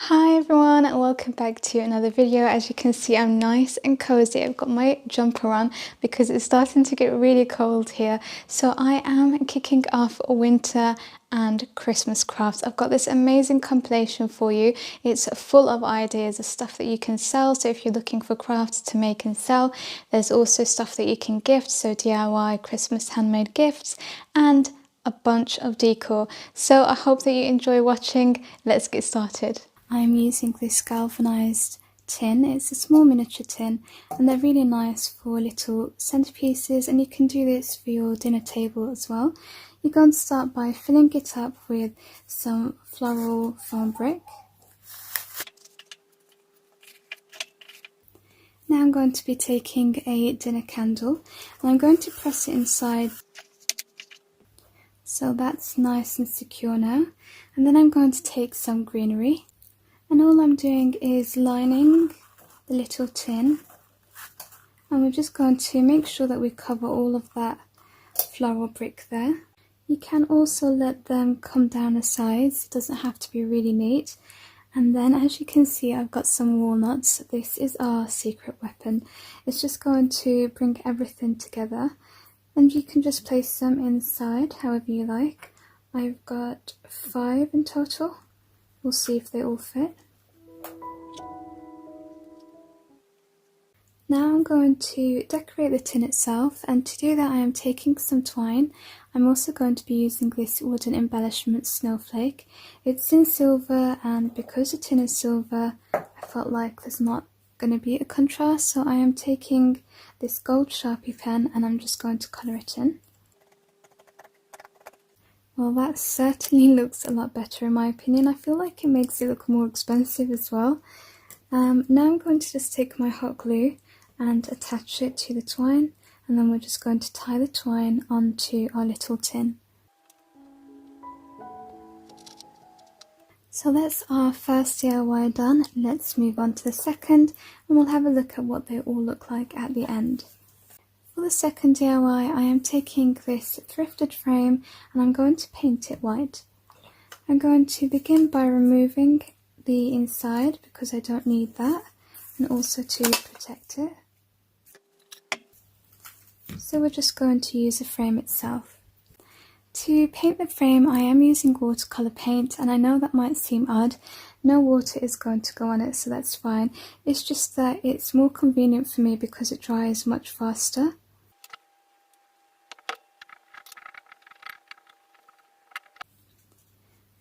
Hi everyone, and welcome back to another video. As you can see, I'm nice and cozy. I've got my jumper on because it's starting to get really cold here. So I am kicking off winter and Christmas crafts. I've got this amazing compilation for you. It's full of ideas of stuff that you can sell. So if you're looking for crafts to make and sell, there's also stuff that you can gift. So DIY, Christmas handmade gifts, and a bunch of decor. So I hope that you enjoy watching. Let's get started. I'm using this galvanized tin. It's a small miniature tin and they're really nice for little centerpieces, and you can do this for your dinner table as well. You're going to start by filling it up with some floral foam brick. Now I'm going to be taking a dinner candle and I'm going to press it inside. So that's nice and secure now. And then I'm going to take some greenery. And all I'm doing is lining the little tin, and we're just going to make sure that we cover all of that floral brick there. You can also let them come down the sides, it doesn't have to be really neat. And then as you can see, I've got some walnuts. This is our secret weapon. It's just going to bring everything together, and you can just place them inside however you like. I've got 5 in total. We'll see if they all fit. Now I'm going to decorate the tin itself, and to do that I am taking some twine. I'm also going to be using this wooden embellishment snowflake. It's in silver, and because the tin is silver I felt like there's not going to be a contrast, so I am taking this gold Sharpie pen and I'm just going to colour it in. Well, that certainly looks a lot better in my opinion. I feel like it makes it look more expensive as well. Now I'm going to just take my hot glue and attach it to the twine, and then we're just going to tie the twine onto our little tin. So that's our first DIY done. Let's move on to the second and we'll have a look at what they all look like at the end. For the second DIY, I am taking this thrifted frame and I'm going to paint it white. I'm going to begin by removing the inside because I don't need that, and also to protect it. So we're just going to use the frame itself. To paint the frame, I am using watercolour paint, and I know that might seem odd. No water is going to go on it, so that's fine. It's just that it's more convenient for me because it dries much faster.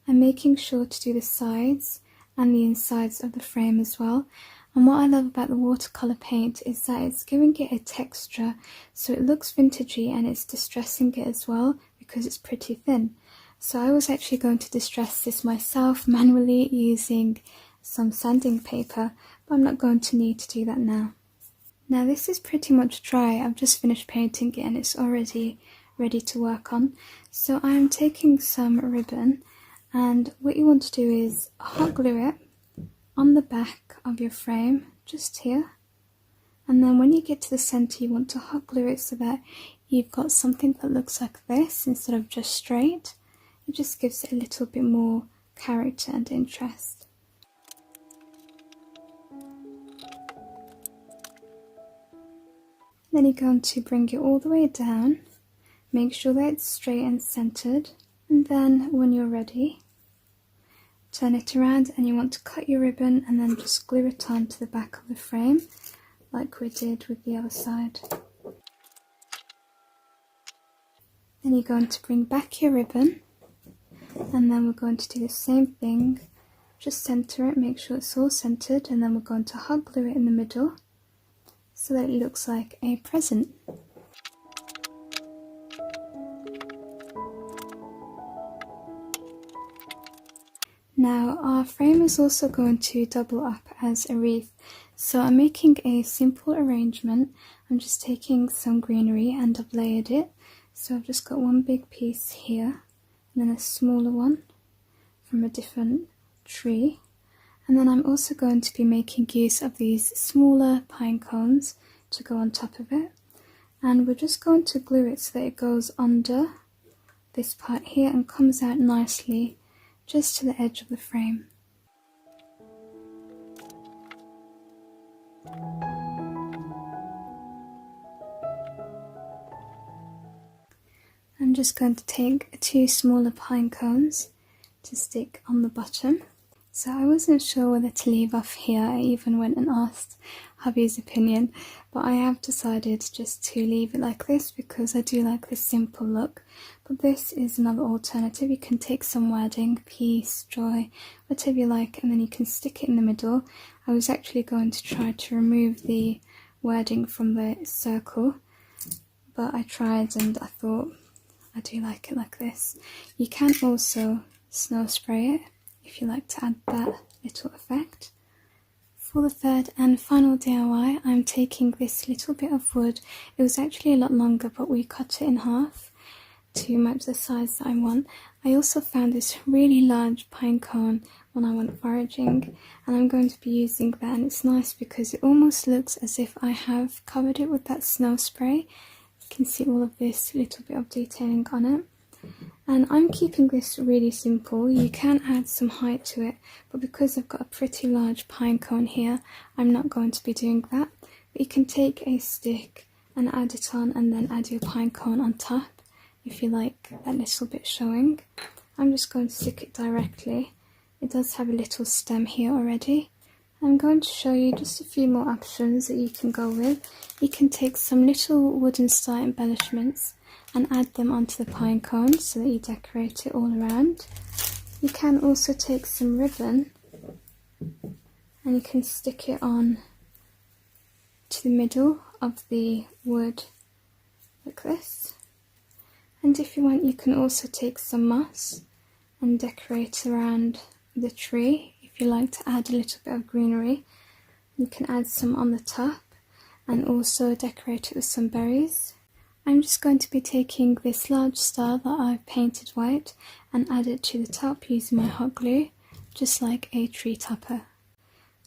I'm making sure to do the sides and the insides of the frame as well. And what I love about the watercolour paint is that it's giving it a texture, so it looks vintagey, and it's distressing it as well because it's pretty thin. So I was actually going to distress this myself manually using some sanding paper, but I'm not going to need to do that now. Now this is pretty much dry. I've just finished painting it and it's already ready to work on. So I'm taking some ribbon, and what you want to do is hot glue it on the back of your frame, just here, and then when you get to the centre you want to hot glue it so that you've got something that looks like this instead of just straight. It just gives it a little bit more character and interest. Then you're going to bring it all the way down, make sure that it's straight and centred, and then when you're ready, turn it around and you want to cut your ribbon and then just glue it on to the back of the frame like we did with the other side. Then you're going to bring back your ribbon, and then we're going to do the same thing, just centre it, make sure it's all centred, and then we're going to hot glue it in the middle so that it looks like a present. Now our frame is also going to double up as a wreath, so I'm making a simple arrangement. I'm just taking some greenery and I've layered it, so I've just got one big piece here and then a smaller one from a different tree, and then I'm also going to be making use of these smaller pine cones to go on top of it, and we're just going to glue it so that it goes under this part here and comes out nicely just to the edge of the frame. just going to take 2 smaller pine cones to stick on the bottom. So I wasn't sure whether to leave off here. I even went and asked hubby's opinion, but I have decided just to leave it like this because I do like this simple look. But this is another alternative. You can take some wording, peace, joy, whatever you like, and then you can stick it in the middle. I was actually going to try to remove the wording from the circle, but I tried and I thought I do like it like this. You can also snow spray it if you like to add that little effect. For the third and final DIY, I'm taking this little bit of wood. It was actually a lot longer, but we cut it in half to match the size that I want. I also found this really large pine cone when I went foraging, and I'm going to be using that, and it's nice because it almost looks as if I have covered it with that snow spray. You can see all of this little bit of detailing on it. And I'm keeping this really simple. You can add some height to it, but because I've got a pretty large pine cone here, I'm not going to be doing that. But you can take a stick and add it on, and then add your pine cone on top if you like that little bit showing. I'm just going to stick it directly. It does have a little stem here already. I'm going to show you just a few more options that you can go with. You can take some little wooden star embellishments and add them onto the pine cone so that you decorate it all around. You can also take some ribbon and you can stick it on to the middle of the wood like this. And if you want, you can also take some moss and decorate around the tree. If you like to add a little bit of greenery, you can add some on the top and also decorate it with some berries. I'm just going to be taking this large star that I've painted white and add it to the top using my hot glue, just like a tree topper.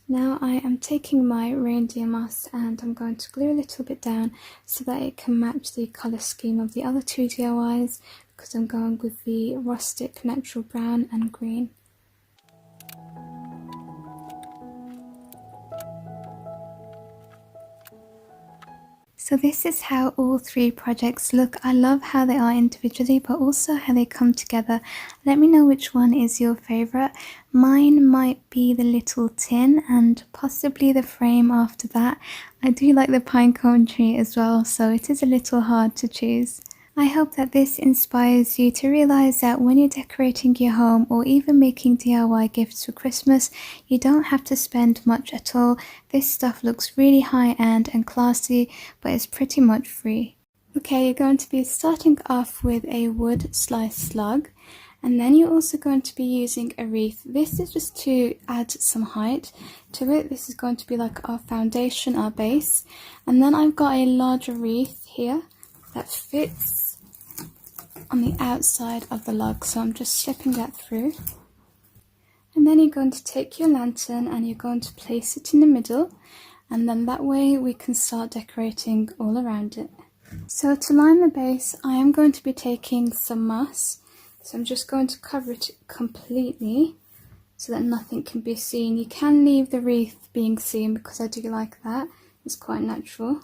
Now I am taking my reindeer moss and I'm going to glue a little bit down so that it can match the colour scheme of the other 2 DIYs, because I'm going with the rustic natural brown and green. So this is how all 3 projects look. I love how they are individually, but also how they come together. Let me know which one is your favourite. Mine might be the little tin and possibly the frame after that. I do like the pinecone tree as well, so it is a little hard to choose. I hope that this inspires you to realise that when you're decorating your home or even making DIY gifts for Christmas, you don't have to spend much at all. This stuff looks really high-end and classy, but it's pretty much free. Okay, you're going to be starting off with a wood slice slug, and then you're also going to be using a wreath. This is just to add some height to it. This is going to be like our foundation, our base. And then I've got a larger wreath here that fits on the outside of the log, so I'm just slipping that through. And then you're going to take your lantern and you're going to place it in the middle, and then that way we can start decorating all around it. So to line the base, I am going to be taking some moss, so I'm just going to cover it completely so that nothing can be seen. You can leave the wreath being seen because I do like that, it's quite natural.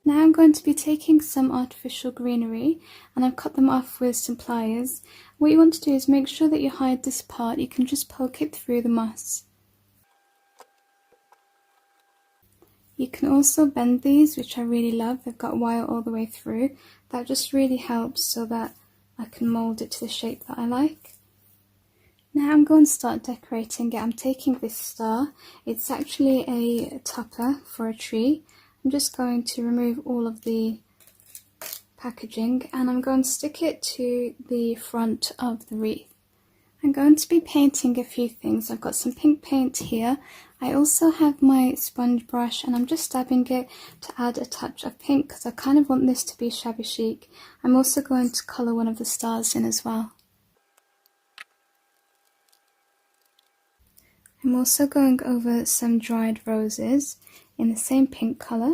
Now I'm going to be taking some artificial greenery and I've cut them off with some pliers. What you want to do is make sure that you hide this part. You can just poke it through the moss. You can also bend these, which I really love. They've got wire all the way through. That just really helps so that I can mould it to the shape that I like. Now I'm going to start decorating it. I'm taking this star. It's actually a topper for a tree. I'm just going to remove all of the packaging and I'm going to stick it to the front of the wreath. I'm going to be painting a few things. I've got some pink paint here. I also have my sponge brush and I'm just dabbing it to add a touch of pink because I kind of want this to be shabby chic. I'm also going to colour one of the stars in as well. I'm also going over some dried roses in the same pink colour.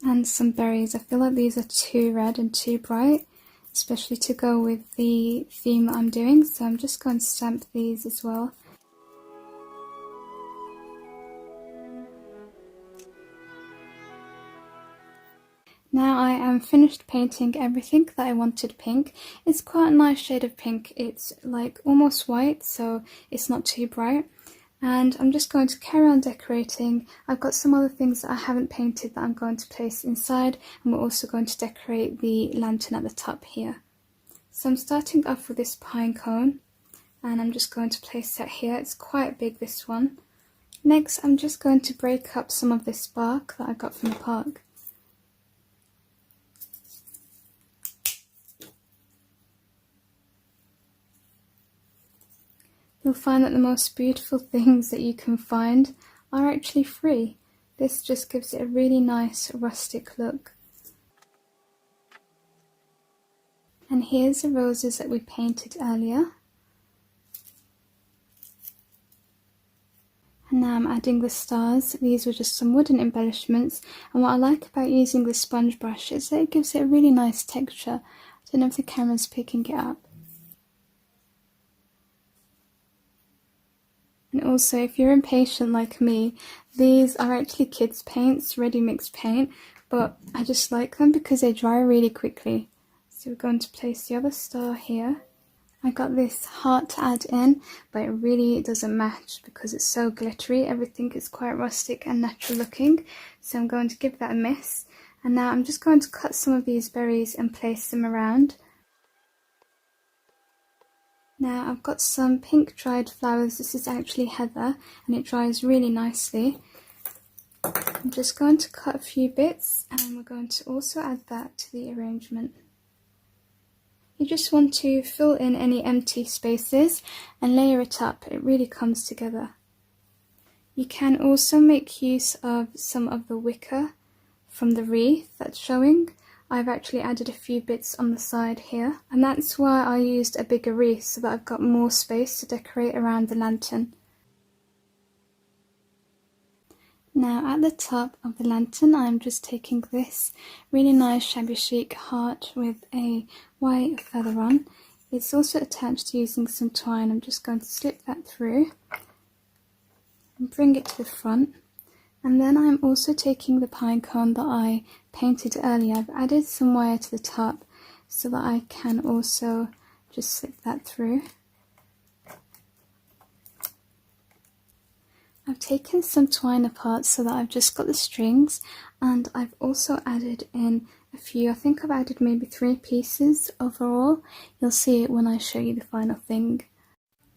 And some berries. I feel like these are too red and too bright, especially to go with the theme that I'm doing, so I'm just going to stamp these as well. Now I am finished painting everything that I wanted pink. It's quite a nice shade of pink. It's like almost white, so it's not too bright. And I'm just going to carry on decorating. I've got some other things that I haven't painted that I'm going to place inside, and we're also going to decorate the lantern at the top here. So I'm starting off with this pine cone, and I'm just going to place that here. It's quite big, this one. Next, I'm just going to break up some of this bark that I got from the park. You'll find that the most beautiful things that you can find are actually free. This just gives it a really nice rustic look. And here's the roses that we painted earlier. And now I'm adding the stars. These were just some wooden embellishments, and what I like about using the sponge brush is that it gives it a really nice texture. I don't know if the camera's picking it up. And also, if you're impatient like me, these are actually kids' paints, ready mixed paint, but I just like them because they dry really quickly. So we're going to place the other star here. I got this heart to add in, but it really doesn't match because it's so glittery. Everything is quite rustic and natural looking, so I'm going to give that a miss. And now I'm just going to cut some of these berries and place them around. Now I've got some pink dried flowers. This is actually heather and it dries really nicely. I'm just going to cut a few bits, and we're going to also add that to the arrangement. You just want to fill in any empty spaces and layer it up. It really comes together. You can also make use of some of the wicker from the wreath that's showing. I've actually added a few bits on the side here, and that's why I used a bigger wreath so that I've got more space to decorate around the lantern. Now at the top of the lantern, I'm just taking this really nice shabby chic heart with a white feather on. It's also attached using some twine. I'm just going to slip that through and bring it to the front. And then I'm also taking the pine cone that I painted earlier. I've added some wire to the top so that I can also just slip that through. I've taken some twine apart so that I've just got the strings, and I've also added in a few. I think I've added maybe 3 pieces overall. You'll see it when I show you the final thing.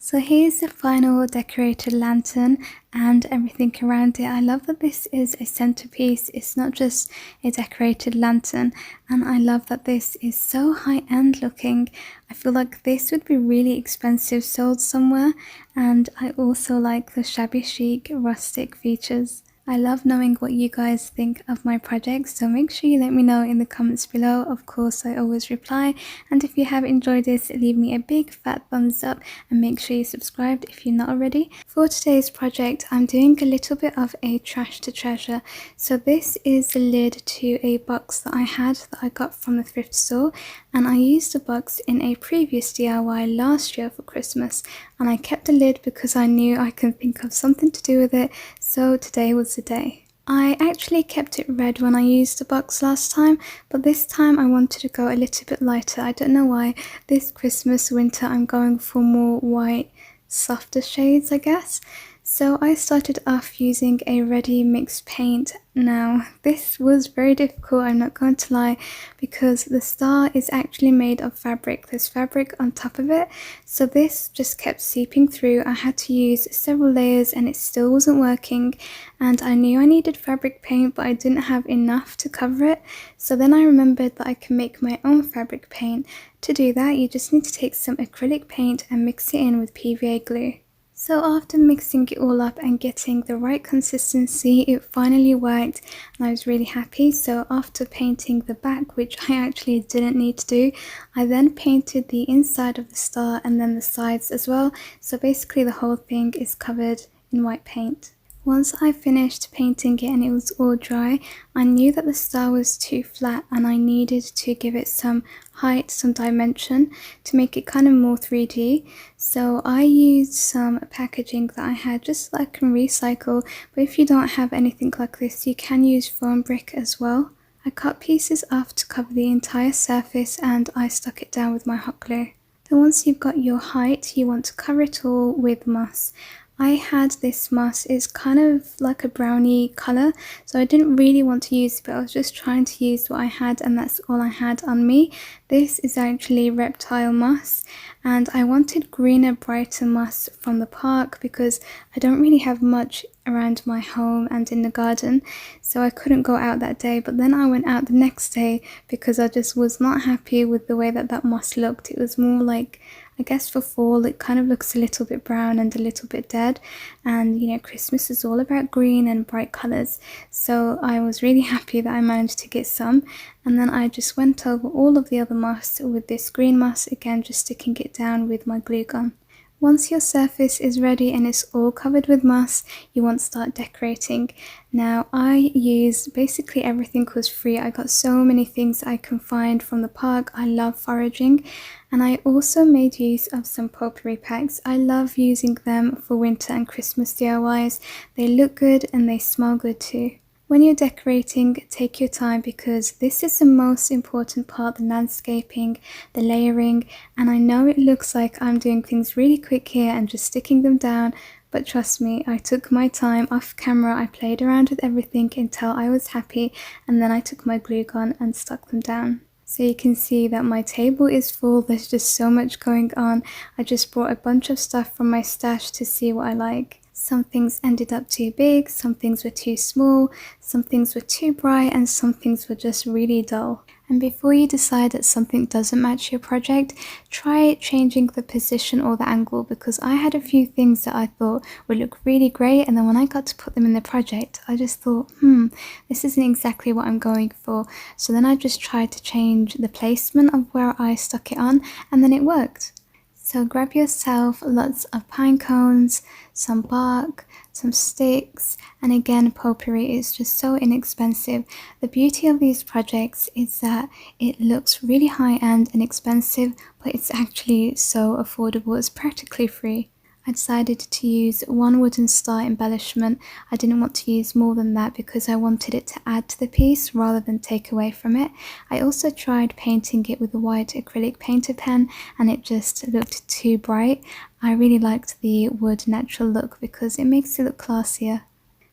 So here's the final decorated lantern and everything around it. I love that this is a centerpiece. It's not just a decorated lantern, and I love that this is so high-end looking. I feel like this would be really expensive sold somewhere, and I also like the shabby chic rustic features. I love knowing what you guys think of my projects, so make sure you let me know in the comments below. Of course, I always reply, and if you have enjoyed this, leave me a big fat thumbs up and make sure you subscribed if you're not already. For today's project, I'm doing a little bit of a trash to treasure. So this is the lid to a box that I had that I got from the thrift store, and I used the box in a previous DIY last year for Christmas, and I kept the lid because I knew I could think of something to do with it, so today was the day. I actually kept it red when I used the box last time, but this time I wanted to go a little bit lighter. I don't know why. This Christmas winter I'm going for more white, softer shades, I guess. So I started off using a ready mixed paint. Now this was very difficult, I'm not going to lie, because the star is actually made of fabric. There's fabric on top of it, so this just kept seeping through. I had to use several layers and it still wasn't working, and I knew I needed fabric paint but I didn't have enough to cover it. So then I remembered that I can make my own fabric paint. To do that, you just need to take some acrylic paint and mix it in with PVA glue. So after mixing it all up and getting the right consistency, it finally worked and I was really happy. So after painting the back, which I actually didn't need to do, I then painted the inside of the star and then the sides as well. So basically the whole thing is covered in white paint. Once I finished painting it and it was all dry, I knew that the star was too flat and I needed to give it some height, some dimension to make it kind of more 3D. So I used some packaging that I had just so that I can recycle, but if you don't have anything like this, you can use foam brick as well. I cut pieces off to cover the entire surface and I stuck it down with my hot glue. Then once you've got your height, you want to cover it all with moss. I had this moss, it's kind of like a brownie colour, so I didn't really want to use it, but I was just trying to use what I had and that's all I had on me. This is actually reptile moss, and I wanted greener, brighter moss from the park because I don't really have much around my home and in the garden, so I couldn't go out that day. But then I went out the next day because I just was not happy with the way that moss looked. It was more like, I guess for fall, it kind of looks a little bit brown and a little bit dead, and you know, Christmas is all about green and bright colours, so I was really happy that I managed to get some. And then I just went over all of the other moss with this green moss, again just sticking it down with my glue gun. Once your surface is ready and it's all covered with moss, you want to start decorating. Now I use basically everything was free. I got so many things I can find from the park. I love foraging, and I also made use of some potpourri packs. I love using them for winter and Christmas DIYs. They look good and they smell good too. When you're decorating, take your time because this is the most important part, the landscaping, the layering, and I know it looks like I'm doing things really quick here and just sticking them down, but trust me, I took my time off camera. I played around with everything until I was happy, and then I took my glue gun and stuck them down. So you can see that my table is full, there's just so much going on. I just brought a bunch of stuff from my stash to see what I like. Some things ended up too big, some things were too small, some things were too bright, and some things were just really dull. And before you decide that something doesn't match your project, try changing the position or the angle, because I had a few things that I thought would look really great, and then when I got to put them in the project, I just thought, this isn't exactly what I'm going for. So then I just tried to change the placement of where I stuck it on, and then it worked. So grab yourself lots of pine cones, some bark, some sticks, and again, potpourri is just so inexpensive. The beauty of these projects is that it looks really high-end and expensive, but it's actually so affordable. It's practically free. I decided to use one wooden star embellishment. I didn't want to use more than that because I wanted it to add to the piece rather than take away from it. I also tried painting it with a white acrylic painter pen and it just looked too bright. I really liked the wood natural look because it makes it look classier.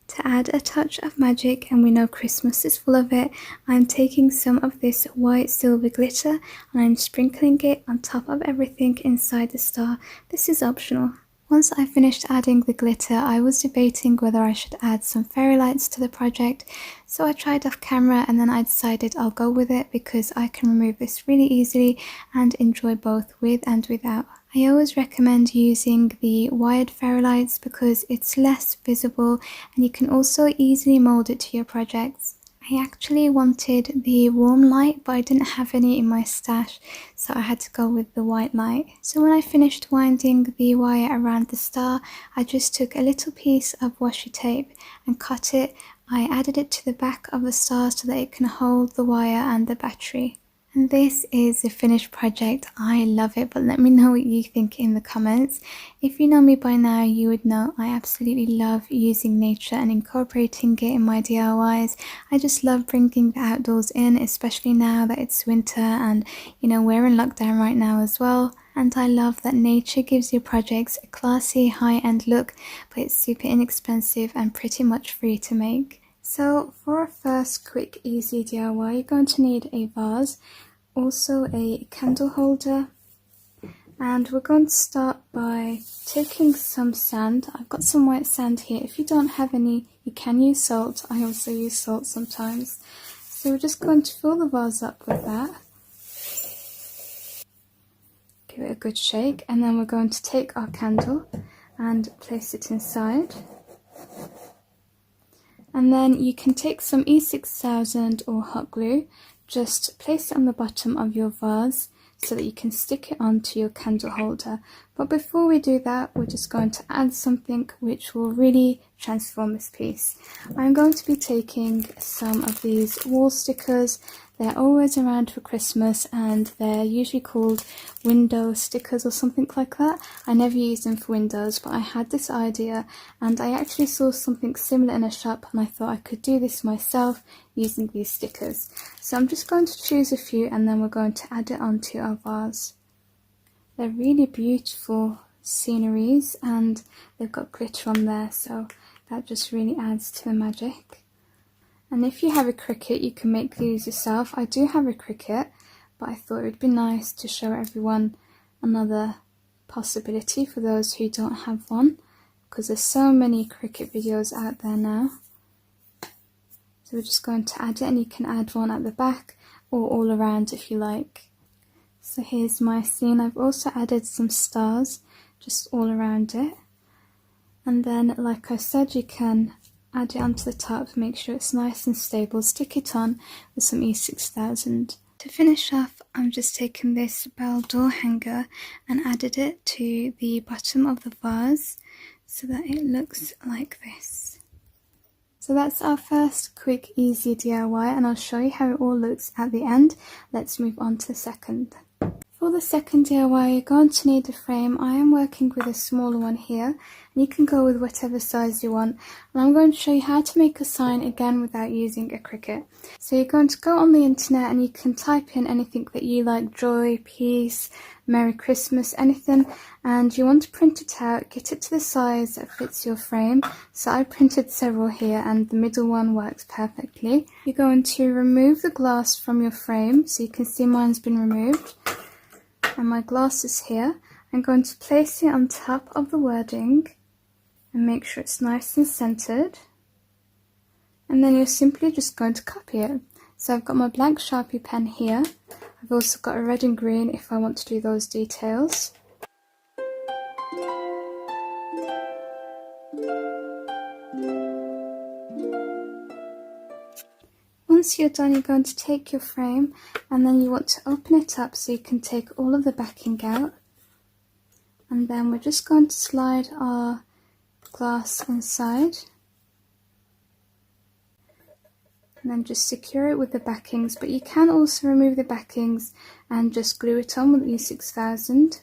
To add a touch of magic, and we know Christmas is full of it, I'm taking some of this white silver glitter and I'm sprinkling it on top of everything inside the star. This is optional. Once I finished adding the glitter, I was debating whether I should add some fairy lights to the project, so I tried off camera and then I decided I'll go with it because I can remove this really easily and enjoy both with and without. I always recommend using the wired fairy lights because it's less visible and you can also easily mold it to your projects. I actually wanted the warm light, but I didn't have any in my stash, so I had to go with the white light. So when I finished winding the wire around the star, I just took a little piece of washi tape and cut it. I added it to the back of the star so that it can hold the wire and the battery. And this is the finished project. I love it, but let me know what you think in the comments. If you know me by now, you would know I absolutely love using nature and incorporating it in my DIYs. I just love bringing the outdoors in, especially now that it's winter and you know we're in lockdown right now as well. And I love that nature gives your projects a classy high-end look, but it's super inexpensive and pretty much free to make. So for a first quick easy DIY, you're going to need a vase, also a candle holder, and we're going to start by taking some sand. I've got some white sand here. If you don't have any, you can use salt. I also use salt sometimes. So we're just going to fill the vase up with that. Give it a good shake, and then we're going to take our candle and place it inside. And then you can take some E6000 or hot glue, just place it on the bottom of your vase so that you can stick it onto your candle holder. But before we do that, we're just going to add something which will really transform this piece. I'm going to be taking some of these wall stickers. They're always around for Christmas and they're usually called window stickers or something like that. I never use them for windows, but I had this idea and I actually saw something similar in a shop and I thought I could do this myself using these stickers. So I'm just going to choose a few and then we're going to add it onto our vase. They're really beautiful sceneries and they've got glitter on there, so that just really adds to the magic. And if you have a Cricut, you can make these yourself. I do have a Cricut, but I thought it would be nice to show everyone another possibility for those who don't have one, because there's so many Cricut videos out there now. So we're just going to add it, and you can add one at the back or all around if you like. So here's my scene. I've also added some stars just all around it. And then, like I said, you can add it onto the top, make sure it's nice and stable, stick it on with some E6000. To finish off, I'm just taking this bell door hanger and added it to the bottom of the vase so that it looks like this. So that's our first quick, easy DIY, and I'll show you how it all looks at the end. Let's move on to the second. For the second DIY, you're going to need a frame. I am working with a smaller one here, and you can go with whatever size you want. And I'm going to show you how to make a sign again without using a Cricut. So you're going to go on the internet and you can type in anything that you like, joy, peace, Merry Christmas, anything, and you want to print it out, get it to the size that fits your frame. So I printed several here and the middle one works perfectly. You're going to remove the glass from your frame, so you can see mine's been removed. And my glass is here. I'm going to place it on top of the wording and make sure it's nice and centered. And then you're simply just going to copy it. So I've got my blank Sharpie pen here. I've also got a red and green if I want to do those details. Once you're done, you're going to take your frame and then you want to open it up so you can take all of the backing out. And then we're just going to slide our glass inside. And then just secure it with the backings, but you can also remove the backings and just glue it on with E6000.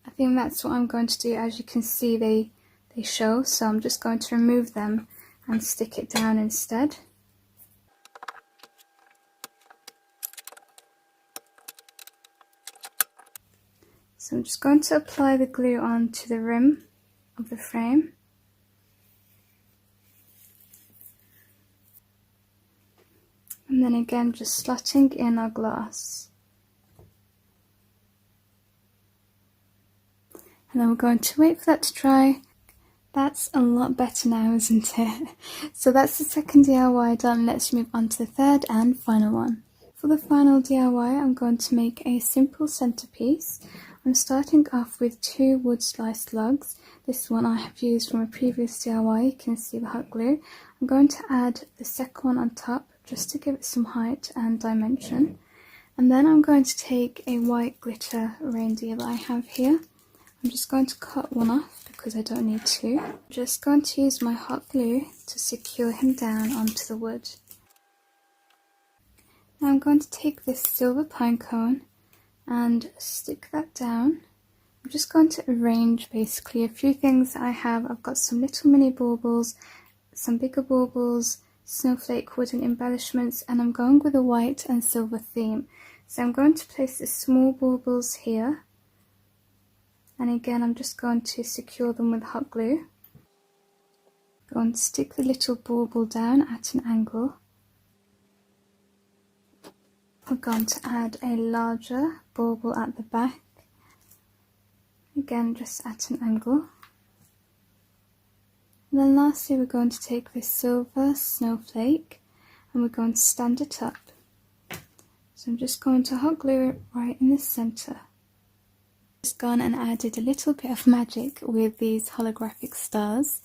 I think that's what I'm going to do. As you can see, they show, so I'm just going to remove them and stick it down instead. So I'm just going to apply the glue onto the rim of the frame. And then again, just slotting in our glass. And then we're going to wait for that to dry. That's a lot better now, isn't it? So that's the second DIY done. Let's move on to the third and final one. For the final DIY, I'm going to make a simple centerpiece. I'm starting off with 2 wood sliced logs. This one I have used from a previous DIY. You can see the hot glue. I'm going to add the second one on top just to give it some height and dimension. And then I'm going to take a white glitter reindeer that I have here. I'm just going to cut one off because I don't need to. I'm just going to use my hot glue to secure him down onto the wood. Now I'm going to take this silver pine cone and stick that down. I'm just going to arrange basically a few things that I have. I've got some little mini baubles, some bigger baubles, snowflake wooden embellishments, and I'm going with a white and silver theme. So I'm going to place the small baubles here, and again I'm just going to secure them with hot glue. Going to stick the little bauble down at an angle. We're going to add a larger bauble at the back, again just at an angle. And then lastly we're going to take this silver snowflake and we're going to stand it up. So I'm just going to hot glue it right in the centre. Just gone and added a little bit of magic with these holographic stars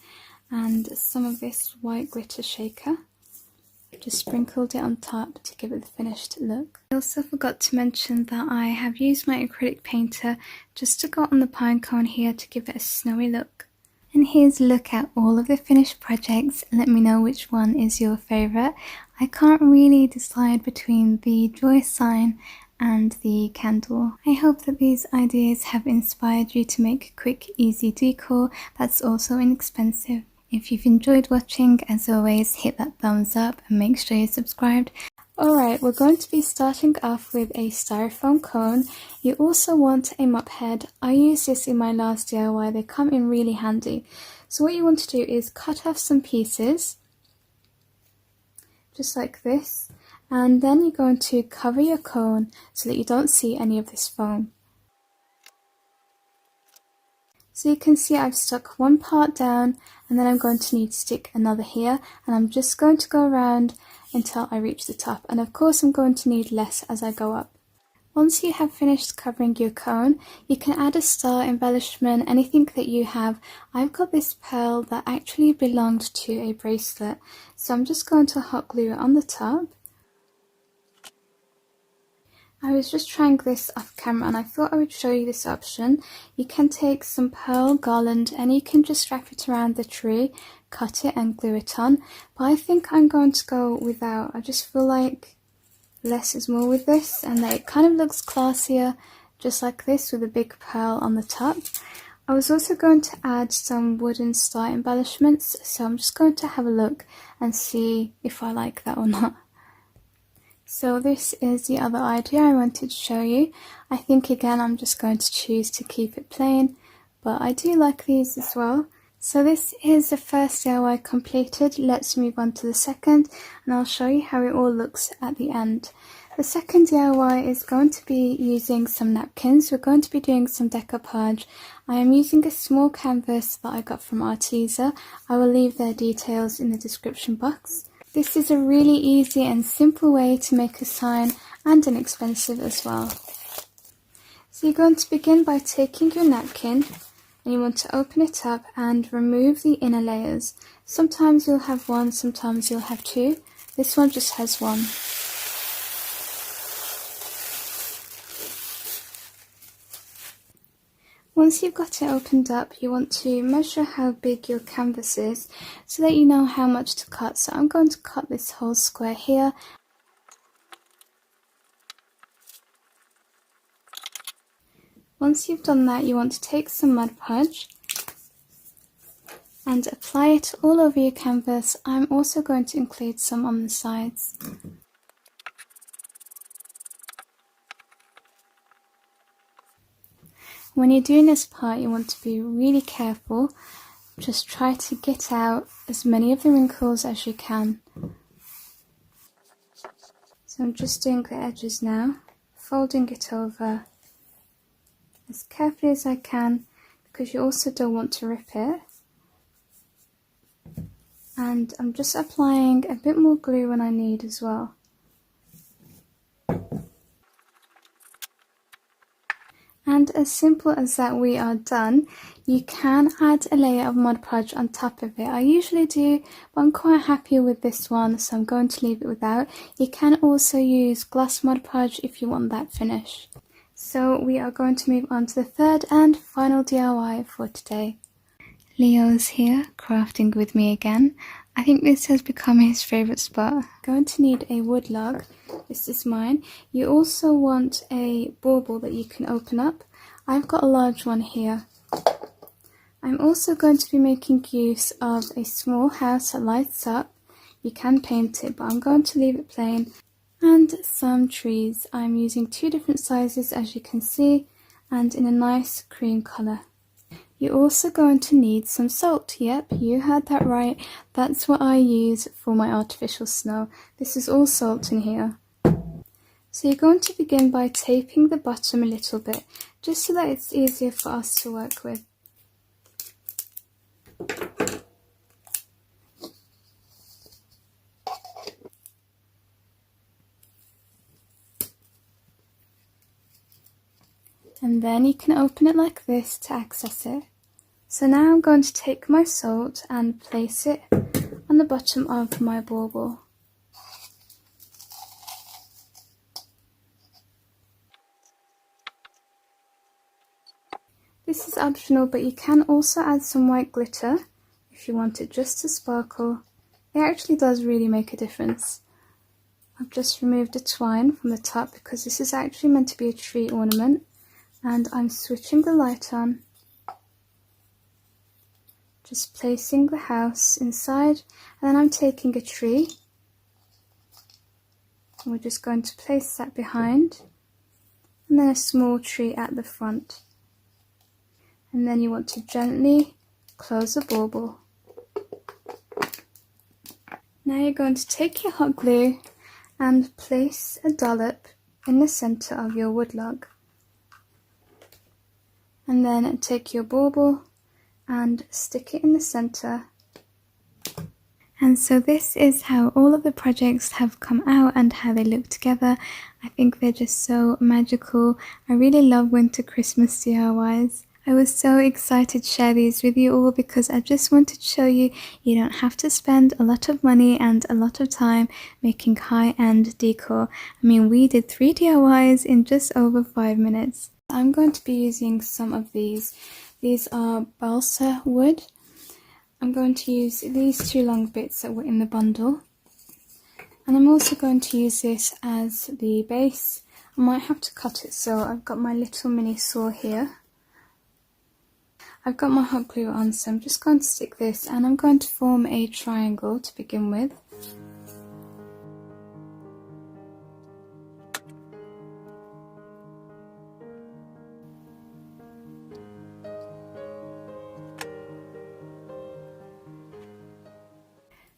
and some of this white glitter shaker. just sprinkled it on top to give it the finished look. I also forgot to mention that I have used my acrylic painter just to go on the pinecone here to give it a snowy look. And here's a look at all of the finished projects. Let me know which one is your favourite. I can't really decide between the joy sign and the candle. I hope that these ideas have inspired you to make quick, easy decor that's also inexpensive. If you've enjoyed watching, as always, hit that thumbs up and make sure you're subscribed. Alright, we're going to be starting off with a styrofoam cone. You also want a mop head. I used this in my last DIY, they come in really handy. So what you want to do is cut off some pieces, just like this, and then you're going to cover your cone so that you don't see any of this foam. So you can see I've stuck one part down, and then I'm going to need to stick another here, and I'm just going to go around until I reach the top, and of course I'm going to need less as I go up. Once you have finished covering your cone, you can add a star embellishment, anything that you have. I've got this pearl that actually belonged to a bracelet, so I'm just going to hot glue it on the top. I was just trying this off camera and I thought I would show you this option. You can take some pearl garland and you can just wrap it around the tree, cut it and glue it on. But I think I'm going to go without. I just feel like less is more with this, and that it kind of looks classier just like this with a big pearl on the top. I was also going to add some wooden star embellishments, so I'm just going to have a look and see if I like that or not. So this is the other idea I wanted to show you. I think again I'm just going to choose to keep it plain, but I do like these as well. So this is the first DIY completed. Let's move on to the second, and I'll show you how it all looks at the end. The second DIY is going to be using some napkins. We're going to be doing some decoupage. I am using a small canvas that I got from Arteza. I will leave their details in the description box. This is a really easy and simple way to make a sign, and inexpensive as well. So you're going to begin by taking your napkin and you want to open it up and remove the inner layers. Sometimes you'll have one, sometimes you'll have two. This one just has one. Once you've got it opened up, you want to measure how big your canvas is so that you know how much to cut. So I'm going to cut this whole square here. Once you've done that, you want to take some Mod Podge and apply it all over your canvas. I'm also going to include some on the sides. When you're doing this part, you want to be really careful. Just try to get out as many of the wrinkles as you can. So I'm just doing the edges now, folding it over as carefully as I can, because you also don't want to rip it. And I'm just applying a bit more glue when I need as well. And as simple as that, we are done. You can add a layer of Mod Podge on top of it. I usually do, but I'm quite happy with this one, so I'm going to leave it without. You can also use gloss Mod Podge if you want that finish. So we are going to move on to the third and final DIY for today. Leo's here, crafting with me again. I think this has become his favourite spot. Going to need a wood log. This is mine. You also want a bauble that you can open up. I've got a large one here. I'm also going to be making use of a small house that lights up. You can paint it, but I'm going to leave it plain. And some trees. I'm using two different sizes, as you can see, and in a nice cream colour. You're also going to need some salt. Yep, you heard that right. That's what I use for my artificial snow. This is all salt in here. So you're going to begin by taping the bottom a little bit, just so that it's easier for us to work with. And then you can open it like this to access it. So now I'm going to take my salt and place it on the bottom of my bauble. This is optional, but you can also add some white glitter if you want it just to sparkle. It actually does really make a difference. I've just removed the twine from the top because this is actually meant to be a tree ornament, and I'm switching the light on. Just placing the house inside, and then I'm taking a tree. And we're just going to place that behind, and then a small tree at the front. And then you want to gently close the bauble. Now you're going to take your hot glue and place a dollop in the centre of your woodlog. And then take your bauble and stick it in the centre. And so this is how all of the projects have come out and how they look together. I think they're just so magical. I really love winter Christmas DIYs. I was so excited to share these with you all because I just wanted to show you don't have to spend a lot of money and a lot of time making high-end decor. I mean, we did 3 DIYs in just over 5 minutes. I'm going to be using some of these. These are balsa wood. I'm going to use these 2 long bits that were in the bundle. And I'm also going to use this as the base. I might have to cut it, so I've got my little mini saw here. I've got my hot glue on, so I'm just going to stick this, and I'm going to form a triangle to begin with.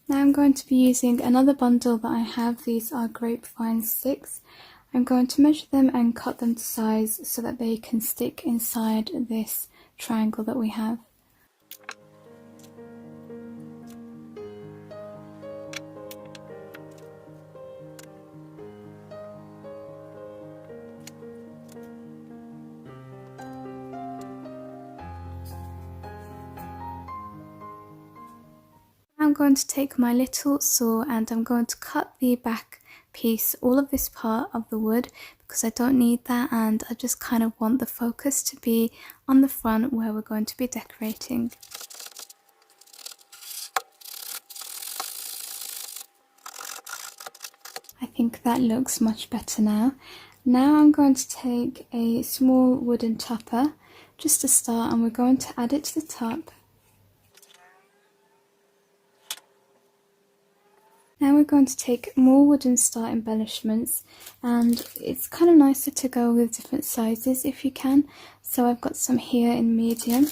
Now I'm going to be using another bundle that I have. These are grapevine sticks. I'm going to measure them and cut them to size so that they can stick inside this triangle that we have. I'm going to take my little saw and I'm going to cut the back piece, all of this part of the wood, because I don't need that, and I just kind of want the focus to be on the front where we're going to be decorating. I think that looks much better now. Now I'm going to take a small wooden topper just to start, and we're going to add it to the top. Now we're going to take more wooden star embellishments, and it's kind of nicer to go with different sizes if you can. So I've got some here in medium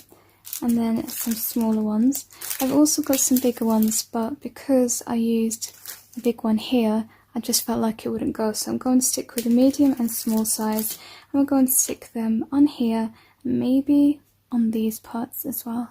and then some smaller ones. I've also got some bigger ones, but because I used a big one here, I just felt like it wouldn't go. So I'm going to stick with a medium and small size, and we're going to stick them on here, maybe on these parts as well.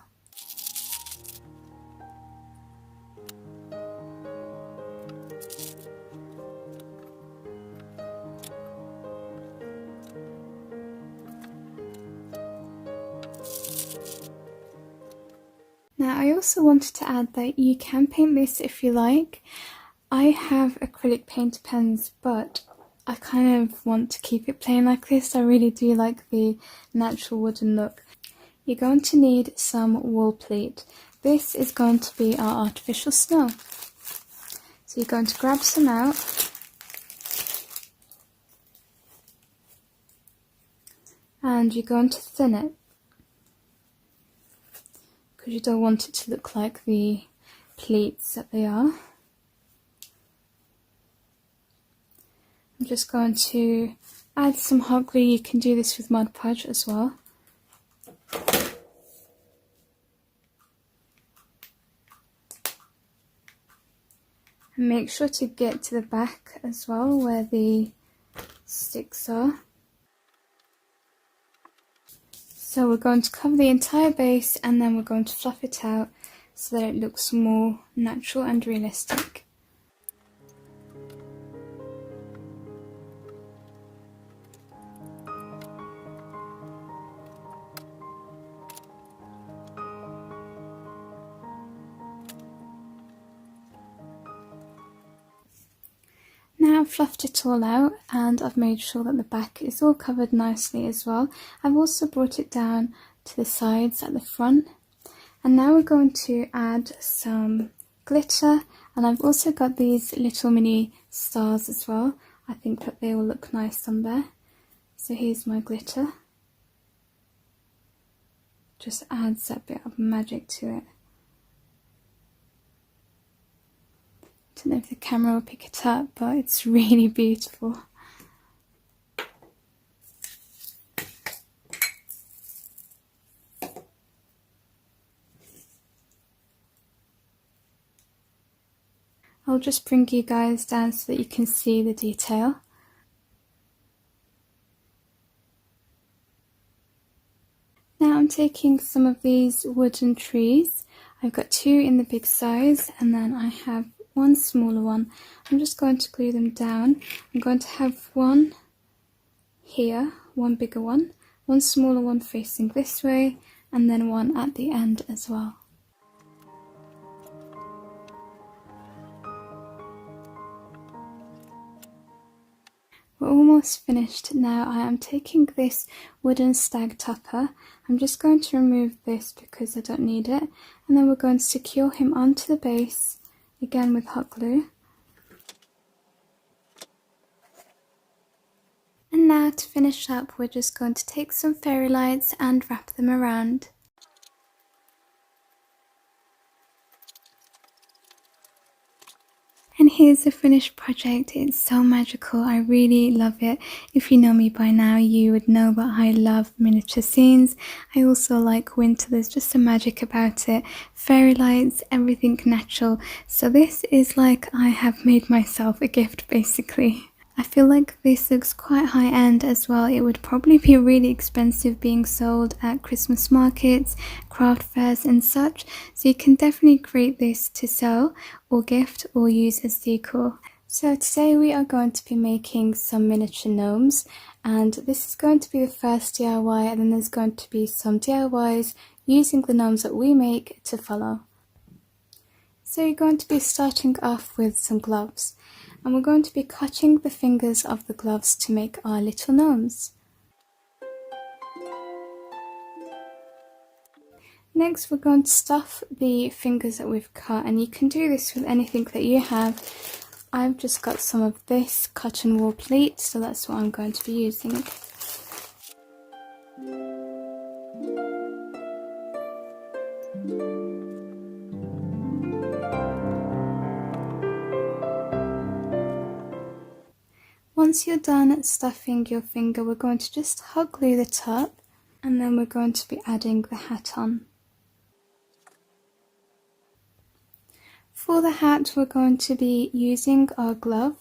Now I also wanted to add that you can paint this if you like. I have acrylic paint pens, but I kind of want to keep it plain like this. I really do like the natural wooden look. You're going to need some wool pleat. This is going to be our artificial snow. So you're going to grab some out. And you're going to thin it, because you don't want it to look like the pleats that they are. I'm just going to add some hot glue. You can do this with Mod Podge as well. And make sure to get to the back as well where the sticks are. So we're going to cover the entire base, and then we're going to fluff it out so that it looks more natural and realistic. Now I've fluffed it all out, and I've made sure that the back is all covered nicely as well. I've also brought it down to the sides at the front. And now we're going to add some glitter, and I've also got these little mini stars as well. I think that they will look nice on there. So here's my glitter. Just adds that bit of magic to it. Don't know if the camera will pick it up, but it's really beautiful. I'll just bring you guys down so that you can see the detail. Now I'm taking some of these wooden trees. I've got 2 in the big size, and then I have 1 smaller one. I'm just going to glue them down. I'm going to have 1 here, 1 bigger one, 1 smaller one facing this way, and then 1 at the end as well. We're almost finished now. I am taking this wooden stag topper. I'm just going to remove this because I don't need it, and then we're going to secure him onto the base, again with hot glue. And now to finish up, we're just going to take some fairy lights and wrap them around. And here's the finished project. It's so magical. I really love it. If you know me by now, you would know that I love miniature scenes. I also like winter. There's just some magic about it. Fairy lights, everything natural. So this is like I have made myself a gift basically. I feel like this looks quite high end as well. It would probably be really expensive being sold at Christmas markets, craft fairs and such. So you can definitely create this to sell or gift or use as decor. So today we are going to be making some miniature gnomes, and this is going to be the first DIY, and then there's going to be some DIYs using the gnomes that we make to follow. So you're going to be starting off with some gloves, and we're going to be cutting the fingers of the gloves to make our little gnomes. Next we're going to stuff the fingers that we've cut, and you can do this with anything that you have. I've just got some of this cotton wool pleat, so that's what I'm going to be using. Once you're done stuffing your finger, we're going to just hot glue the top, and then we're going to be adding the hat on. For the hat, we're going to be using our glove,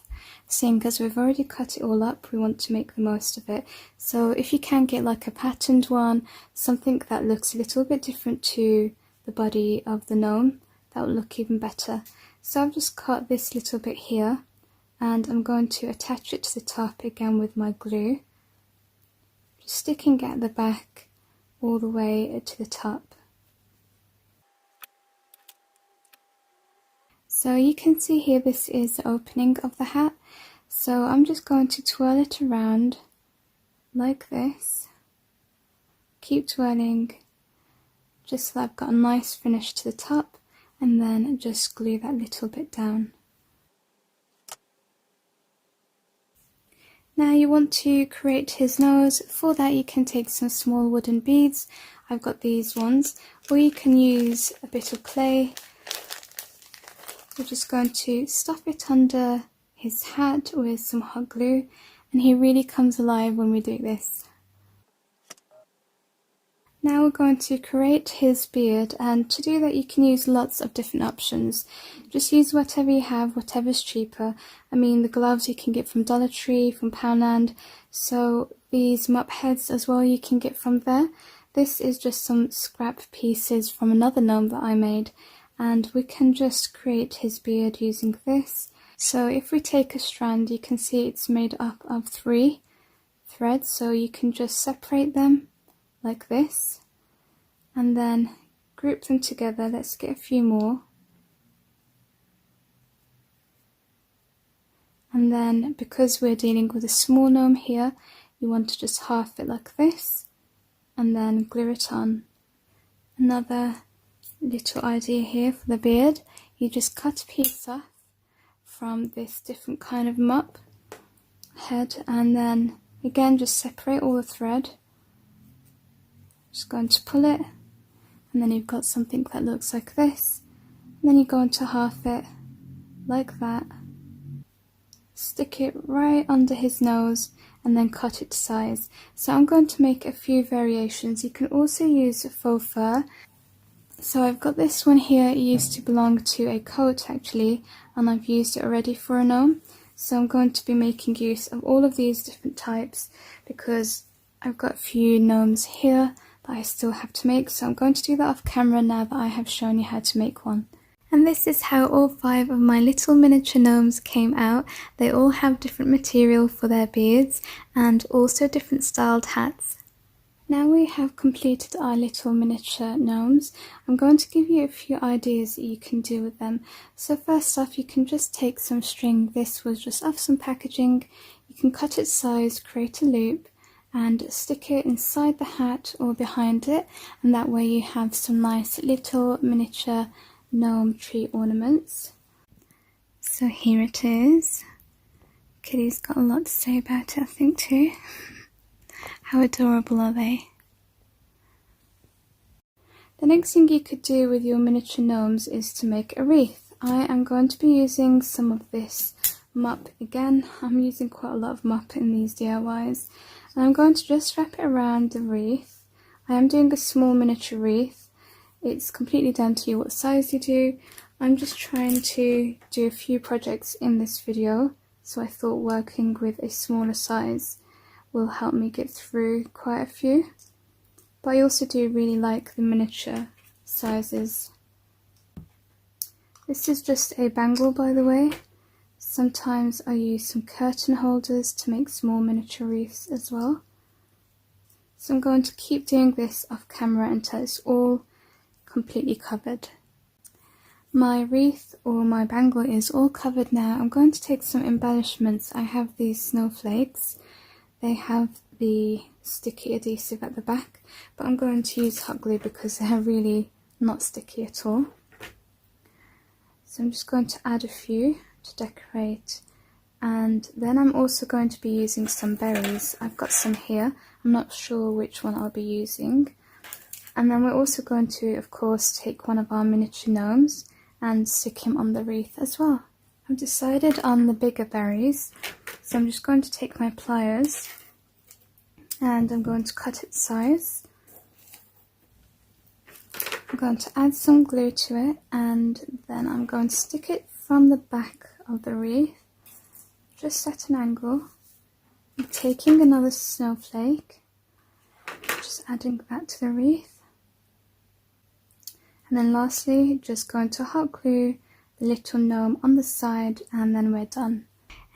seeing as we've already cut it all up, we want to make the most of it. So if you can get like a patterned one, something that looks a little bit different to the body of the gnome, that will look even better. So I've just cut this little bit here, and I'm going to attach it to the top again with my glue, just sticking it at the back all the way to the top. So you can see here this is the opening of the hat, so I'm just going to twirl it around like this, keep twirling just so that I've got a nice finish to the top, and then just glue that little bit down. Now you want to create his nose. For that you can take some small wooden beads, I've got these ones, or you can use a bit of clay. We're just going to stuff it under his hat with some hot glue, and he really comes alive when we do this. Now we're going to create his beard, and to do that you can use lots of different options. Just use whatever you have, whatever's cheaper. I mean, the gloves you can get from Dollar Tree, from Poundland, so these mop heads as well you can get from there. This is just some scrap pieces from another gnome that I made, and we can just create his beard using this. So if we take a strand, you can see it's made up of 3 threads, so you can just separate them like this and then group them together. Let's get a few more, and then because we're dealing with a small gnome here, you want to just half it like this, and then glue it on. Another little idea here for the beard, you just cut a piece off from this different kind of mop head, and then again just separate all the thread. Just going to pull it, and then you've got something that looks like this. And then you go into half it like that, stick it right under his nose, and then cut it to size. So I'm going to make a few variations. You can also use faux fur. So I've got this one here, it used to belong to a coat actually, and I've used it already for a gnome. So I'm going to be making use of all of these different types because I've got a few gnomes here that I still have to make. So I'm going to do that off camera now that I have shown you how to make one. And this is how all 5 of my little miniature gnomes came out. They all have different material for their beards and also different styled hats. Now we have completed our little miniature gnomes, I'm going to give you a few ideas that you can do with them. So first off, you can just take some string. This was just off some packaging. You can cut its size, create a loop and stick it inside the hat or behind it, and that way you have some nice little miniature gnome tree ornaments. So here it is. Kitty's got a lot to say about it, I think, too. How adorable are they? The next thing you could do with your miniature gnomes is to make a wreath. I am going to be using some of this mop again. I'm using quite a lot of mop in these DIYs. And I'm going to just wrap it around the wreath. I am doing a small miniature wreath. It's completely down to you what size you do. I'm just trying to do a few projects in this video, so I thought working with a smaller size will help me get through quite a few. But I also do really like the miniature sizes. This is just a bangle, by the way. Sometimes I use some curtain holders to make small miniature wreaths as well. So I'm going to keep doing this off camera until it's all completely covered. My wreath or my bangle is all covered now. I'm going to take some embellishments. I have these snowflakes. They have the sticky adhesive at the back, but I'm going to use hot glue because they're really not sticky at all. So I'm just going to add a few to decorate, and then I'm also going to be using some berries. I've got some here. I'm not sure which one I'll be using. And then we're also going to, of course, take one of our miniature gnomes and stick him on the wreath as well. I've decided on the bigger berries, so I'm just going to take my pliers and I'm going to cut its size. I'm going to add some glue to it, and then I'm going to stick it from the back of the wreath, just at an angle. I'm taking another snowflake, just adding that to the wreath. And then lastly, just going to hot glue the little gnome on the side, and then we're done.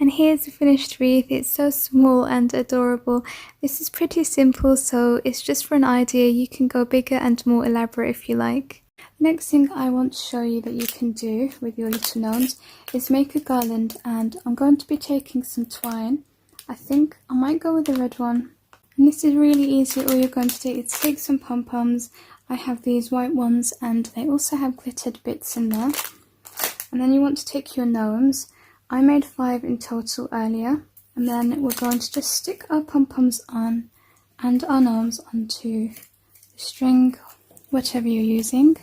And here's the finished wreath. It's so small and adorable. This is pretty simple, so it's just for an idea. You can go bigger and more elaborate if you like. The next thing I want to show you that you can do with your little gnomes is make a garland, and I'm going to be taking some twine. I think I might go with the red one. And this is really easy. All you're going to do is take some pom-poms. I have these white ones and they also have glittered bits in there. And then you want to take your gnomes. I made 5 in total earlier. And then we're going to just stick our pom-poms on and our gnomes onto the string, whatever you're using.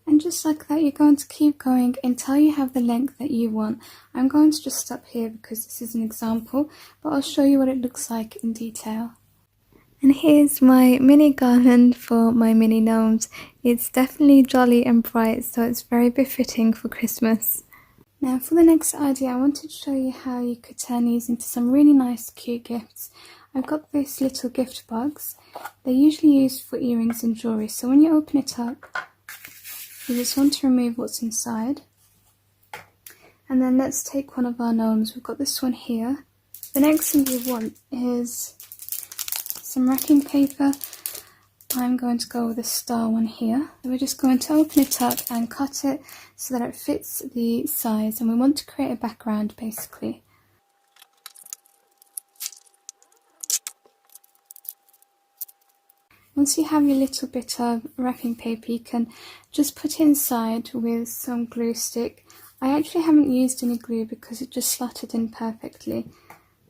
And just like that, you're going to keep going until you have the length that you want. I'm going to just stop here because this is an example, but I'll show you what it looks like in detail. And here's my mini garland for my mini gnomes. It's definitely jolly and bright, so it's very befitting for Christmas. Now for the next idea, I wanted to show you how you could turn these into some really nice cute gifts. I've got this little gift box. They're usually used for earrings and jewellery, so when you open it up, you just want to remove what's inside. And then let's take one of our gnomes. We've got this one here. The next thing you want is some wrapping paper. I'm going to go with a star one here. So we're just going to open it up and cut it so that it fits the size, and we want to create a background basically. Once you have your little bit of wrapping paper, you can just put it inside with some glue stick. I actually haven't used any glue because it just slotted in perfectly.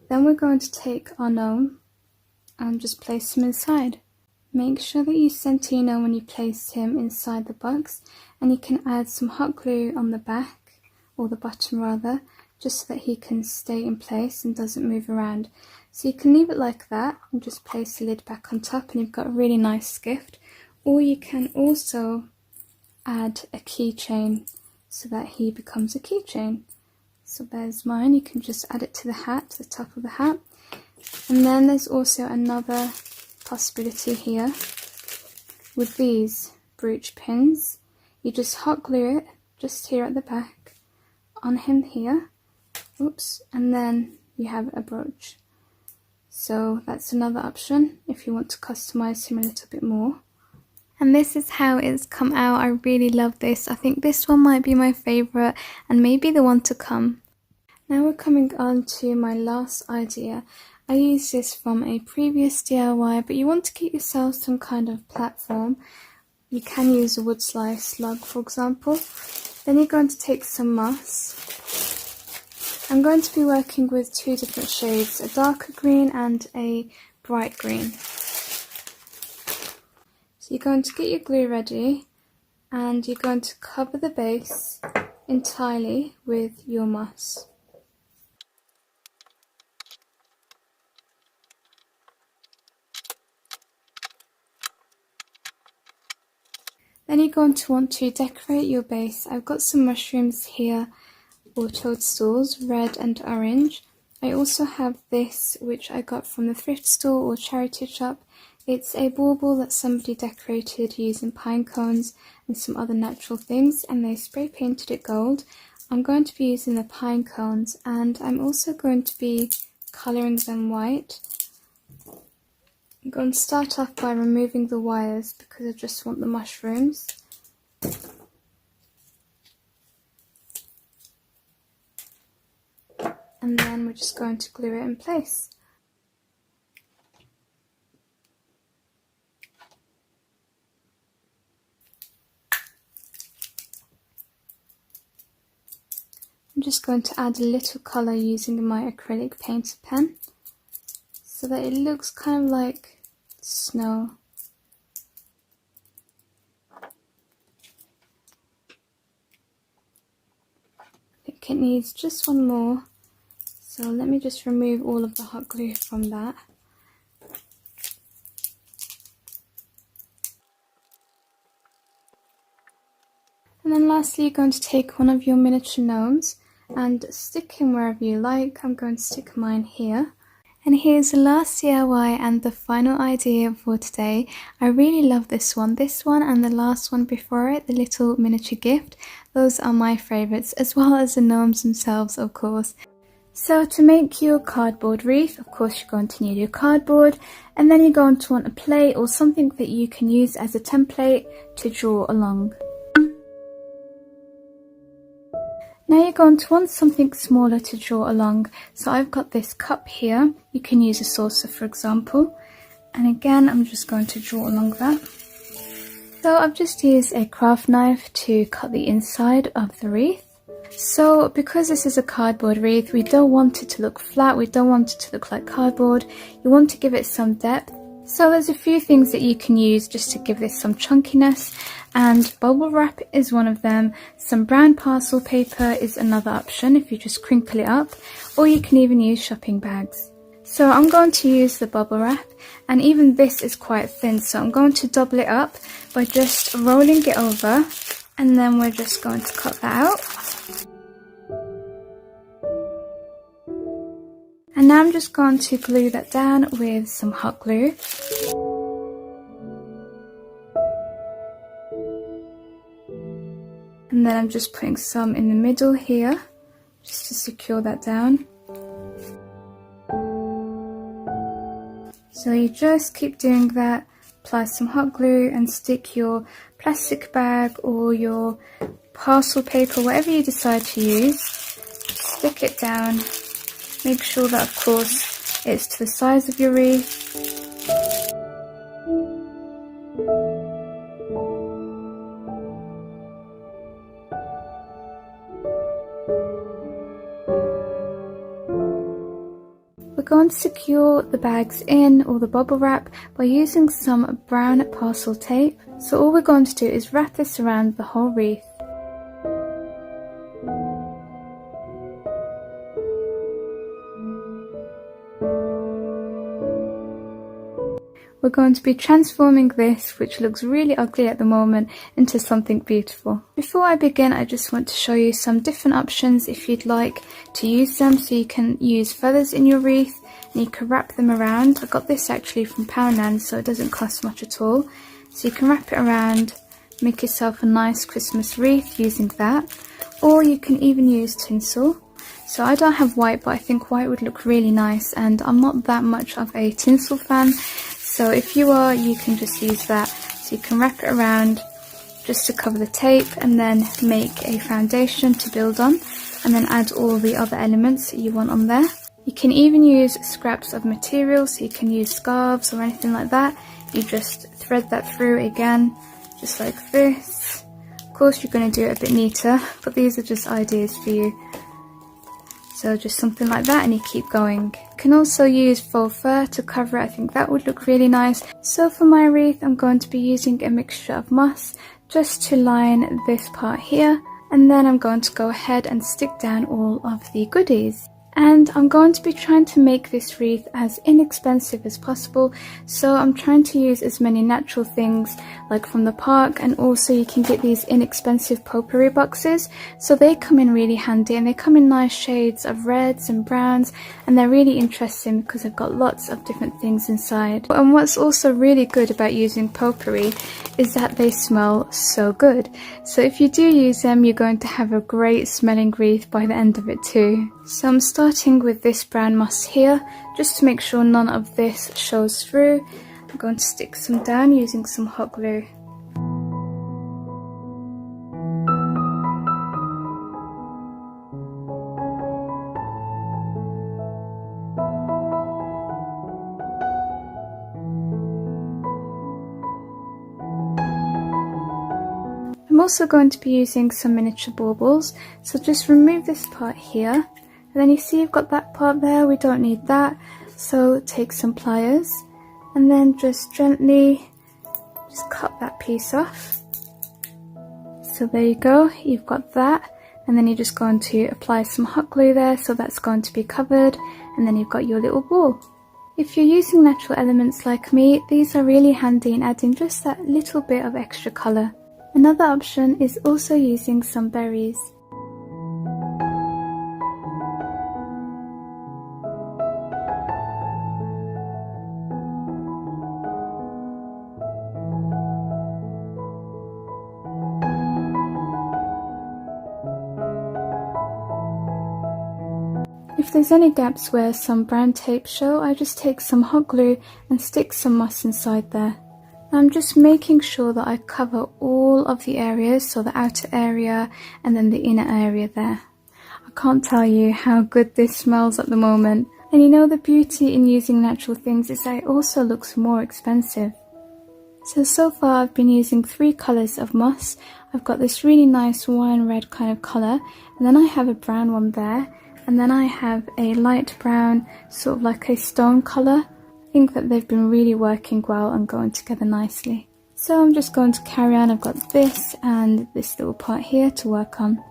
Then we're going to take our gnome and just place him inside. Make sure that you center your gnome when you place him inside the box, and you can add some hot glue on the back, or the bottom rather, just so that he can stay in place and doesn't move around. So you can leave it like that and just place the lid back on top and you've got a really nice gift. Or you can also add a keychain so that he becomes a keychain. So there's mine. You can just add it to the hat, to the top of the hat. And then there's also another possibility here with these brooch pins. You just hot glue it just here at the back on him here. Oops, and then you have a brooch. So that's another option if you want to customize him a little bit more. And this is how it's come out. I really love this. I think this one might be my favorite and maybe the one to come. Now we're coming on to my last idea. I used this from a previous DIY, but you want to get yourself some kind of platform. You can use a wood slice log, for example. Then you're going to take some moss. I'm going to be working with two different shades, a darker green and a bright green. So you're going to get your glue ready and you're going to cover the base entirely with your moss. Then you're going to want to decorate your base. I've got some mushrooms here, or toadstools, red and orange. I also have this, which I got from the thrift store or charity shop. It's a bauble that somebody decorated using pine cones and some other natural things, and they spray painted it gold. I'm going to be using the pine cones, and I'm also going to be colouring them white. I'm going to start off by removing the wires because I just want the mushrooms. And then we're just going to glue it in place. I'm just going to add a little colour using my acrylic painter pen so that it looks kind of like snow. I think it needs just one more. So let me just remove all of the hot glue from that. And then lastly, you're going to take one of your miniature gnomes and stick him wherever you like. I'm going to stick mine here. And here's the last DIY and the final idea for today. I really love this one and the last one before it, the little miniature gift. Those are my favourites, as well as the gnomes themselves, of course. So to make your cardboard wreath, of course you're going to need your cardboard, and then you're going to want a plate or something that you can use as a template to draw along. Now you're going to want something smaller to draw along, so I've got this cup here. You can use a saucer for example, and again I'm just going to draw along that. So I've just used a craft knife to cut the inside of the wreath. So because this is a cardboard wreath, we don't want it to look flat, we don't want it to look like cardboard, you want to give it some depth. So there's a few things that you can use just to give this some chunkiness, and bubble wrap is one of them. Some brown parcel paper is another option if you just crinkle it up, or you can even use shopping bags. So I'm going to use the bubble wrap, and even this is quite thin, so I'm going to double it up by just rolling it over, and then we're just going to cut that out. And now I'm just going to glue that down with some hot glue. And then I'm just putting some in the middle here, just to secure that down. So you just keep doing that, apply some hot glue and stick your plastic bag or your parcel paper, whatever you decide to use. Stick it down. Make sure that, of course, it's to the size of your wreath. We're going to secure the bags in, or the bubble wrap, by using some brown parcel tape. So all we're going to do is wrap this around the whole wreath. We're going to be transforming this, which looks really ugly at the moment, into something beautiful. Before I begin, I just want to show you some different options if you'd like to use them. So you can use feathers in your wreath and you can wrap them around. I got this actually from Poundland, so it doesn't cost much at all. So you can wrap it around, make yourself a nice Christmas wreath using that. Or you can even use tinsel. So I don't have white, but I think white would look really nice, and I'm not that much of a tinsel fan. So if you are, you can just use that. So you can wrap it around just to cover the tape and then make a foundation to build on, and then add all the other elements that you want on there. You can even use scraps of material, so you can use scarves or anything like that. You just thread that through again, just like this. Of course you're going to do it a bit neater, but these are just ideas for you. So just something like that, and you keep going. You can also use faux fur to cover it. I think that would look really nice. So for my wreath, I'm going to be using a mixture of moss just to line this part here. And then I'm going to go ahead and stick down all of the goodies. And I'm going to be trying to make this wreath as inexpensive as possible. So I'm trying to use as many natural things like from the park, and also you can get these inexpensive potpourri boxes. So they come in really handy, and they come in nice shades of reds and browns, and they're really interesting because they've got lots of different things inside. And what's also really good about using potpourri is that they smell so good. So if you do use them, you're going to have a great smelling wreath by the end of it too. So I'm starting with this brown moss here, just to make sure none of this shows through. I'm going to stick some down using some hot glue. I'm also going to be using some miniature baubles, so just remove this part here, and then you see you've got that part there, we don't need that, so take some pliers and then just gently just cut that piece off. So there you go, you've got that, and then you're just going to apply some hot glue there, so that's going to be covered, and then you've got your little ball. If you're using natural elements like me, these are really handy in adding just that little bit of extra colour. Another option is also using some berries. If there's any gaps where some brown tape show, I just take some hot glue and stick some moss inside there. I'm just making sure that I cover all of the areas, so the outer area and then the inner area there. I can't tell you how good this smells at the moment. And you know, the beauty in using natural things is that it also looks more expensive. So far I've been using 3 colours of moss. I've got this really nice wine red kind of colour, and then I have a brown one there, and then I have a light brown, sort of like a stone colour. I think that they've been really working well and going together nicely. So I'm just going to carry on. I've got this and this little part here to work on.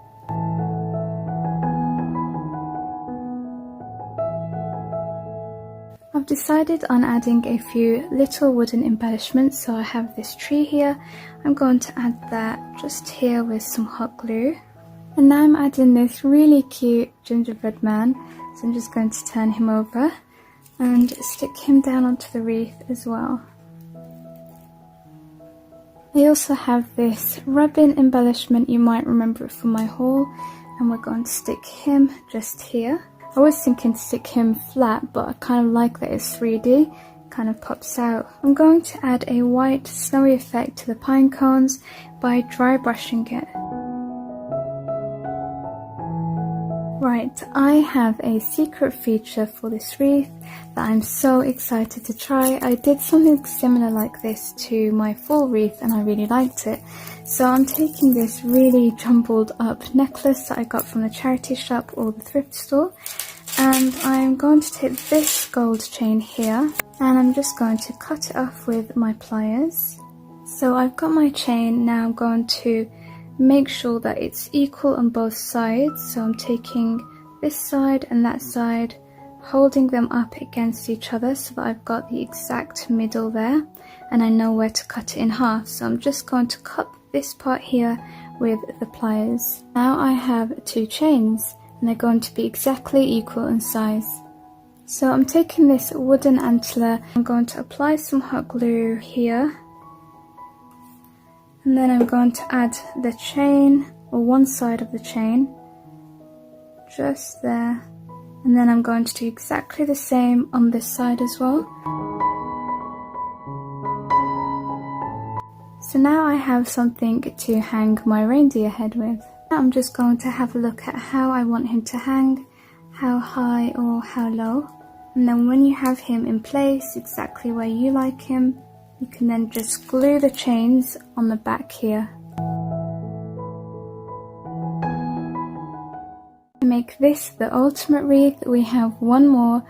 I've decided on adding a few little wooden embellishments. So I have this tree here. I'm going to add that just here with some hot glue. And now I'm adding this really cute gingerbread man. So I'm just going to turn him over and stick him down onto the wreath as well. I also have this ribbon embellishment, you might remember it from my haul, and we're going to stick him just here. I was thinking to stick him flat, but I kind of like that it's 3D. kind of pops out. I'm going to add a white snowy effect to the pine cones by dry brushing it. Right, I have a secret feature for this wreath that I'm so excited to try. I did something similar like this to my full wreath and I really liked it. So I'm taking this really jumbled up necklace that I got from the charity shop or the thrift store, and I'm going to take this gold chain here and I'm just going to cut it off with my pliers. So I've got my chain, now I'm going to make sure that it's equal on both sides. So I'm taking this side and that side, holding them up against each other so that I've got the exact middle there and I know where to cut it in half. So I'm just going to cut this part here with the pliers. Now I have two chains and they're going to be exactly equal in size. So I'm taking this wooden antler, I'm going to apply some hot glue here, and then I'm going to add the chain, or one side of the chain, just there, and then I'm going to do exactly the same on this side as well. So now I have something to hang my reindeer head with. Now I'm just going to have a look at how I want him to hang, how high or how low, and then when you have him in place exactly where you like him, you can then just glue the chains on the back here. To make this the ultimate wreath, we have one more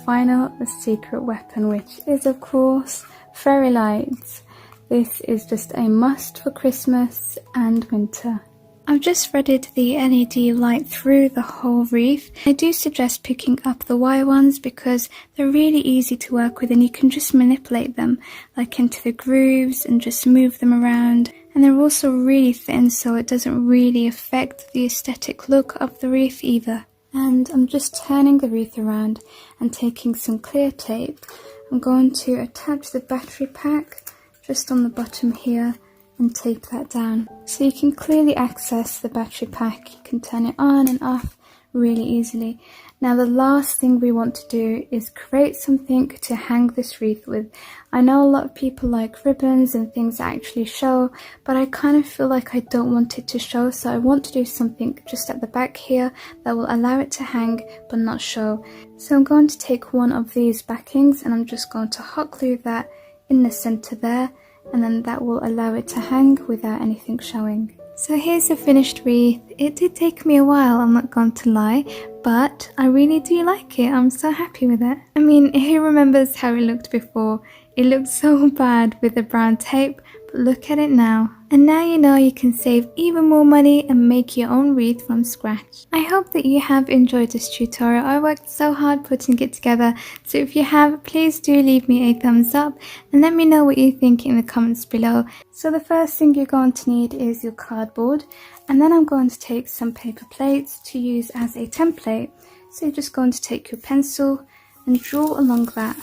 final secret weapon, which is of course fairy lights. This is just a must for Christmas and winter. I've just threaded the LED light through the whole wreath. I do suggest picking up the wire ones because they're really easy to work with and you can just manipulate them like into the grooves and just move them around. And they're also really thin so it doesn't really affect the aesthetic look of the wreath either. And I'm just turning the wreath around and taking some clear tape. I'm going to attach the battery pack just on the bottom here and tape that down so you can clearly access the battery pack. You can turn it on and off really easily. Now the last thing we want to do is create something to hang this wreath with. I know a lot of people like ribbons and things that actually show, but I kind of feel like I don't want it to show, so I want to do something just at the back here that will allow it to hang but not show. So I'm going to take one of these backings and I'm just going to hot glue that in the center there, and then that will allow it to hang without anything showing. So here's the finished wreath. It did take me a while, I'm not going to lie, but I really do like it. I'm so happy with it. I mean, who remembers how it looked before? It looked so bad with the brown tape, but look at it now. And now you know you can save even more money and make your own wreath from scratch. I hope that you have enjoyed this tutorial. I worked so hard putting it together, so if you have, please do leave me a thumbs up and let me know what you think in the comments below. So the first thing you're going to need is your cardboard, and then I'm going to take some paper plates to use as a template. So you're just going to take your pencil and draw along that.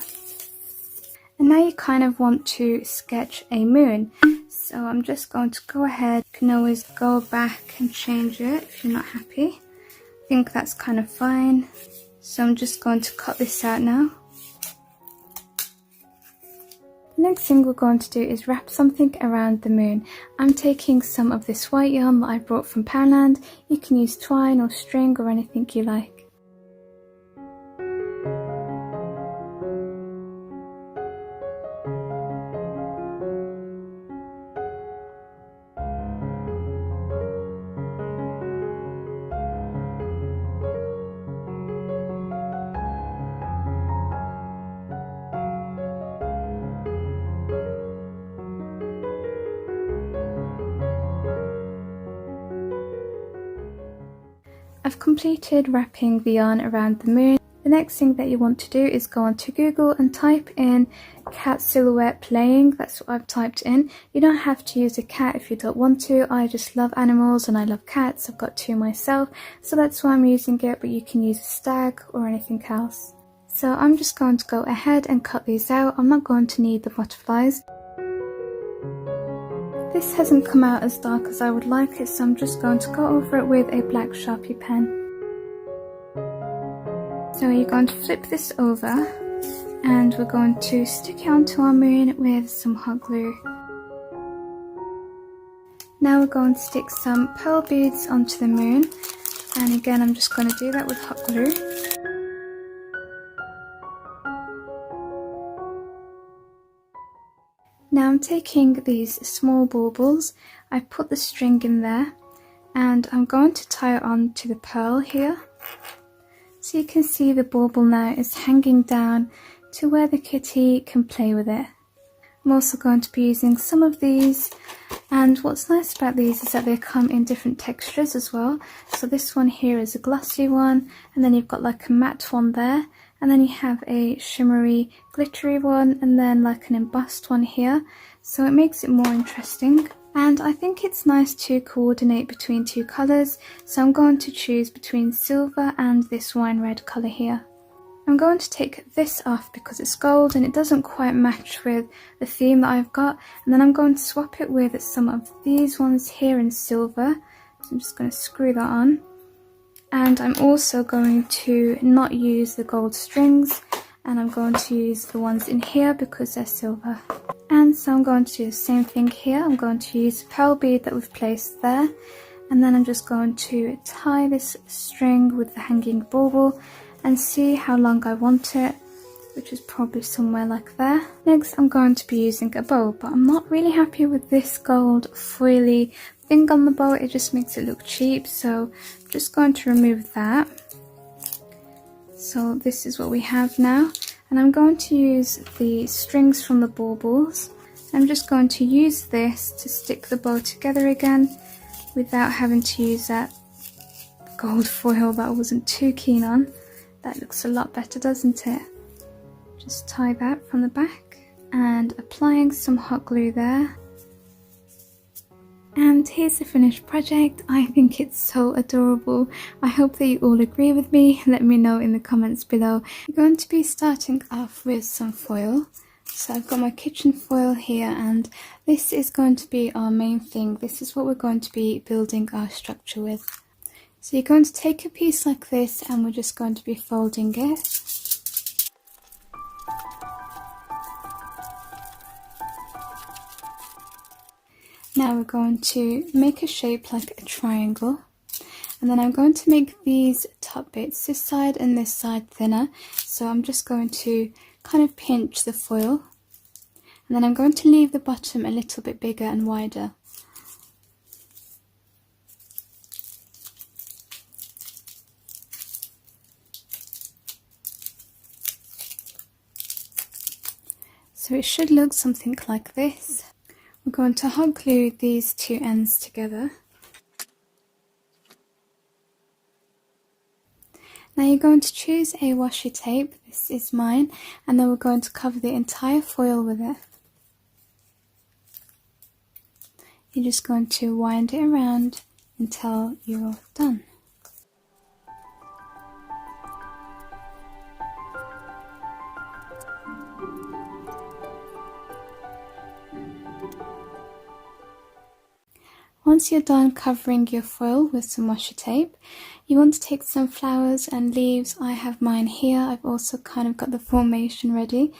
And now you kind of want to sketch a moon. So I'm just going to go ahead. You can always go back and change it if you're not happy. I think that's kind of fine. So I'm just going to cut this out now. The next thing we're going to do is wrap something around the moon. I'm taking some of this white yarn that I brought from Poundland. You can use twine or string or anything you like. I've completed wrapping the yarn around the moon. The next thing that you want to do is go onto Google and type in cat silhouette playing. That's what I've typed in. You don't have to use a cat if you don't want to. I just love animals and I love cats. I've got two myself, so that's why I'm using it, but you can use a stag or anything else. So I'm just going to go ahead and cut these out. I'm not going to need the butterflies. This hasn't come out as dark as I would like it, so I'm just going to go over it with a black Sharpie pen. So you're going to flip this over and we're going to stick it onto our moon with some hot glue. Now we're going to stick some pearl beads onto the moon, and again I'm just going to do that with hot glue. Now I'm taking these small baubles, I put the string in there, and I'm going to tie it on to the pearl here. So you can see the bauble now is hanging down to where the kitty can play with it. I'm also going to be using some of these, and what's nice about these is that they come in different textures as well. So this one here is a glossy one, and then you've got like a matte one there, and then you have a shimmery glittery one, and then like an embossed one here, so it makes it more interesting. And I think it's nice to coordinate between two colours, so I'm going to choose between silver and this wine red colour here. I'm going to take this off because it's gold and it doesn't quite match with the theme that I've got, and then I'm going to swap it with some of these ones here in silver. So I'm just going to screw that on. And I'm also going to not use the gold strings, and I'm going to use the ones in here because they're silver. And so I'm going to do the same thing here. I'm going to use the pearl bead that we've placed there, and then I'm just going to tie this string with the hanging bauble and see how long I want it, which is probably somewhere like there. Next I'm going to be using a bow, but I'm not really happy with this gold foily thing on the bow. It just makes it look cheap, so I'm just going to remove that. So this is what we have now, and I'm going to use the strings from the baubles. I'm just going to use this to stick the bow together again without having to use that gold foil that I wasn't too keen on. That looks a lot better, doesn't it? Just tie that from the back and applying some hot glue there. And here's the finished project. I think it's so adorable. I hope that you all agree with me. Let me know in the comments below. I'm going to be starting off with some foil. So I've got my kitchen foil here, and this is going to be our main thing. This is what we're going to be building our structure with. So you're going to take a piece like this and we're just going to be folding it. Now we're going to make a shape like a triangle, and then I'm going to make these top bits, this side and this side, thinner. So I'm just going to kind of pinch the foil, and then I'm going to leave the bottom a little bit bigger and wider. So it should look something like this. We're going to hot glue these two ends together. Now you're going to choose a washi tape, this is mine, and then we're going to cover the entire foil with it. You're just going to wind it around until you're done. Once you're done covering your foil with some washi tape, you want to take some flowers and leaves. I have mine here. I've also kind of got the formation ready.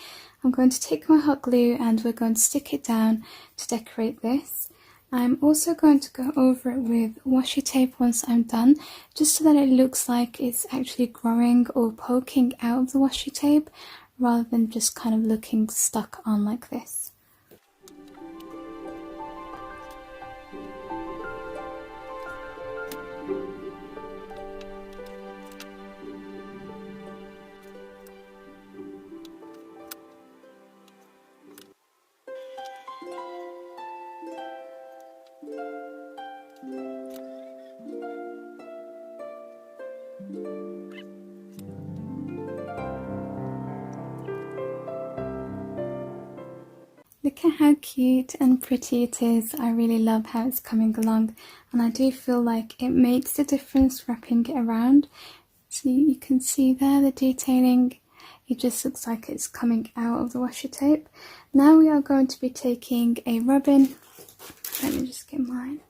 I'm going to take my hot glue and we're going to stick it down to decorate this. I'm also going to go over it with washi tape once I'm done, just so that it looks like it's actually growing or poking out of the washi tape, rather than just kind of looking stuck on like this. Look at how cute and pretty it is. I really love how it's coming along, and I do feel like it makes a difference wrapping it around. So you can see there the detailing. It just looks like it's coming out of the washi tape. Now we are going to be taking a rubbin. Let me just get mine.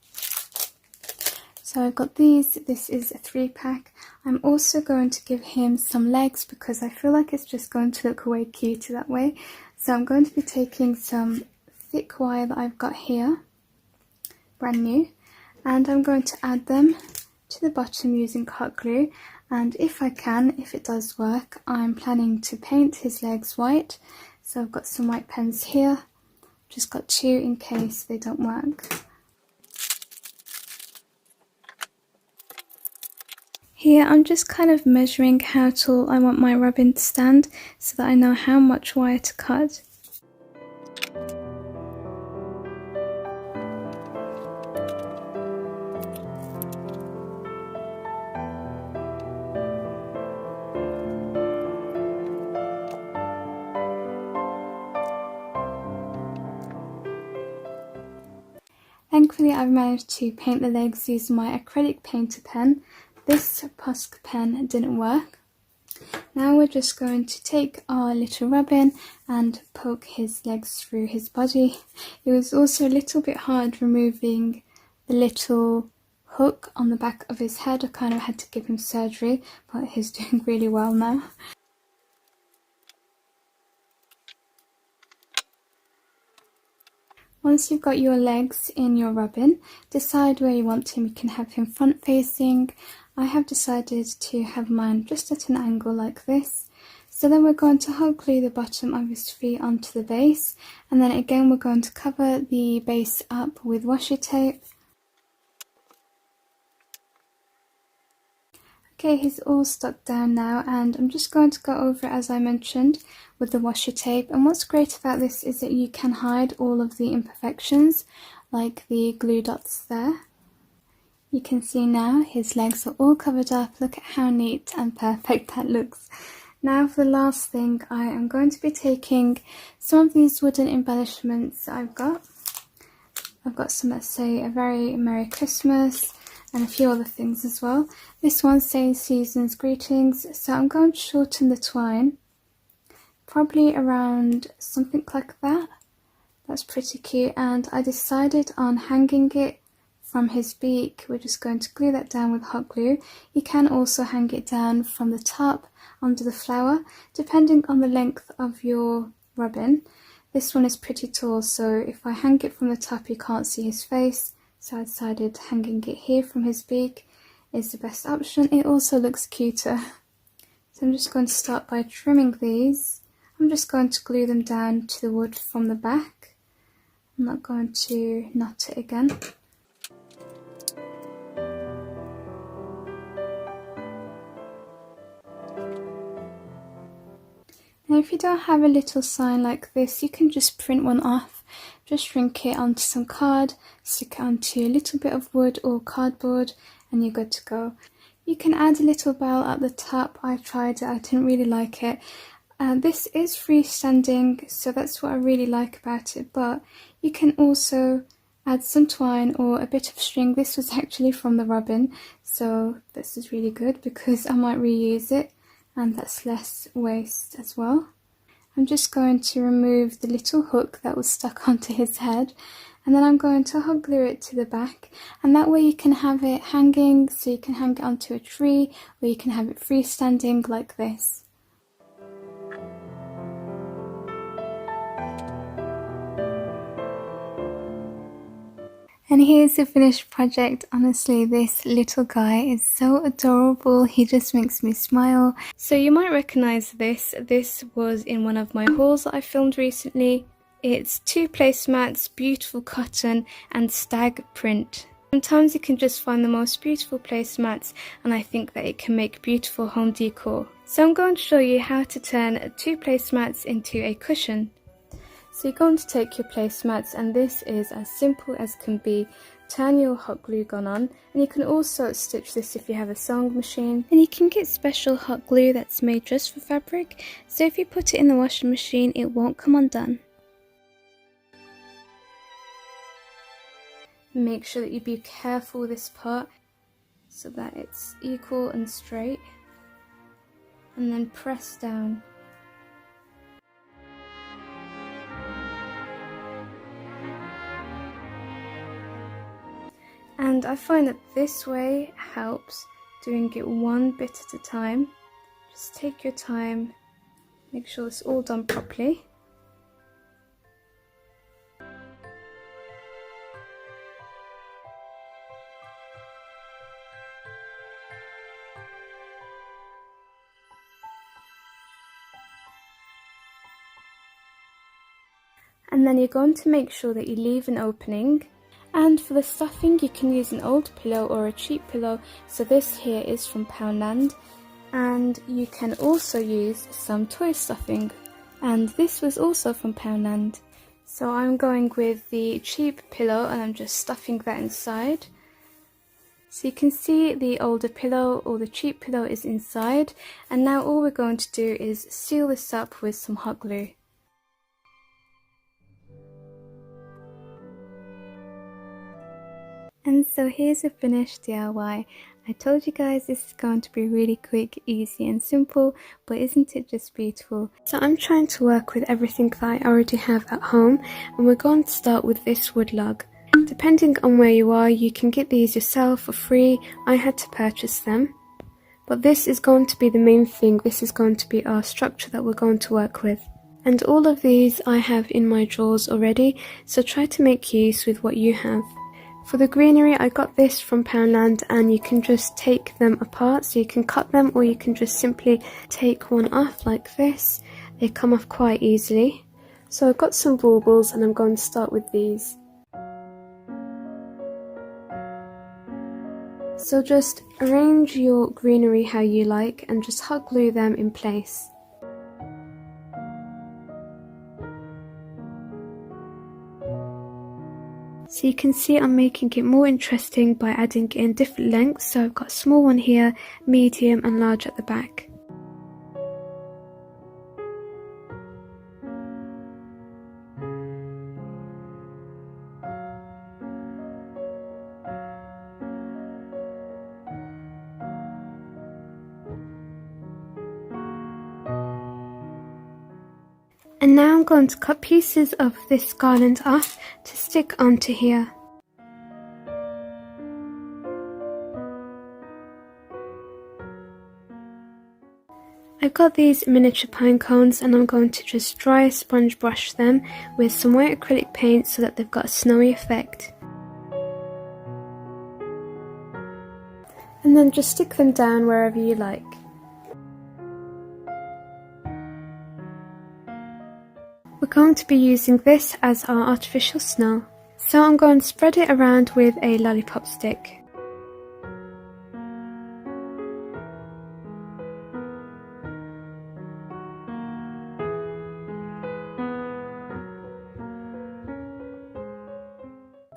So I've got these. This is a 3-pack. I'm also going to give him some legs because I feel like it's just going to look way cuter that way. So I'm going to be taking some thick wire that I've got here, brand new, and I'm going to add them to the bottom using hot glue. And if I can, if it does work, I'm planning to paint his legs white. So I've got some white pens here, just got 2 in case they don't work. Here I'm just kind of measuring how tall I want my robin to stand so that I know how much wire to cut. Thankfully I've managed to paint the legs using my acrylic painter pen. This Posca pen didn't work. Now we're just going to take our little robin and poke his legs through his body. It was also a little bit hard removing the little hook on the back of his head. I kind of had to give him surgery, but he's doing really well now. Once you've got your legs in your robin, decide where you want him. You can have him front facing. I have decided to have mine just at an angle like this. So then we're going to hot glue the bottom of his feet onto the base, and then again we're going to cover the base up with washi tape. Okay, he's all stuck down now, and I'm just going to go over it as I mentioned with the washi tape. And what's great about this is that you can hide all of the imperfections, like the glue dots there. You can see now his legs are all covered up. Look at how neat and perfect that looks. Now for the last thing, I am going to be taking some of these wooden embellishments I've got. I've got some that say a very Merry Christmas and a few other things as well. This one says Season's Greetings, so I'm going to shorten the twine, probably around something like that. That's pretty cute, and I decided on hanging it from his beak. We're just going to glue that down with hot glue. You can also hang it down from the top under the flower, depending on the length of your robin. This one is pretty tall, so if I hang it from the top you can't see his face, so I decided hanging it here from his beak is the best option. It also looks cuter. So I'm just going to start by trimming these. I'm just going to glue them down to the wood from the back. I'm not going to knot it again. Now if you don't have a little sign like this, you can just print one off. Just shrink it onto some card, stick it onto a little bit of wood or cardboard, and you're good to go. You can add a little bell at the top. I tried it, I didn't really like it. This is freestanding, so that's what I really like about it, but you can also add some twine or a bit of string. This was actually from the robin, so this is really good because I might reuse it, and that's less waste as well. I'm just going to remove the little hook that was stuck onto his head, and then I'm going to hot glue it to the back, and that way you can have it hanging, so you can hang it onto a tree, or you can have it freestanding like this. And here's the finished project. Honestly, this little guy is so adorable. He just makes me smile. So you might recognize this. This was in one of my hauls that I filmed recently. It's 2 placemats, beautiful cotton and stag print. Sometimes you can just find the most beautiful placemats, and I think that it can make beautiful home decor. So I'm going to show you how to turn 2 placemats into a cushion. So you're going to take your placemats, and this is as simple as can be. Turn your hot glue gun on, and you can also stitch this if you have a sewing machine. And you can get special hot glue that's made just for fabric, so if you put it in the washing machine it won't come undone. Make sure that you be careful with this part so that it's equal and straight, and then press down. And I find that this way helps doing it one bit at a time. Just take your time, make sure it's all done properly. And then you're going to make sure that you leave an opening. And for the stuffing, you can use an old pillow or a cheap pillow. So this here is from Poundland. And you can also use some toy stuffing. And this was also from Poundland. So I'm going with the cheap pillow and I'm just stuffing that inside. So you can see the older pillow or the cheap pillow is inside. And now all we're going to do is seal this up with some hot glue. And so here's a finished DIY. I told you guys this is going to be really quick, easy and simple, but isn't it just beautiful? So I'm trying to work with everything that I already have at home, and we're going to start with this wood log. Depending on where you are, you can get these yourself for free. I had to purchase them. But this is going to be the main thing. This is going to be our structure that we're going to work with. And all of these I have in my drawers already, so try to make use with what you have. For the greenery, I got this from Poundland, and you can just take them apart, so you can cut them or you can just simply take one off like this. They come off quite easily. So I've got some baubles and I'm going to start with these. So just arrange your greenery how you like and just hot glue them in place. So you can see I'm making it more interesting by adding in different lengths. So I've got a small one here, medium and large at the back. And now I'm going to cut pieces of this garland off to stick onto here. I've got these miniature pine cones and I'm going to just dry sponge brush them with some white acrylic paint so that they've got a snowy effect. And then just stick them down wherever you like. We're going to be using this as our artificial snow. So I'm going to spread it around with a lollipop stick.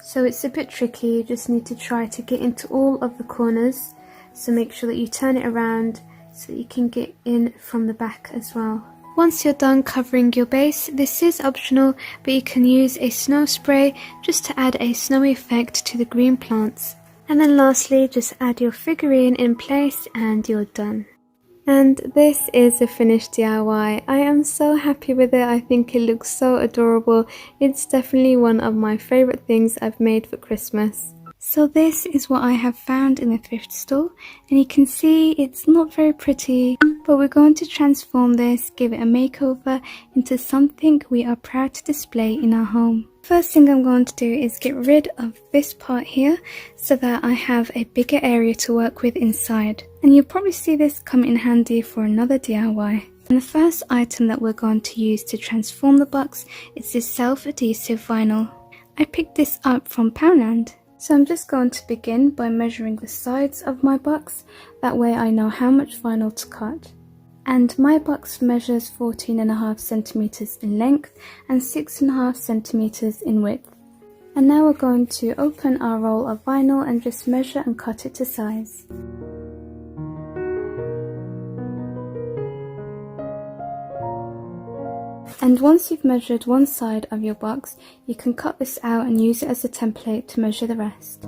So it's a bit tricky, you just need to try to get into all of the corners. So make sure that you turn it around so that you can get in from the back as well. Once you're done covering your base, this is optional, but you can use a snow spray just to add a snowy effect to the green plants. And then lastly, just add your figurine in place and you're done. And this is a finished DIY. I am so happy with it. I think it looks so adorable. It's definitely one of my favourite things I've made for Christmas. So this is what I have found in the thrift store, and you can see it's not very pretty, but we're going to transform this, give it a makeover into something we are proud to display in our home. First thing I'm going to do is get rid of this part here so that I have a bigger area to work with inside. And you'll probably see this come in handy for another DIY. And the first item that we're going to use to transform the box is this self-adhesive vinyl. I picked this up from Poundland. So I'm just going to begin by measuring the sides of my box, that way I know how much vinyl to cut. And my box measures 14.5 centimeters in length and 6.5 centimeters in width. And now we're going to open our roll of vinyl and just measure and cut it to size. And once you've measured one side of your box, you can cut this out and use it as a template to measure the rest.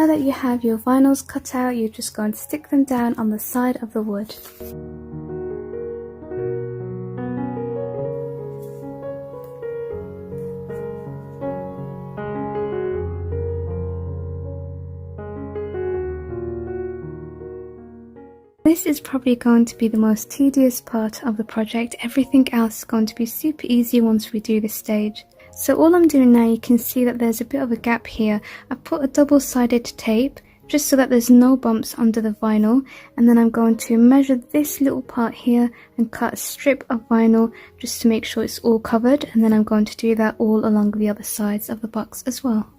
Now that you have your vinyls cut out, you're just going to stick them down on the side of the wood. This is probably going to be the most tedious part of the project. Everything else is going to be super easy once we do this stage. So all I'm doing now, you can see that there's a bit of a gap here. I put a double-sided tape just so that there's no bumps under the vinyl, and then I'm going to measure this little part here and cut a strip of vinyl just to make sure it's all covered, and then I'm going to do that all along the other sides of the box as well.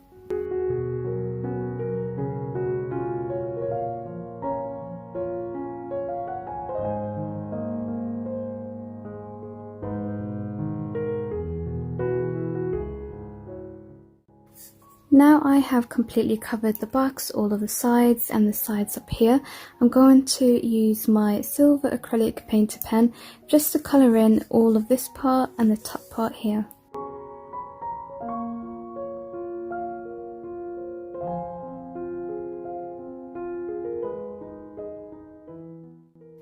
Now I have completely covered the box, all of the sides and the sides up here. I'm going to use my silver acrylic painter pen just to colour in all of this part and the top part here.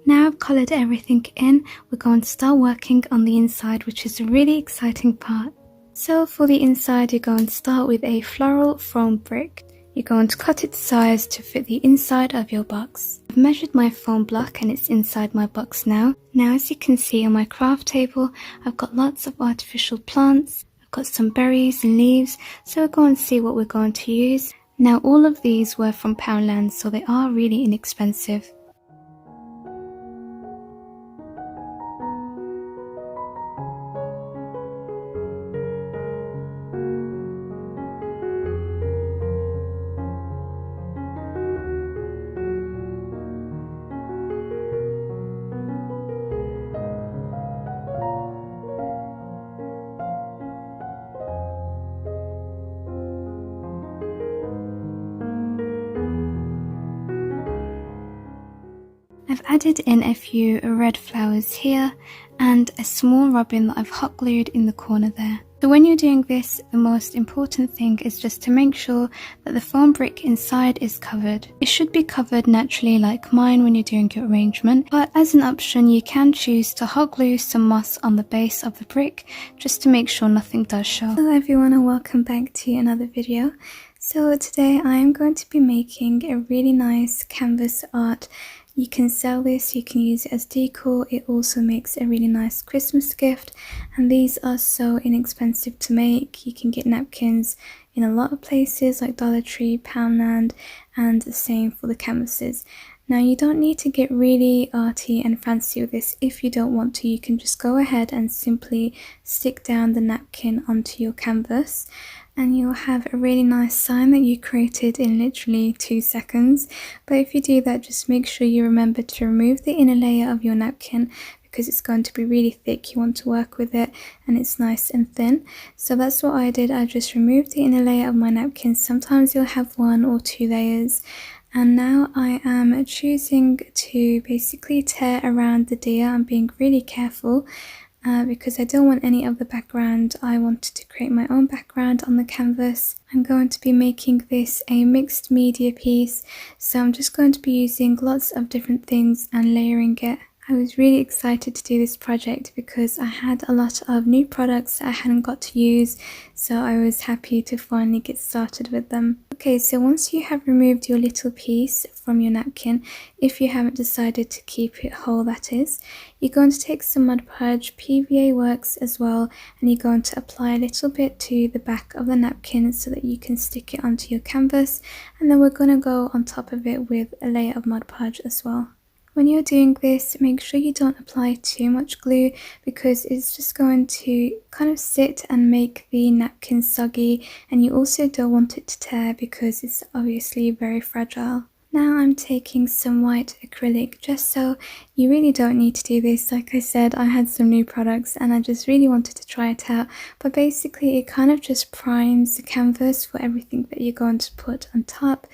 Now I've coloured everything in, we're going to start working on the inside, which is a really exciting part. So for the inside, you're going to start with a floral foam brick. You're going to cut it to size to fit the inside of your box. I've measured my foam block and it's inside my box now. Now as you can see on my craft table, I've got lots of artificial plants. I've got some berries and leaves, so we're going to see what we're going to use. Now all of these were from Poundland, so they are really inexpensive. I've added in a few red flowers here and a small robin that I've hot glued in the corner there. So when you're doing this, the most important thing is just to make sure that the foam brick inside is covered. It should be covered naturally like mine when you're doing your arrangement, but as an option you can choose to hot glue some moss on the base of the brick just to make sure nothing does show. Hello everyone and welcome back to another video. So today I am going to be making a really nice canvas art. You can sell this, you can use it as decor, it also makes a really nice Christmas gift, and these are so inexpensive to make. You can get napkins in a lot of places like Dollar Tree, Poundland, and the same for the canvases. Now you don't need to get really arty and fancy with this. If you don't want to, you can just go ahead and simply stick down the napkin onto your canvas, and you'll have a really nice sign that you created in literally 2 seconds. But if you do that, just make sure you remember to remove the inner layer of your napkin because it's going to be really thick. You want to work with it and it's nice and thin. So that's what I did. I just removed the inner layer of my napkin. Sometimes you'll have 1 or 2 layers. And now I am choosing to basically tear around the deer. I'm being really careful. Because I don't want any of the background. I wanted to create my own background on the canvas. I'm going to be making this a mixed media piece, so I'm just going to be using lots of different things and layering it. I was really excited to do this project because I had a lot of new products I hadn't got to use, so I was happy to finally get started with them. Okay, so once you have removed your little piece from your napkin, if you haven't decided to keep it whole that is, you're going to take some Mod Podge, PVA works as well, and you're going to apply a little bit to the back of the napkin so that you can stick it onto your canvas, and then we're going to go on top of it with a layer of Mod Podge as well. When you're doing this, make sure you don't apply too much glue because it's just going to kind of sit and make the napkin soggy, and you also don't want it to tear because it's obviously very fragile. Now I'm taking some white acrylic gesso. You really don't need to do this. Like I said, I had some new products and I just really wanted to try it out. But basically it kind of just primes the canvas for everything that you're going to put on top.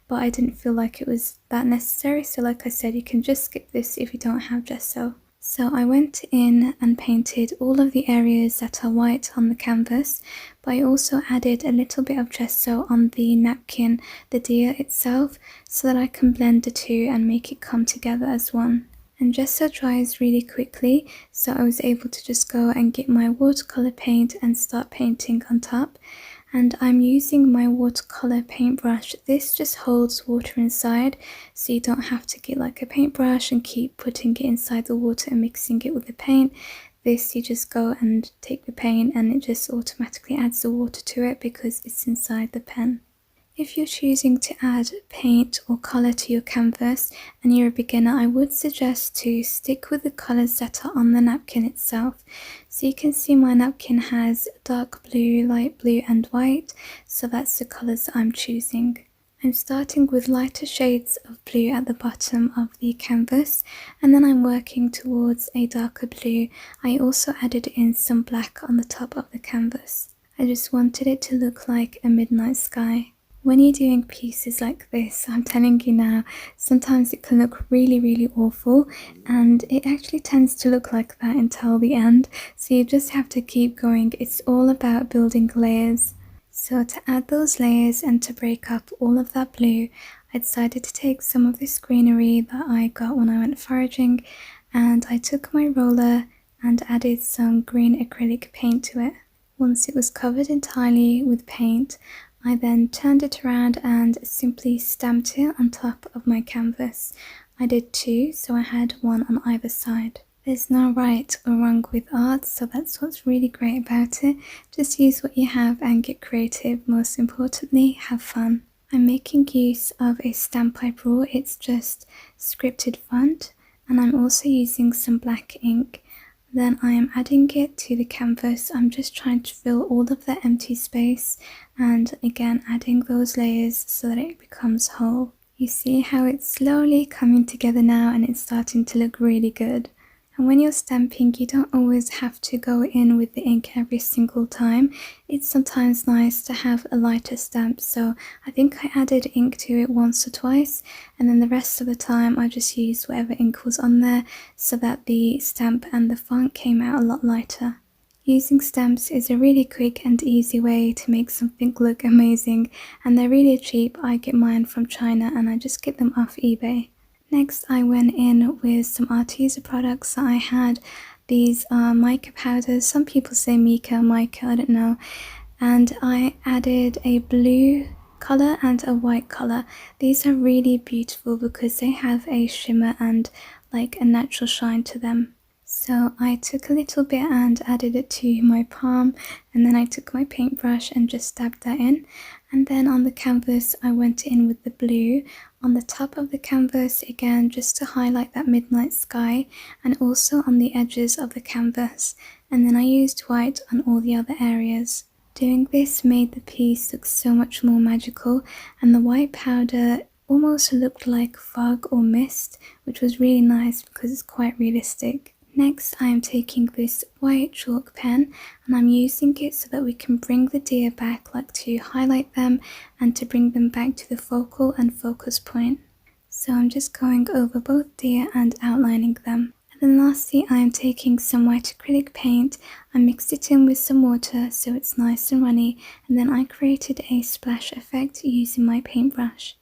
But I didn't feel like it was that necessary. So like I said, you can just skip this if you don't have gesso. So I went in and painted all of the areas that are white on the canvas, but I also added a little bit of gesso on the napkin, the deer itself, so that I can blend the two and make it come together as one. And gesso dries really quickly, so I was able to just go and get my watercolor paint and start painting on top. And I'm using my watercolor paintbrush. This just holds water inside, so you don't have to get like a paintbrush and keep putting it inside the water and mixing it with the paint. This, you just go and take the paint and it just automatically adds the water to it because it's inside the pen. If you're choosing to add paint or colour to your canvas and you're a beginner, I would suggest to stick with the colours that are on the napkin itself. So you can see my napkin has dark blue, light blue and white, so that's the colours that I'm choosing. I'm starting with lighter shades of blue at the bottom of the canvas, and then I'm working towards a darker blue. I also added in some black on the top of the canvas. I just wanted it to look like a midnight sky. When you're doing pieces like this, I'm telling you now, sometimes it can look really awful, and it actually tends to look like that until the end, so you just have to keep going. It's all about building layers. So to add those layers and to break up all of that blue, I decided to take some of this greenery that I got when I went foraging, and I took my roller and added some green acrylic paint to it. Once it was covered entirely with paint, I then turned it around and simply stamped it on top of my canvas. I did two, so I had one on either side. There's no right or wrong with art, so that's what's really great about it. Just use what you have and get creative. Most importantly, have fun. I'm making use of a Stamp rule. It's just scripted font, and I'm also using some black ink. Then I am adding it to the canvas. I'm just trying to fill all of the empty space and again adding those layers so that it becomes whole. You see how it's slowly coming together now and it's starting to look really good. And when you're stamping, you don't always have to go in with the ink every single time. It's sometimes nice to have a lighter stamp, so I think I added ink to it once or twice, and then the rest of the time I just used whatever ink was on there so that the stamp and the font came out a lot lighter. Using stamps is a really quick and easy way to make something look amazing, and they're really cheap. I get mine from China and I just get them off eBay. Next, I went in with some Arteza products that I had. These are mica powders. Some people say mica, I don't know. And I added a blue colour and a white colour. These are really beautiful because they have a shimmer and like a natural shine to them. So I took a little bit and added it to my palm, and then I took my paintbrush and just dabbed that in. And then on the canvas I went in with the blue on the top of the canvas again, just to highlight that midnight sky, and also on the edges of the canvas. And then I used white on all the other areas. Doing this made the piece look so much more magical, and the white powder almost looked like fog or mist, which was really nice because it's quite realistic. Next, I am taking this white chalk pen and I'm using it so that we can bring the deer back, like to highlight them and to bring them back to the focal and focus point. So I'm just going over both deer and outlining them. And then lastly, I am taking some white acrylic paint. I mixed it in with some water so it's nice and runny, and then I created a splash effect using my paintbrush.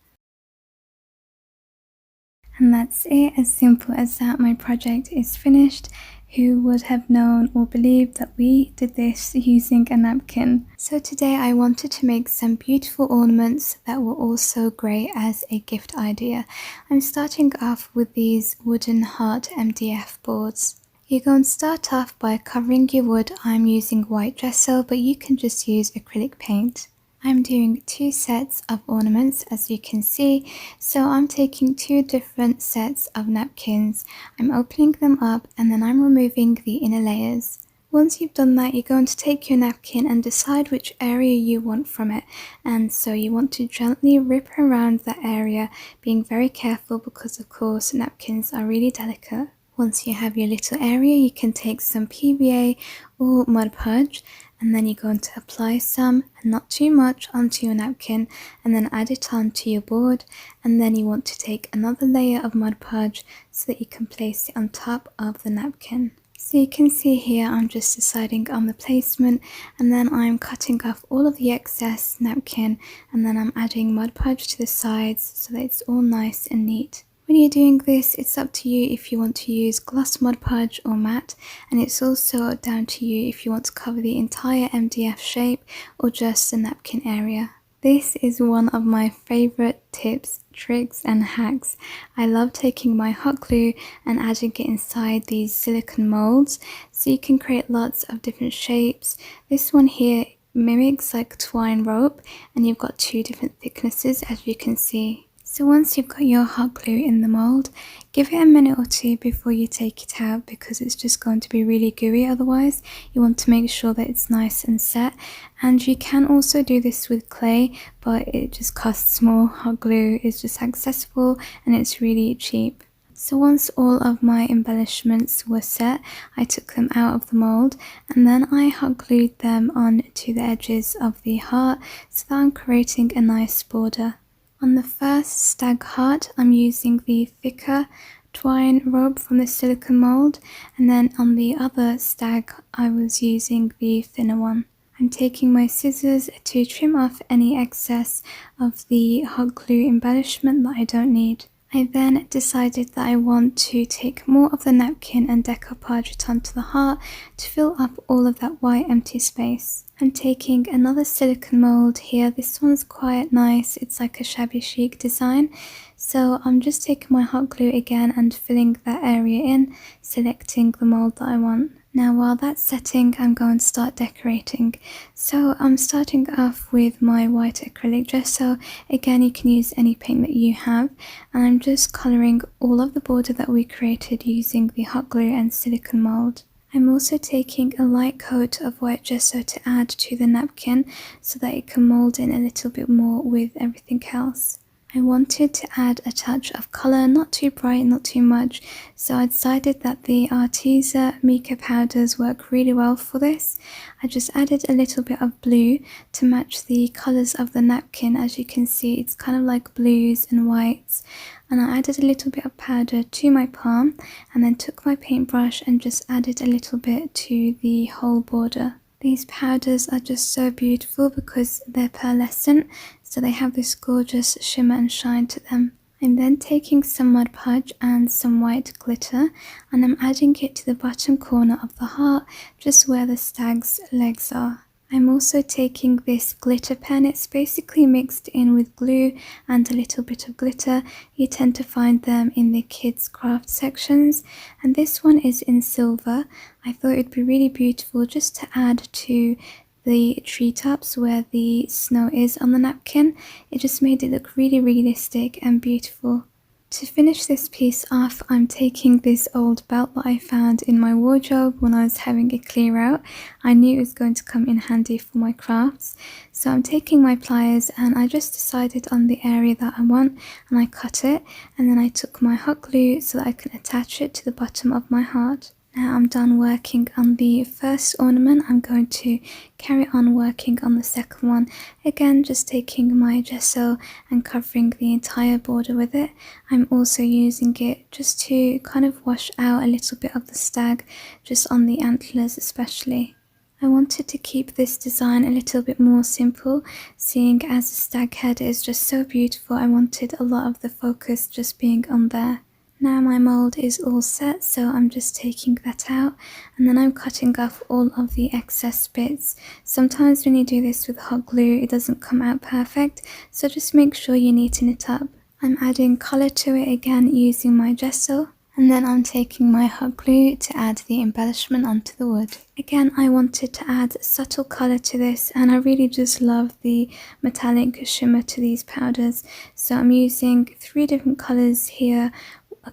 And that's it, as simple as that. My project is finished. Who would have known or believed that we did this using a napkin? So today I wanted to make some beautiful ornaments that were also great as a gift idea. I'm starting off with these wooden heart MDF boards. You're going to start off by covering your wood. I'm using white gesso, but you can just use acrylic paint. I'm doing two sets of ornaments, as you can see, so I'm taking two different sets of napkins. I'm opening them up and then I'm removing the inner layers. Once you've done that, you're going to take your napkin and decide which area you want from it, and so you want to gently rip around that area, being very careful because of course napkins are really delicate. Once you have your little area, you can take some PVA or Mod Podge, and then you're going to apply some, and not too much, onto your napkin, and then add it onto your board. And then you want to take another layer of Mod Podge so that you can place it on top of the napkin. So you can see here I'm just deciding on the placement, and then I'm cutting off all of the excess napkin, and then I'm adding Mod Podge to the sides so that it's all nice and neat. When you're doing this, it's up to you if you want to use gloss Mod Podge or matte, and it's also down to you if you want to cover the entire MDF shape or just the napkin area. This is one of my favorite tips, tricks and hacks. I love taking my hot glue and adding it inside these silicone molds so you can create lots of different shapes. This one here mimics like twine rope, and you've got two different thicknesses as you can see. So once you've got your hot glue in the mold, give it a minute or two before you take it out, because it's just going to be really gooey otherwise. You want to make sure that it's nice and set. And you can also do this with clay, but it just costs more. Hot glue is just accessible and it's really cheap. So once all of my embellishments were set, I took them out of the mold, and then I hot glued them onto the edges of the heart so that I'm creating a nice border. On the first stag heart, I'm using the thicker twine rope from the silicone mold, and then on the other stag I was using the thinner one. I'm taking my scissors to trim off any excess of the hot glue embellishment that I don't need. I then decided that I want to take more of the napkin and decoupage it onto the heart to fill up all of that white empty space. I'm taking another silicone mold here. This one's quite nice. It's like a shabby chic design. So I'm just taking my hot glue again and filling that area in, selecting the mold that I want. Now while that's setting, I'm going to start decorating. So I'm starting off with my white acrylic gesso. Again, you can use any paint that you have. And I'm just colouring all of the border that we created using the hot glue and silicone mold. I'm also taking a light coat of white gesso to add to the napkin so that it can mould in a little bit more with everything else. I wanted to add a touch of colour, not too bright, not too much, so I decided that the Arteza mica powders work really well for this. I just added a little bit of blue to match the colours of the napkin. As you can see, it's kind of like blues and whites. And I added a little bit of powder to my palm, and then took my paintbrush and just added a little bit to the whole border. These powders are just so beautiful because they're pearlescent, so they have this gorgeous shimmer and shine to them. I'm then taking some Mod Podge and some white glitter, and I'm adding it to the bottom corner of the heart, just where the stag's legs are. I'm also taking this glitter pen. It's basically mixed in with glue and a little bit of glitter. You tend to find them in the kids craft sections, and this one is in silver. I thought it'd be really beautiful just to add to the treetops where the snow is on the napkin. It just made it look really realistic and beautiful. To finish this piece off, I'm taking this old belt that I found in my wardrobe when I was having a clear out. I knew it was going to come in handy for my crafts. So I'm taking my pliers and I just decided on the area that I want, and I cut it, and then I took my hot glue so that I can attach it to the bottom of my heart. Now I'm done working on the first ornament. I'm going to carry on working on the second one. Again, just taking my gesso and covering the entire border with it. I'm also using it just to kind of wash out a little bit of the stag, just on the antlers especially. I wanted to keep this design a little bit more simple, seeing as the stag head is just so beautiful. I wanted a lot of the focus just being on there. Now my mold is all set, so I'm just taking that out, and then I'm cutting off all of the excess bits. Sometimes when you do this with hot glue, it doesn't come out perfect, so just make sure you neaten it up. I'm adding colour to it again using my gesso, and then I'm taking my hot glue to add the embellishment onto the wood. Again, I wanted to add subtle colour to this, and I really just love the metallic shimmer to these powders, so I'm using 3 different colours here.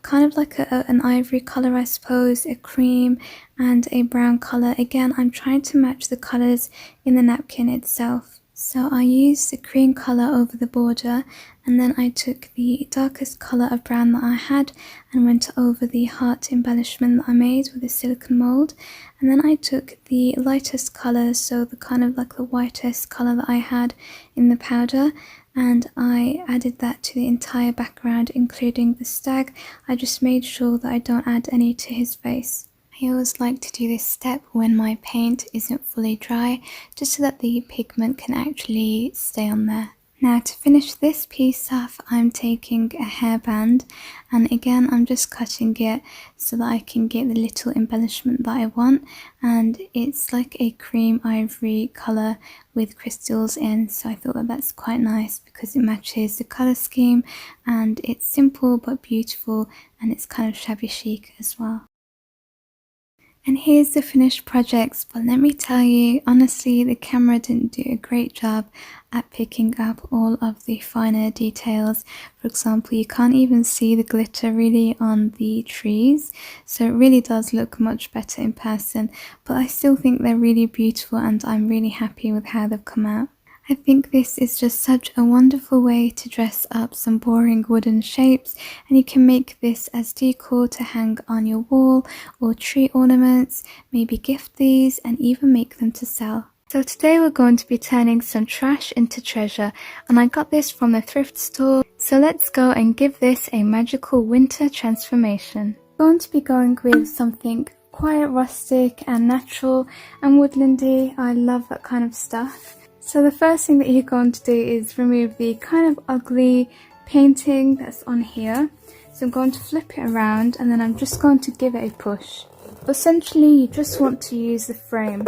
Kind of like an ivory colour, I suppose, a cream and a brown colour. Again, I'm trying to match the colours in the napkin itself. So I used the cream colour over the border, and then I took the darkest colour of brown that I had and went over the heart embellishment that I made with a silicone mould. And then I took the lightest colour, so the kind of like the whitest colour that I had in the powder, and I added that to the entire background, including the stag. I just made sure that I don't add any to his face. I always like to do this step when my paint isn't fully dry, just so that the pigment can actually stay on there. Now to finish this piece off, I'm taking a hairband, and again I'm just cutting it so that I can get the little embellishment that I want, and it's like a cream ivory colour with crystals in, so I thought that that's quite nice because it matches the colour scheme, and it's simple but beautiful, and it's kind of shabby chic as well. And here's the finished projects, but let me tell you, honestly, the camera didn't do a great job at picking up all of the finer details. For example, you can't even see the glitter really on the trees, so it really does look much better in person, but I still think they're really beautiful and I'm really happy with how they've come out. I think this is just such a wonderful way to dress up some boring wooden shapes, and you can make this as decor to hang on your wall or tree ornaments, maybe gift these and even make them to sell. So today we're going to be turning some trash into treasure, and I got this from the thrift store, so let's go and give this a magical winter transformation. I'm going to be going with something quite rustic and natural and woodlandy. I love that kind of stuff. So the first thing that you're going to do is remove the kind of ugly painting that's on here. So I'm going to flip it around, and then I'm just going to give it a push. Essentially, you just want to use the frame.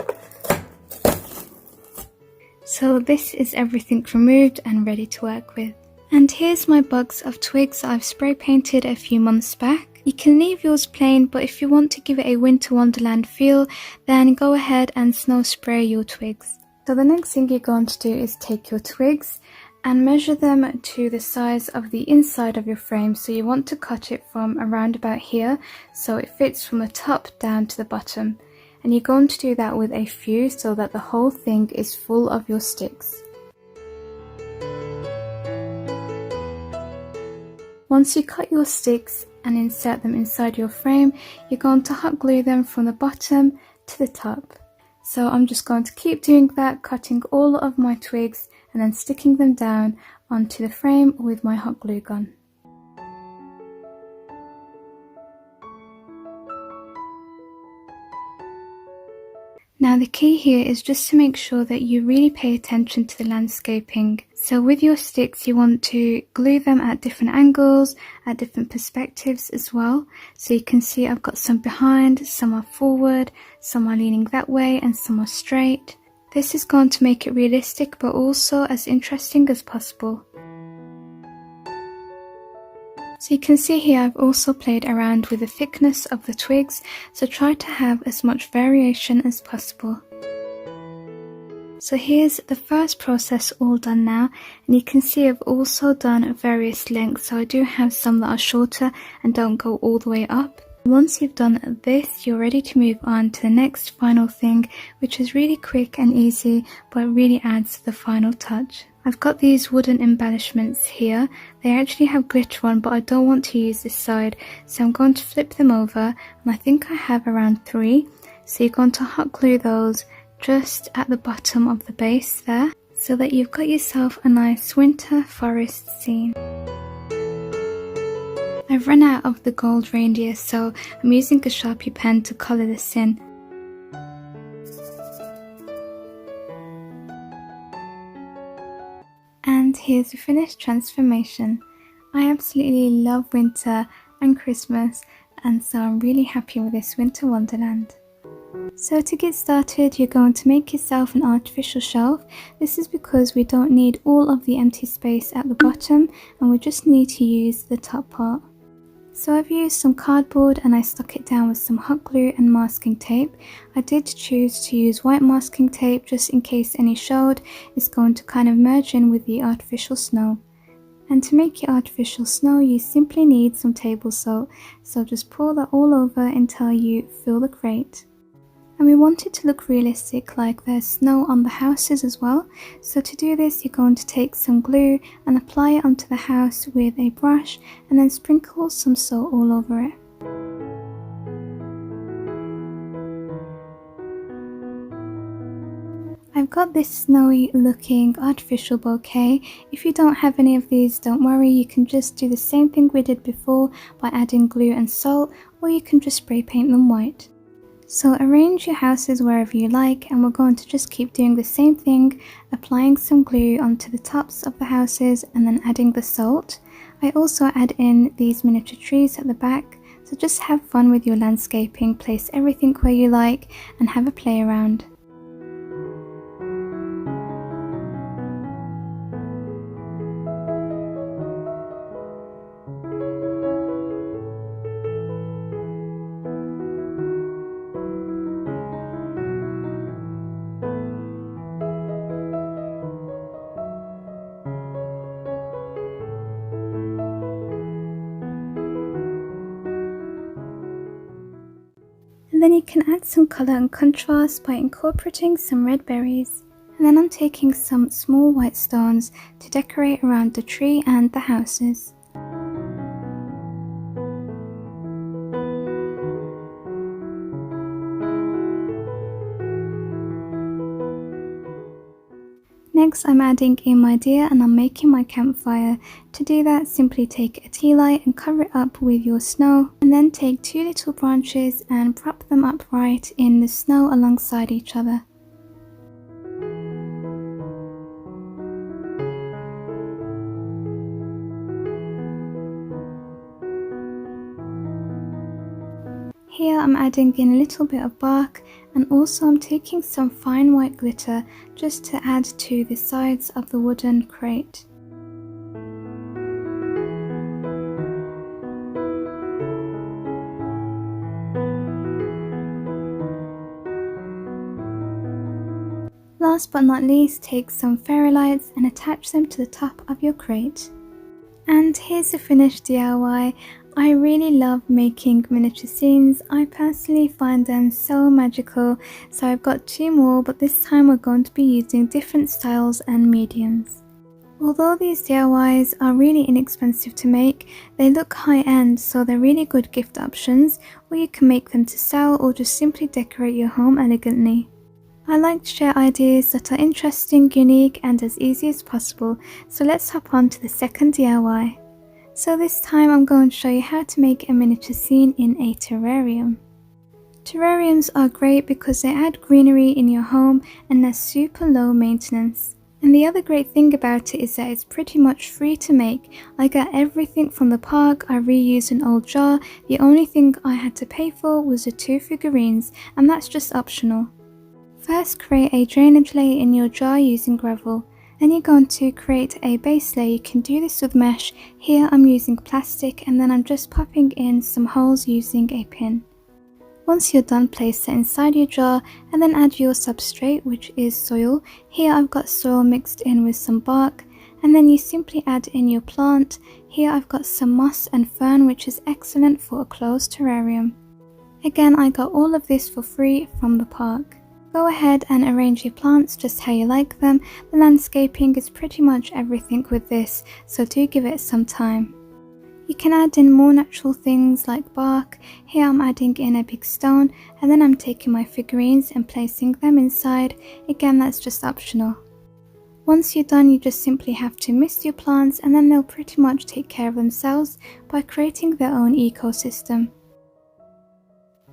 So this is everything removed and ready to work with. And here's my box of twigs that I've spray painted a few months back. You can leave yours plain, but if you want to give it a winter wonderland feel, then go ahead and snow spray your twigs. So the next thing you're going to do is take your twigs and measure them to the size of the inside of your frame. So you want to cut it from around about here, so it fits from the top down to the bottom. And you're going to do that with a few so that the whole thing is full of your sticks. Once you cut your sticks and insert them inside your frame, you're going to hot glue them from the bottom to the top. So I'm just going to keep doing that, cutting all of my twigs and then sticking them down onto the frame with my hot glue gun. Now the key here is just to make sure that you really pay attention to the landscaping. So with your sticks you want to glue them at different angles, at different perspectives as well. So you can see I've got some behind, some are forward, some are leaning that way and some are straight. This is going to make it realistic but also as interesting as possible. So you can see here I've also played around with the thickness of the twigs, so try to have as much variation as possible. So here's the first process all done now, and you can see I've also done various lengths, so I do have some that are shorter and don't go all the way up. Once you've done this, you're ready to move on to the next final thing, which is really quick and easy, but really adds the final touch. I've got these wooden embellishments here. They actually have glitter on, but I don't want to use this side, so I'm going to flip them over, and I think I have around 3. So you're going to hot glue those just at the bottom of the base there, so that you've got yourself a nice winter forest scene. I've run out of the gold reindeer, so I'm using a Sharpie pen to colour this in. And here's the finished transformation. I absolutely love winter and Christmas, and so I'm really happy with this winter wonderland. So to get started, you're going to make yourself an artificial shelf. This is because we don't need all of the empty space at the bottom, and we just need to use the top part. So I've used some cardboard and I stuck it down with some hot glue and masking tape. I did choose to use white masking tape just in case any showed. It's going to kind of merge in with the artificial snow. And to make your artificial snow, you simply need some table salt. So just pour that all over until you fill the crate. And we want it to look realistic, like there's snow on the houses as well. So to do this, you're going to take some glue and apply it onto the house with a brush and then sprinkle some salt all over it. I've got this snowy looking artificial bouquet. If you don't have any of these, don't worry, you can just do the same thing we did before by adding glue and salt, or you can just spray paint them white. So arrange your houses wherever you like, and we're going to just keep doing the same thing, applying some glue onto the tops of the houses and then adding the salt. I also add in these miniature trees at the back, so just have fun with your landscaping, place everything where you like and have a play around. And then you can add some colour and contrast by incorporating some red berries. And then I'm taking some small white stones to decorate around the tree and the houses. Next I'm adding in my deer and I'm making my campfire. To do that, simply take a tea light and cover it up with your snow, and then take 2 little branches and prop them upright in the snow alongside each other. Here I'm adding in a little bit of bark, and also I'm taking some fine white glitter just to add to the sides of the wooden crate. Last but not least, take some fairy lights and attach them to the top of your crate. And here's the finished DIY. I really love making miniature scenes. I personally find them so magical, so I've got 2 more, but this time we're going to be using different styles and mediums. Although these DIYs are really inexpensive to make, they look high-end, so they're really good gift options, or you can make them to sell or just simply decorate your home elegantly. I like to share ideas that are interesting, unique and as easy as possible, so let's hop on to the second DIY. So this time I'm going to show you how to make a miniature scene in a terrarium. Terrariums are great because they add greenery in your home and they're super low maintenance. And the other great thing about it is that it's pretty much free to make. I got everything from the park, I reused an old jar, the only thing I had to pay for was the 2 figurines, and that's just optional. First, create a drainage layer in your jar using gravel. Then you're going to create a base layer. You can do this with mesh. Here I'm using plastic, and then I'm just popping in some holes using a pin. Once you're done, place it inside your jar and then add your substrate, which is soil. Here I've got soil mixed in with some bark, and then you simply add in your plant. Here I've got some moss and fern, which is excellent for a closed terrarium. Again, I got all of this for free from the park. Go ahead and arrange your plants just how you like them. The landscaping is pretty much everything with this, so do give it some time. You can add in more natural things like bark. Here I'm adding in a big stone, and then I'm taking my figurines and placing them inside. Again, that's just optional. Once you're done, you just simply have to mist your plants, and then they'll pretty much take care of themselves by creating their own ecosystem.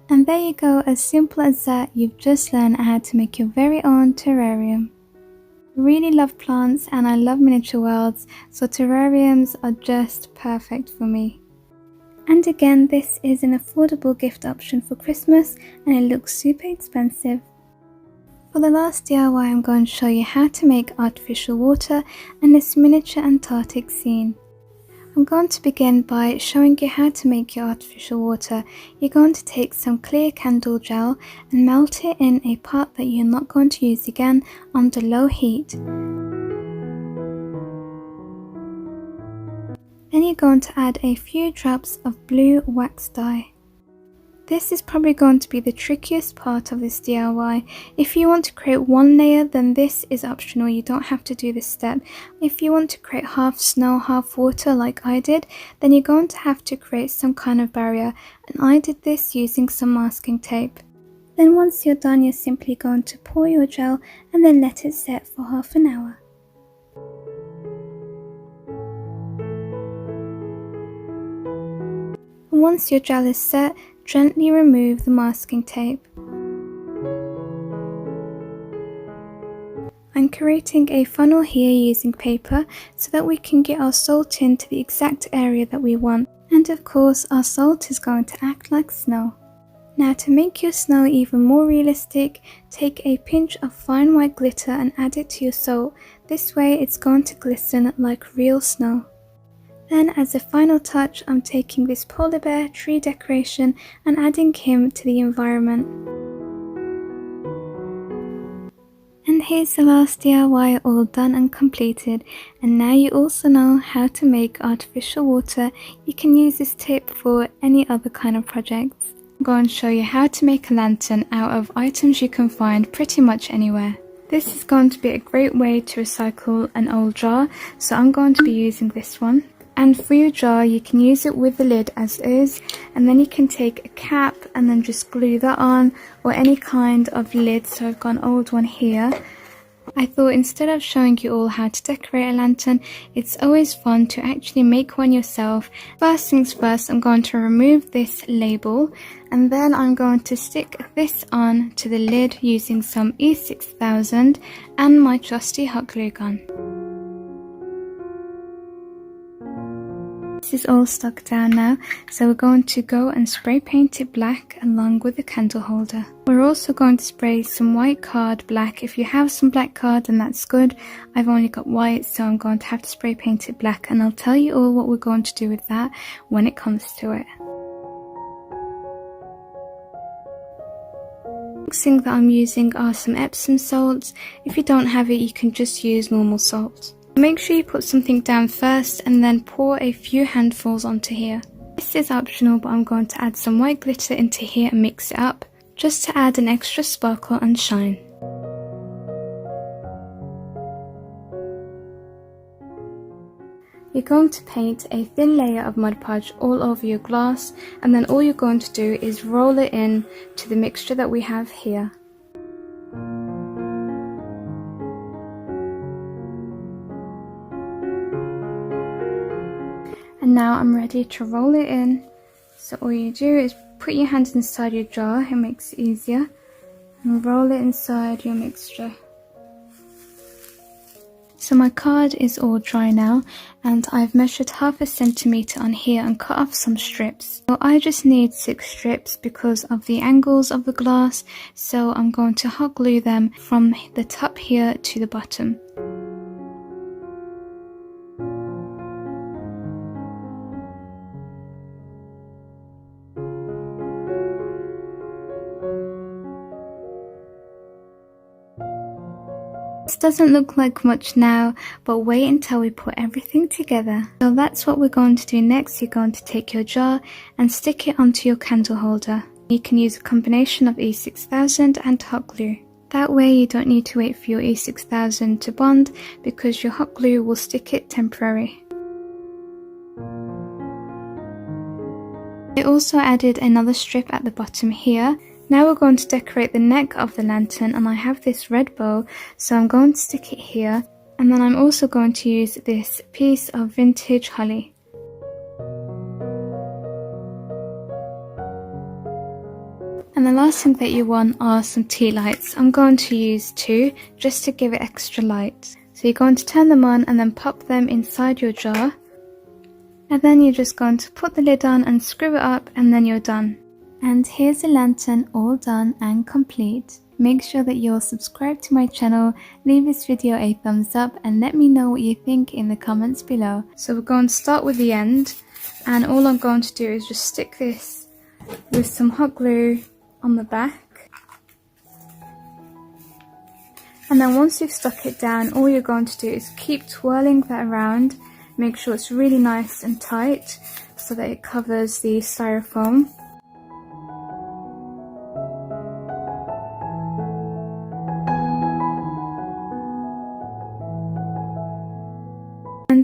And there you go, as simple as that, you've just learned how to make your very own terrarium. I really love plants and I love miniature worlds, so terrariums are just perfect for me. And again, this is an affordable gift option for Christmas and it looks super expensive. For the last DIY, I'm going to show you how to make artificial water and this miniature Antarctic scene. I'm going to begin by showing you how to make your artificial water. You're going to take some clear candle gel and melt it in a pot that you're not going to use again under low heat. Then you're going to add a few drops of blue wax dye. This is probably going to be the trickiest part of this DIY. If you want to create one layer, then this is optional, you don't have to do this step. If you want to create half snow, half water like I did, then you're going to have to create some kind of barrier, and I did this using some masking tape. Then once you're done, you're simply going to pour your gel and then let it set for half an hour. Once your gel is set, gently remove the masking tape. I'm creating a funnel here using paper so that we can get our salt into the exact area that we want. And of course, our salt is going to act like snow. Now to make your snow even more realistic, take a pinch of fine white glitter and add it to your salt. This way it's going to glisten like real snow. Then as a final touch, I'm taking this polar bear tree decoration and adding him to the environment. And here's the last DIY all done and completed, and now you also know how to make artificial water. You can use this tip for any other kind of projects. I'm going to show you how to make a lantern out of items you can find pretty much anywhere. This is going to be a great way to recycle an old jar, so I'm going to be using this one. And for your jar, you can use it with the lid as is, and then you can take a cap and then just glue that on, or any kind of lid. So I've got an old one here. I thought instead of showing you all how to decorate a lantern, it's always fun to actually make one yourself. First things first, I'm going to remove this label, and then I'm going to stick this on to the lid using some E6000 and my trusty hot glue gun. This is all stuck down now, so we're going to go and spray paint it black along with the candle holder. We're also going to spray some white card black. If you have some black card, then that's good. I've only got white, so I'm going to have to spray paint it black, and I'll tell you all what we're going to do with that when it comes to it. Next thing that I'm using are some Epsom salts. If you don't have it, you can just use normal salt. Make sure you put something down first and then pour a few handfuls onto here. This is optional, but I'm going to add some white glitter into here and mix it up, just to add an extra sparkle and shine. You're going to paint a thin layer of Mod Podge all over your glass, and then all you're going to do is roll it in to the mixture that we have here. And now I'm ready to roll it in. So all you do is put your hands inside your jar, it makes it easier, and roll it inside your mixture. So my card is all dry now, and I've measured 1/2 centimeter on here and cut off some strips. So I just need 6 strips because of the angles of the glass, so I'm going to hot glue them from the top here to the bottom. This doesn't look like much now, but wait until we put everything together. So that's what we're going to do next. You're going to take your jar and stick it onto your candle holder. You can use a combination of E6000 and hot glue. That way you don't need to wait for your E6000 to bond, because your hot glue will stick it temporarily. I also added another strip at the bottom here. Now we're going to decorate the neck of the lantern, and I have this red bow, so I'm going to stick it here, and then I'm also going to use this piece of vintage holly. And the last thing that you want are some tea lights. I'm going to use 2 just to give it extra light. So you're going to turn them on and then pop them inside your jar, and then you're just going to put the lid on and screw it up, and then you're done. And here's the lantern all done and complete. Make sure that you're subscribed to my channel, leave this video a thumbs up, and let me know what you think in the comments below. So we're going to start with the end, and all I'm going to do is just stick this with some hot glue on the back. And then once you've stuck it down, all you're going to do is keep twirling that around. Make sure it's really nice and tight so that it covers the styrofoam.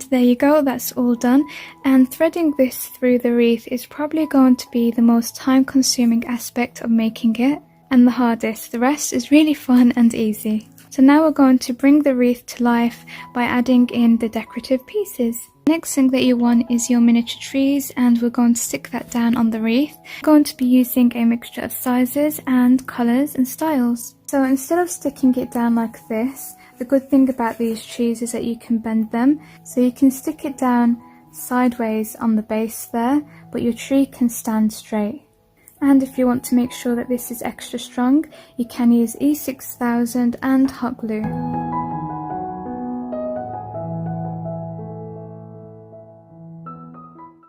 And there you go, that's all done. And threading this through the wreath is probably going to be the most time consuming aspect of making it, and the hardest. The rest is really fun and easy. So now we're going to bring the wreath to life by adding in the decorative pieces. Next thing that you want is your miniature trees, and we're going to stick that down on the wreath. We're going to be using a mixture of sizes and colours and styles. So instead of sticking it down like this, the good thing about these trees is that you can bend them. So you can stick it down sideways on the base there, but your tree can stand straight. And if you want to make sure that this is extra strong, you can use E6000 and hot glue.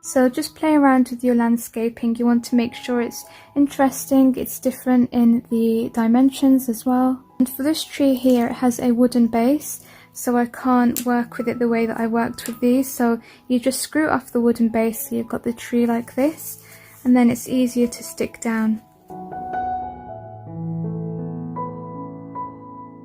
So just play around with your landscaping. You want to make sure it's interesting, it's different in the dimensions as well. And for this tree here, it has a wooden base, so I can't work with it the way that I worked with these. So you just screw off the wooden base so you've got the tree like this, and then it's easier to stick down.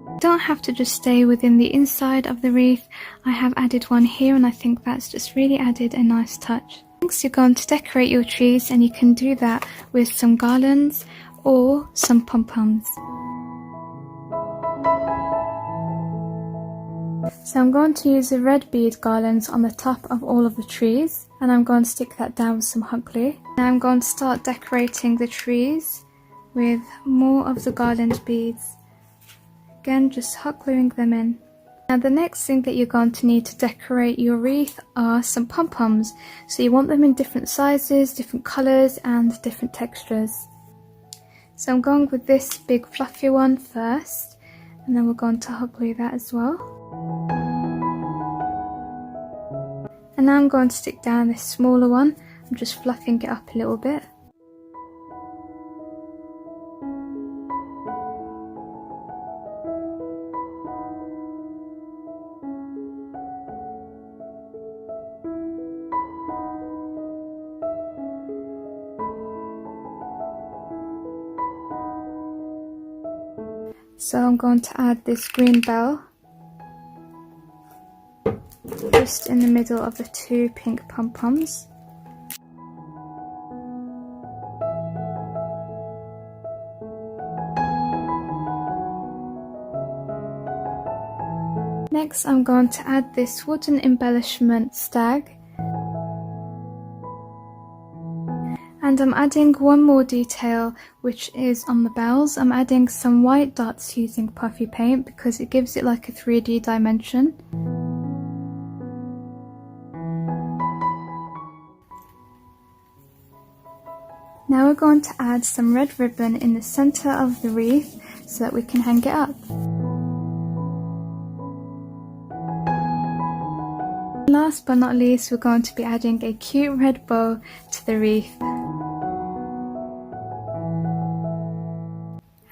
You don't have to just stay within the inside of the wreath. I have added one here, and I think that's just really added a nice touch. Next, you're going to decorate your trees, and you can do that with some garlands or some pom-poms. So I'm going to use the red bead garlands on the top of all of the trees, and I'm going to stick that down with some hot glue. Now I'm going to start decorating the trees with more of the garland beads. Again, just hot gluing them in. Now the next thing that you're going to need to decorate your wreath are some pom-poms. So you want them in different sizes, different colours and different textures. So I'm going with this big fluffy one first, and then we're going to hot glue that as well. And now I'm going to stick down this smaller one. I'm just fluffing it up a little bit. So I'm going to add this green bell just in the middle of the two pink pom-poms. Next I'm going to add this wooden embellishment stag. And I'm adding one more detail, which is on the bells. I'm adding some white dots using puffy paint because it gives it like a 3D dimension. Now we're going to add some red ribbon in the center of the wreath so that we can hang it up. Last but not least, we're going to be adding a cute red bow to the wreath.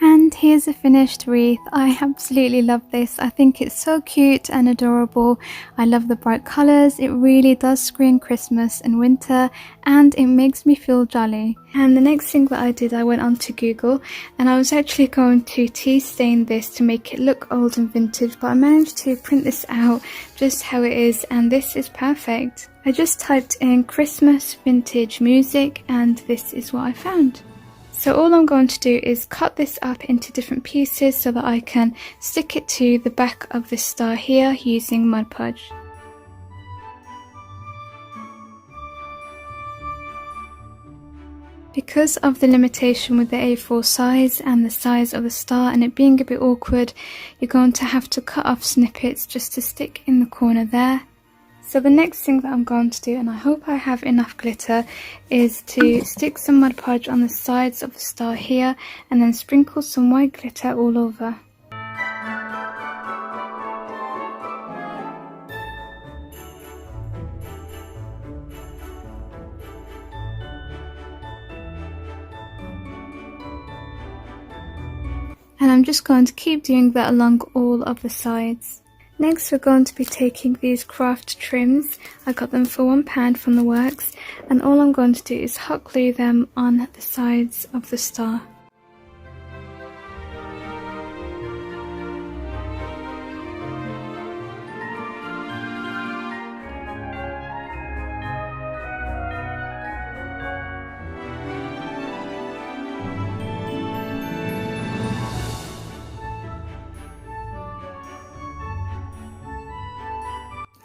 And here's a finished wreath. I absolutely love this. I think it's so cute and adorable. I love the bright colours. It really does scream Christmas and winter, and it makes me feel jolly. And the next thing that I did, I went onto Google, and I was actually going to tea stain this to make it look old and vintage, but I managed to print this out just how it is, and this is perfect. I just typed in Christmas vintage music, and this is what I found. So all I'm going to do is cut this up into different pieces so that I can stick it to the back of this star here using Mod Podge. Because of the limitation with the A4 size and the size of the star and it being a bit awkward, you're going to have to cut off snippets just to stick in the corner there. So the next thing that I'm going to do, and I hope I have enough glitter, is to stick some Mod Podge on the sides of the star here and then sprinkle some white glitter all over. And I'm just going to keep doing that along all of the sides. Next we're going to be taking these craft trims. I got them for £1 from the works, and all I'm going to do is hot glue them on the sides of the star.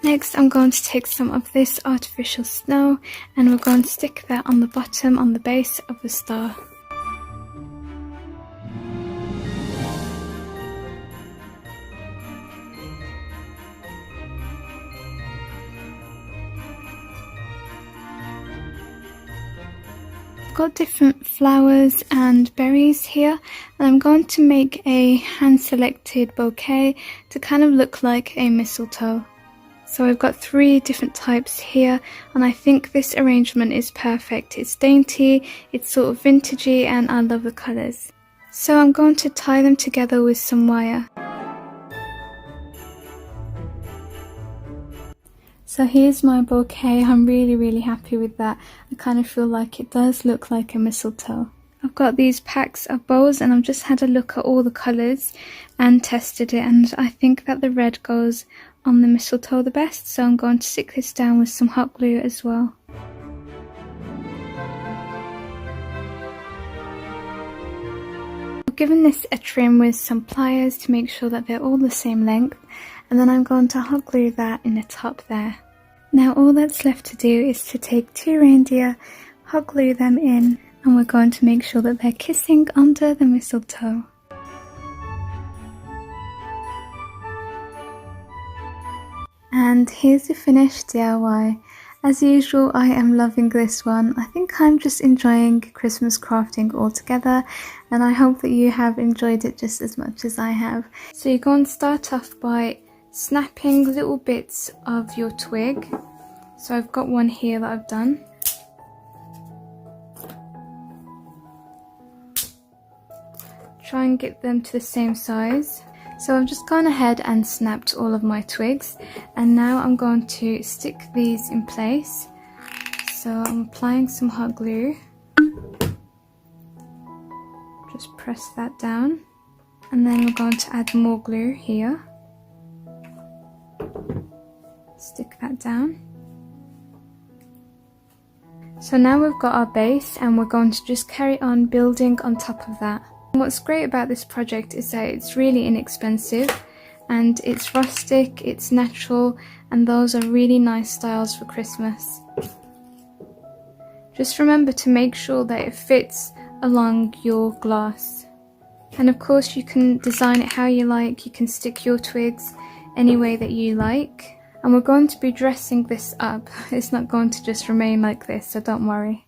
Next I'm going to take some of this artificial snow and we're going to stick that on the bottom, on the base of the star. I've got different flowers and berries here, and I'm going to make a hand selected bouquet to kind of look like a mistletoe. So I've got 3 different types here, and I think this arrangement is perfect. It's dainty, it's sort of vintagey, and I love the colours. So I'm going to tie them together with some wire. So here's my bouquet. I'm really happy with that. I kind of feel like it does look like a mistletoe. I've got these packs of bows and I've just had a look at all the colours and tested it, and I think that the red goes on the mistletoe the best, so I'm going to stick this down with some hot glue as well. I've given this a trim with some pliers to make sure that they're all the same length, and then I'm going to hot glue that in the top there. Now all that's left to do is to take 2 reindeer, hot glue them in, and we're going to make sure that they're kissing under the mistletoe. And here's the finished DIY. As usual, I am loving this one. I think I'm just enjoying Christmas crafting altogether, and I hope that you have enjoyed it just as much as I have. So you're going to start off by snapping little bits of your twig. So I've got one here that I've done. Try and get them to the same size. So I've just gone ahead and snapped all of my twigs, and now I'm going to stick these in place. So I'm applying some hot glue. Just press that down, and then we're going to add more glue here. Stick that down. So now we've got our base, and we're going to just carry on building on top of that. What's great about this project is that it's really inexpensive, and it's rustic, it's natural, and those are really nice styles for Christmas. Just remember to make sure that it fits along your glass. And of course you can design it how you like, you can stick your twigs any way that you like. And we're going to be dressing this up. It's not going to just remain like this, so don't worry.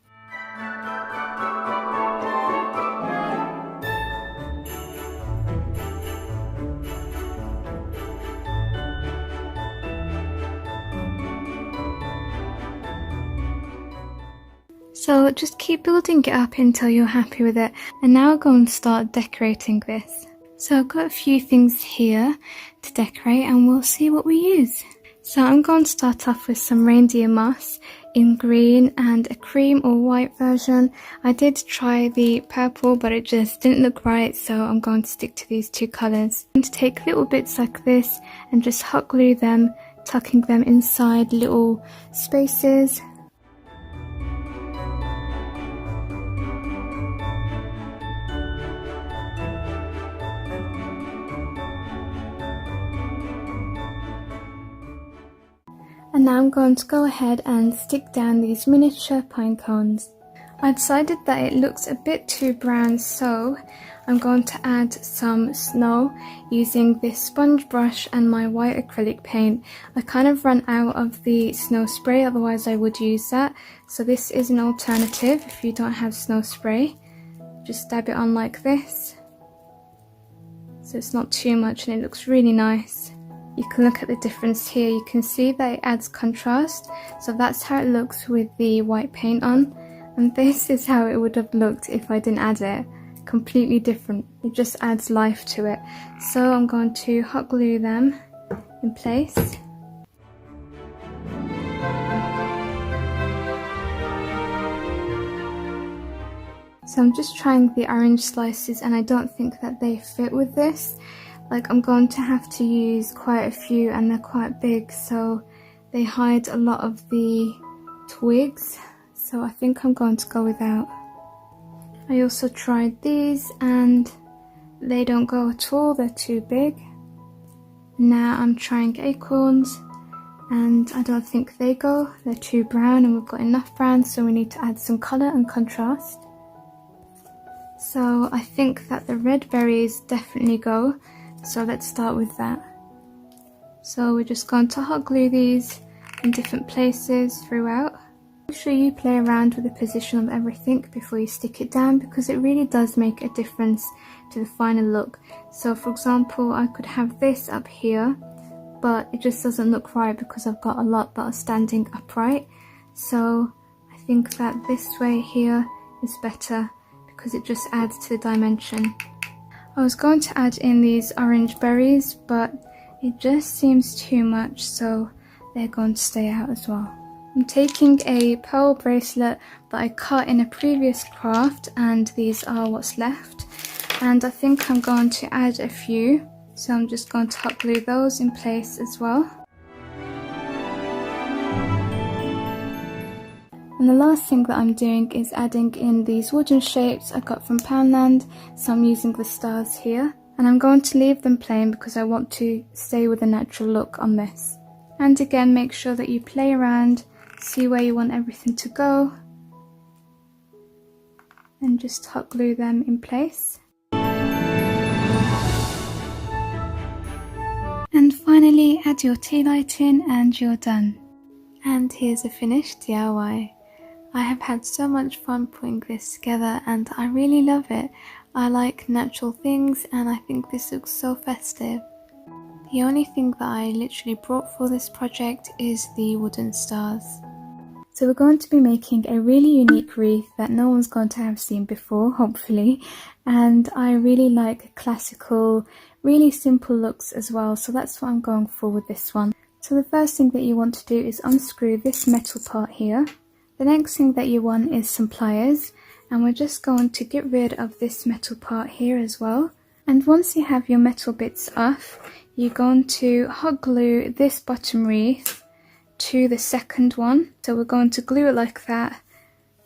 So just keep building it up until you're happy with it. And now we're going to start decorating this. So I've got a few things here to decorate, and we'll see what we use. So I'm going to start off with some reindeer moss in green and a cream or white version. I did try the purple, but it just didn't look right, so I'm going to stick to these 2 colours. I'm going to take little bits like this and just hot glue them, tucking them inside little spaces. And now I'm going to go ahead and stick down these miniature pine cones. I decided that it looks a bit too brown, so I'm going to add some snow using this sponge brush and my white acrylic paint. I kind of ran out of the snow spray, otherwise I would use that. So this is an alternative if you don't have snow spray. Just dab it on like this. So it's not too much and it looks really nice. You can look at the difference here. You can see that it adds contrast. So that's how it looks with the white paint on. And this is how it would have looked if I didn't add it. Completely different. It just adds life to it. So I'm going to hot glue them in place. So I'm just trying the orange slices, and I don't think that they fit with this. Like, I'm going to have to use quite a few, and they're quite big, so they hide a lot of the twigs. So I think I'm going to go without. I also tried these and they don't go at all, they're too big. Now I'm trying acorns, and I don't think they go. They're too brown and we've got enough brown, so we need to add some colour and contrast. So I think that the red berries definitely go, so let's start with that. So we're just going to hot glue these in different places throughout. Make sure you play around with the position of everything before you stick it down, because it really does make a difference to the final look. So for example, I could have this up here, but it just doesn't look right because I've got a lot that are standing upright. So I think that this way here is better because it just adds to the dimension. I was going to add in these orange berries, but it just seems too much, so they're going to stay out as well. I'm taking a pearl bracelet that I cut in a previous craft, and these are what's left. And I think I'm going to add a few, so I'm just going to hot glue those in place as well. And the last thing that I'm doing is adding in these wooden shapes I got from Poundland, so I'm using the stars here. And I'm going to leave them plain because I want to stay with a natural look on this. And again, make sure that you play around, see where you want everything to go, and just hot glue them in place. And finally, add your tea light in and you're done. And here's a finished DIY. I have had so much fun putting this together and I really love it. I like natural things and I think this looks so festive. The only thing that I literally brought for this project is the wooden stars. So we're going to be making a really unique wreath that no one's going to have seen before, hopefully. And I really like classical, really simple looks as well, so that's what I'm going for with this one. So the first thing that you want to do is unscrew this metal part here. The next thing that you want is some pliers, and we're just going to get rid of this metal part here as well. And once you have your metal bits off, you're going to hot glue this bottom wreath to the second one. So we're going to glue it like that,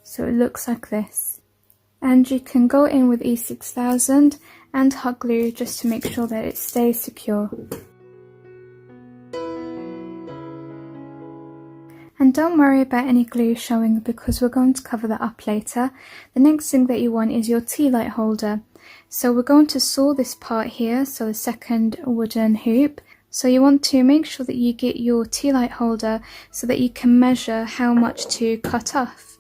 so it looks like this. And you can go in with E6000 and hot glue just to make sure that it stays secure. And don't worry about any glue showing because we're going to cover that up later. The next thing that you want is your tea light holder. So we're going to saw this part here, so the second wooden hoop. So you want to make sure that you get your tea light holder so that you can measure how much to cut off.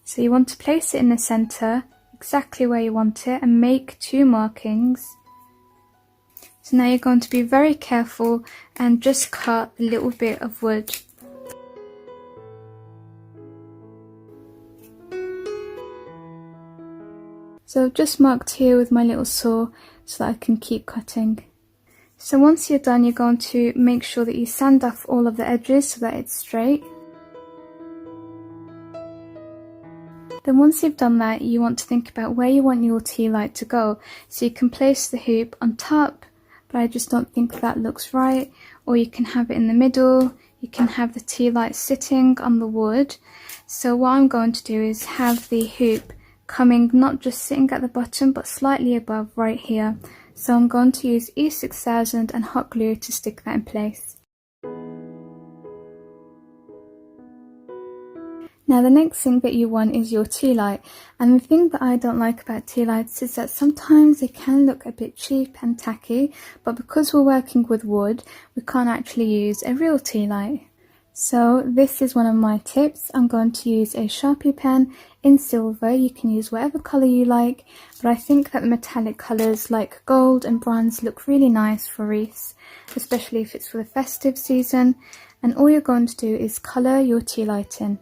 So you want to place it in the center, exactly where you want it, and make 2 markings. So now you're going to be very careful and just cut a little bit of wood. So I've just marked here with my little saw so that I can keep cutting. So once you're done, you're going to make sure that you sand off all of the edges so that it's straight. Then once you've done that, you want to think about where you want your tea light to go. So you can place the hoop on top, but I just don't think that looks right. Or you can have it in the middle. You can have the tea light sitting on the wood. So what I'm going to do is have the hoop coming not just sitting at the bottom but slightly above right here. So I'm going to use E6000 and hot glue to stick that in place. Now the next thing that you want is your tea light, and the thing that I don't like about tea lights is that sometimes they can look a bit cheap and tacky, but because we're working with wood we can't actually use a real tea light. So this is one of my tips. I'm going to use a Sharpie pen in silver. You can use whatever colour you like, but I think that the metallic colours like gold and bronze look really nice for wreaths, especially if it's for the festive season. And all you're going to do is colour your tea light in.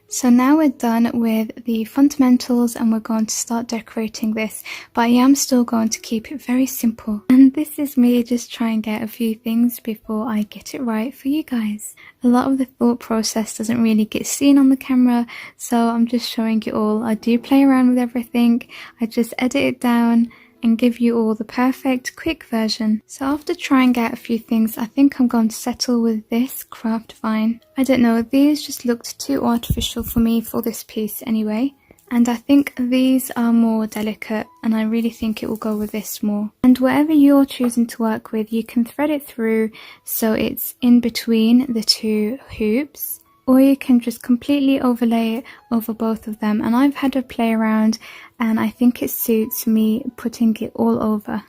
So now we're done with the fundamentals and we're going to start decorating this, but I am still going to keep it very simple. And this is me just trying to get a few things before I get it right for you guys. A lot of the thought process doesn't really get seen on the camera, so I'm just showing you all. I do play around with everything, I just edit it down and give you all the perfect quick version. So after trying out a few things, I think I'm going to settle with this craft vine. I don't know, these just looked too artificial for me for this piece anyway. And I think these are more delicate, and I really think it will go with this more. And whatever you're choosing to work with, you can thread it through so it's in between the two hoops, or you can just completely overlay it over both of them. And I've had a play around, and I think it suits me putting it all over.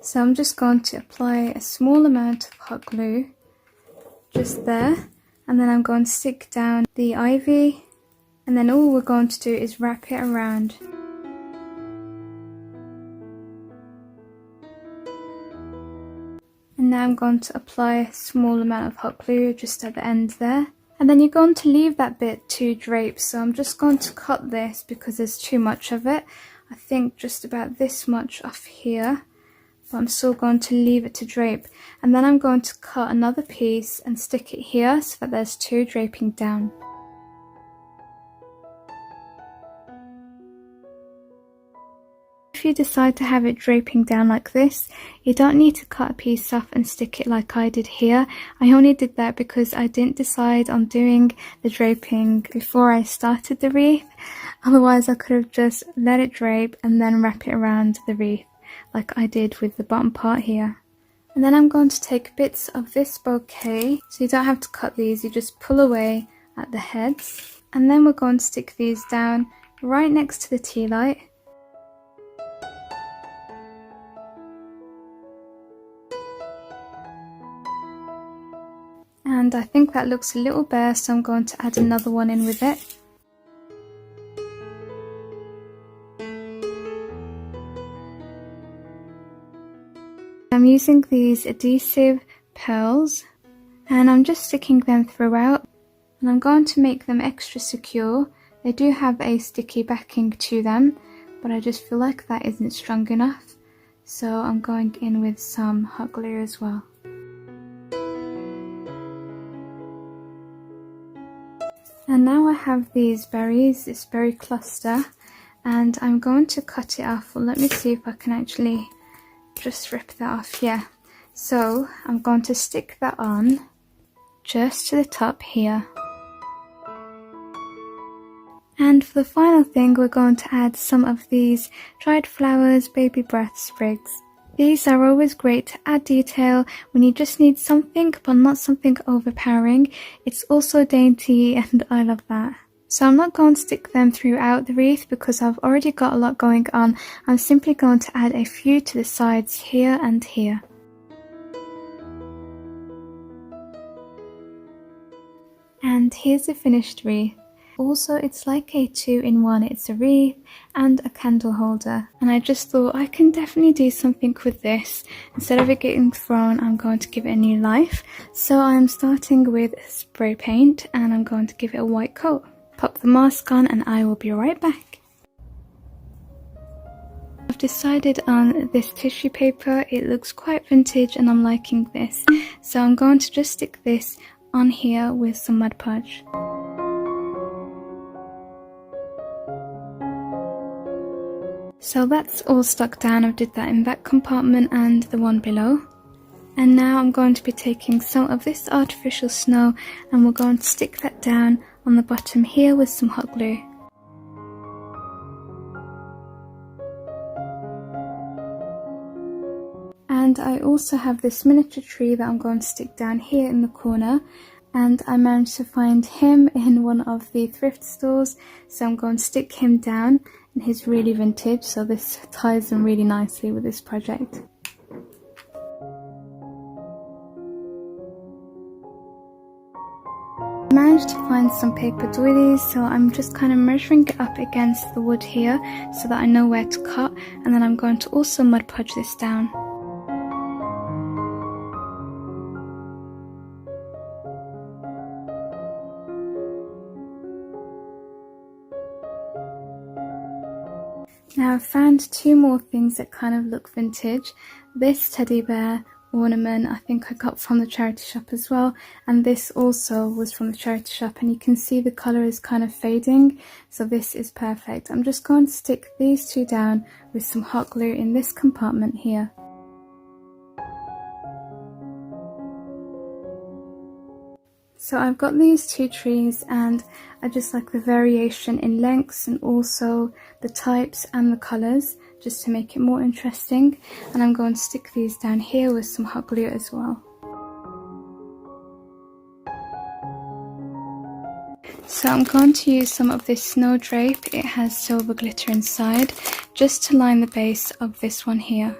So I'm just going to apply a small amount of hot glue just there, and then I'm going to stick down the ivy. And then all we're going to do is wrap it around. And now I'm going to apply a small amount of hot glue just at the end there. And then you're going to leave that bit to drape. So I'm just going to cut this because there's too much of it. I think just about this much off here. But I'm still going to leave it to drape. And then I'm going to cut another piece and stick it here so that there's two draping down. If you decide to have it draping down like this, you don't need to cut a piece off and stick it like I did here. I only did that because I didn't decide on doing the draping before I started the wreath. Otherwise I could have just let it drape and then wrap it around the wreath like I did with the bottom part here. And then I'm going to take bits of this bouquet, so you don't have to cut these, you just pull away at the heads. And then we're going to stick these down right next to the tea light. And I think that looks a little bare, so I'm going to add another one in with it. I'm using these adhesive pearls, and I'm just sticking them throughout, and I'm going to make them extra secure. They do have a sticky backing to them, but I just feel like that isn't strong enough, so I'm going in with some hot glue as well. And now I have these berries, this berry cluster, and I'm going to cut it off. Well, let me see if I can actually just rip that off. Yeah, so I'm going to stick that on just to the top here. And for the final thing, we're going to add some of these dried flowers, baby breath sprigs. These are always great to add detail when you just need something but not something overpowering. It's also dainty and I love that. So I'm not going to stick them throughout the wreath because I've already got a lot going on. I'm simply going to add a few to the sides here and here. And here's the finished wreath. Also, it's like a 2-in-1. It's a wreath and a candle holder. And I just thought I can definitely do something with this. Instead of it getting thrown, I'm going to give it a new life. So I'm starting with spray paint and I'm going to give it a white coat. Pop the mask on and I will be right back. I've decided on this tissue paper. It looks quite vintage and I'm liking this. So I'm going to just stick this on here with some Mod Podge. So that's all stuck down. I did that in that compartment and the one below. And now I'm going to be taking some of this artificial snow and we're going to stick that down on the bottom here with some hot glue. And I also have this miniature tree that I'm going to stick down here in the corner. And I managed to find him in one of the thrift stores, so I'm going to stick him down, and he's really vintage, so this ties in really nicely with this project. I managed to find some paper doilies, so I'm just kind of measuring it up against the wood here so that I know where to cut, and then I'm going to also Mod Podge this down. Now I've found two more things that kind of look vintage. This teddy bear ornament I think I got from the charity shop as well, and this also was from the charity shop, and you can see the colour is kind of fading, so this is perfect. I'm just going to stick these two down with some hot glue in this compartment here. So I've got these two trees and I just like the variation in lengths and also the types and the colours just to make it more interesting. And I'm going to stick these down here with some hot glue as well. So I'm going to use some of this snow drape. It has silver glitter inside just to line the base of this one here.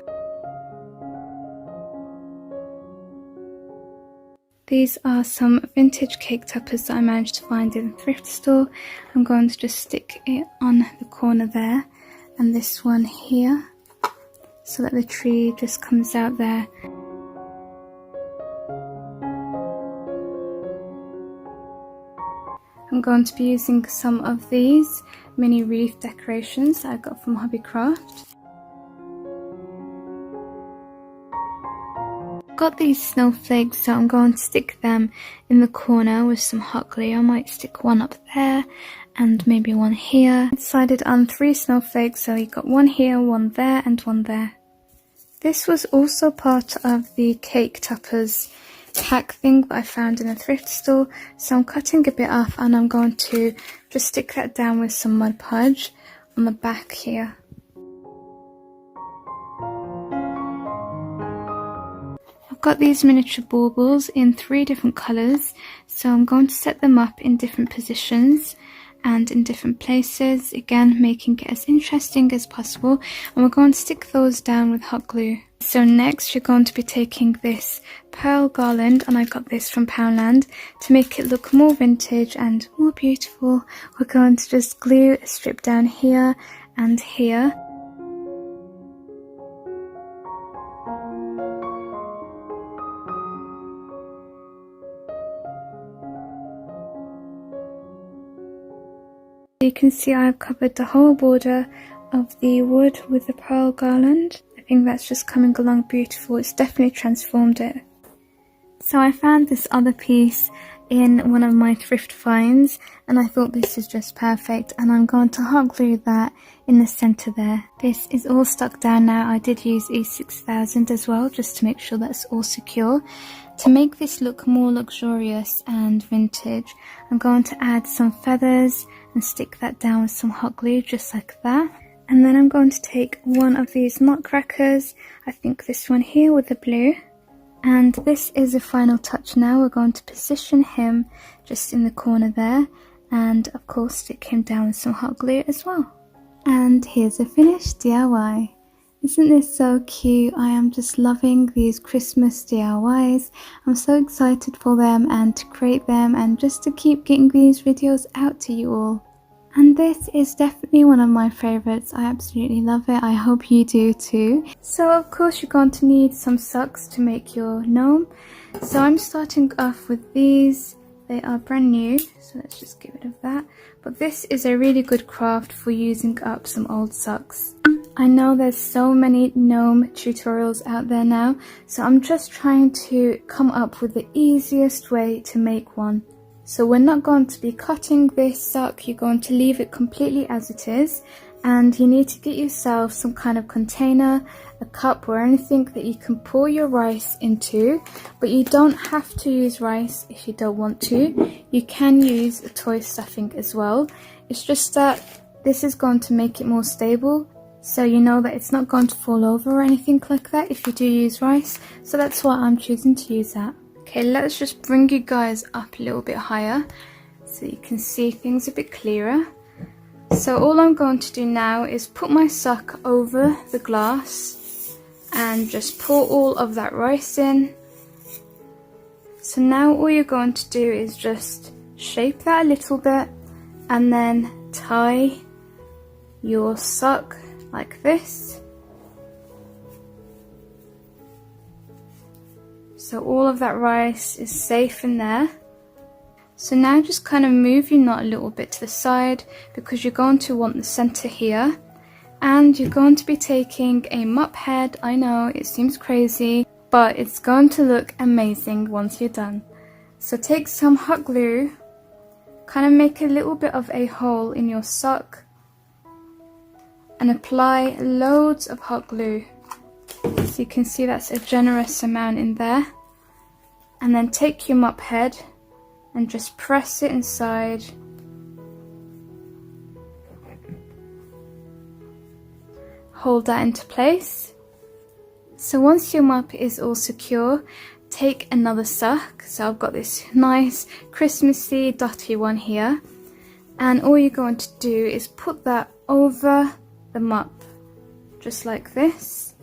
These are some vintage cake toppers that I managed to find in the thrift store. I'm going to just stick it on the corner there and this one here so that the tree just comes out there. I'm going to be using some of these mini wreath decorations that I got from Hobbycraft. Got these snowflakes, so I'm going to stick them in the corner with some hot glue. I might stick one up there and maybe one here. I decided on 3 snowflakes, so you got one here, one there and one there. This was also part of the cake toppers hack thing that I found in a thrift store, so I'm cutting a bit off and I'm going to just stick that down with some Mod Podge on the back here. I've got these miniature baubles in 3 different colours, so I'm going to set them up in different positions and in different places, again making it as interesting as possible, and we're going to stick those down with hot glue. So next you're going to be taking this pearl garland, and I got this from Poundland. To make it look more vintage and more beautiful, we're going to just glue a strip down here and here. You can see I've covered the whole border of the wood with the pearl garland. I think that's just coming along beautiful. It's definitely transformed it. So I found this other piece in one of my thrift finds and I thought this is just perfect, and I'm going to hot glue that in the centre there. This is all stuck down now. I did use E6000 as well just to make sure that's all secure. To make this look more luxurious and vintage, I'm going to add some feathers and stick that down with some hot glue just like that. And then I'm going to take one of these nutcrackers, I think this one here with the blue. And this is the final touch now. We're going to position him just in the corner there and of course stick him down with some hot glue as well. And here's a finished DIY. Isn't this so cute? I am just loving these Christmas DIYs. I'm so excited for them and to create them and just to keep getting these videos out to you all. And this is definitely one of my favourites. I absolutely love it. I hope you do too. So of course you're going to need some socks to make your gnome. So I'm starting off with these. They are brand new, so let's just get rid of that. But this is a really good craft for using up some old socks. I know there's so many gnome tutorials out there now, so I'm just trying to come up with the easiest way to make one. So we're not going to be cutting this sock, you're going to leave it completely as it is, and you need to get yourself some kind of container, a cup or anything that you can pour your rice into, but you don't have to use rice if you don't want to. You can use a toy stuffing as well. It's just that this is going to make it more stable, so you know that it's not going to fall over or anything like that if you do use rice, so that's why I'm choosing to use that. Okay, let's just bring you guys up a little bit higher so you can see things a bit clearer. So all I'm going to do now is put my sock over the glass and just pour all of that rice in. So now all you're going to do is just shape that a little bit and then tie your sock like this. So all of that rice is safe in there. So now just kind of move your knot a little bit to the side because you're going to want the center here. And you're going to be taking a mop head. I know it seems crazy, but it's going to look amazing once you're done. So take some hot glue, kind of make a little bit of a hole in your sock and apply loads of hot glue. So you can see that's a generous amount in there. And then take your mop head and just press it inside. Hold that into place. So once your map is all secure, take another sock. So I've got this nice Christmassy dotty one here, and all you're going to do is put that over the mop, just like this.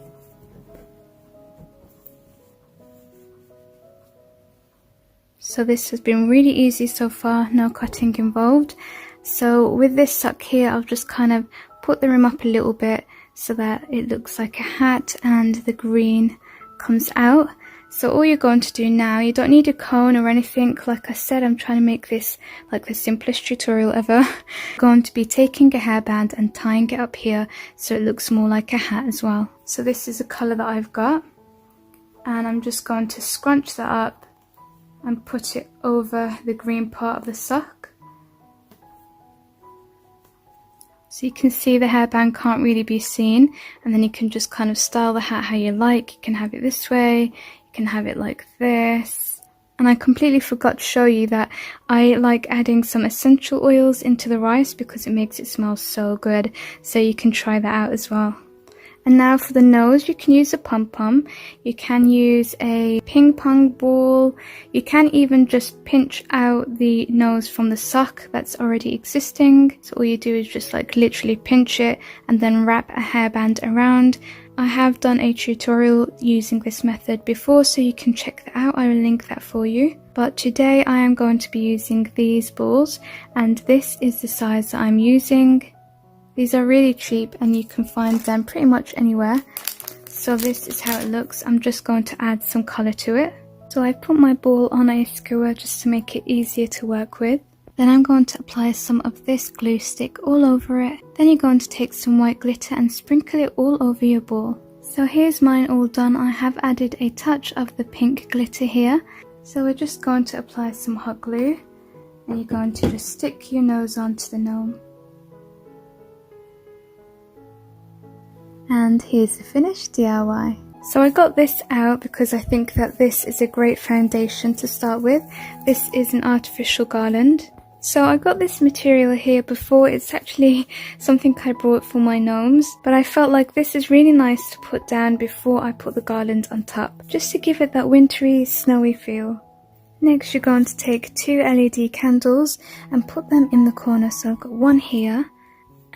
So this has been really easy so far, no cutting involved. So with this sock here, I'll just kind of put the rim up a little bit so that it looks like a hat and the green comes out. So all you're going to do now, you don't need a cone or anything. Like I said, I'm trying to make this like the simplest tutorial ever. I'm going to be taking a hairband and tying it up here so it looks more like a hat as well. So this is the colour that I've got, and I'm just going to scrunch that up and put it over the green part of the sock. So you can see the hairband can't really be seen, and then you can just kind of style the hat how you like. You can have it this way, you can have it like this. And I completely forgot to show you that I like adding some essential oils into the rice because it makes it smell so good. So you can try that out as well. And now for the nose, you can use a pom-pom, you can use a ping pong ball, you can even just pinch out the nose from the sock that's already existing. So all you do is just like literally pinch it and then wrap a hairband around. I have done a tutorial using this method before, so you can check that out. I will link that for you. But today I am going to be using these balls, and this is the size that I'm using. These are really cheap and you can find them pretty much anywhere. So this is how it looks. I'm just going to add some colour to it. So I put my ball on a skewer just to make it easier to work with. Then I'm going to apply some of this glue stick all over it. Then you're going to take some white glitter and sprinkle it all over your ball. So here's mine all done. I have added a touch of the pink glitter here. So we're just going to apply some hot glue, and you're going to just stick your nose onto the gnome. And here's the finished DIY. So I got this out because I think that this is a great foundation to start with. This is an artificial garland. So I got this material here before. It's actually something I brought for my gnomes, but I felt like this is really nice to put down before I put the garland on top, just to give it that wintry, snowy feel. Next you're going to take 2 LED candles and put them in the corner. So I've got one here,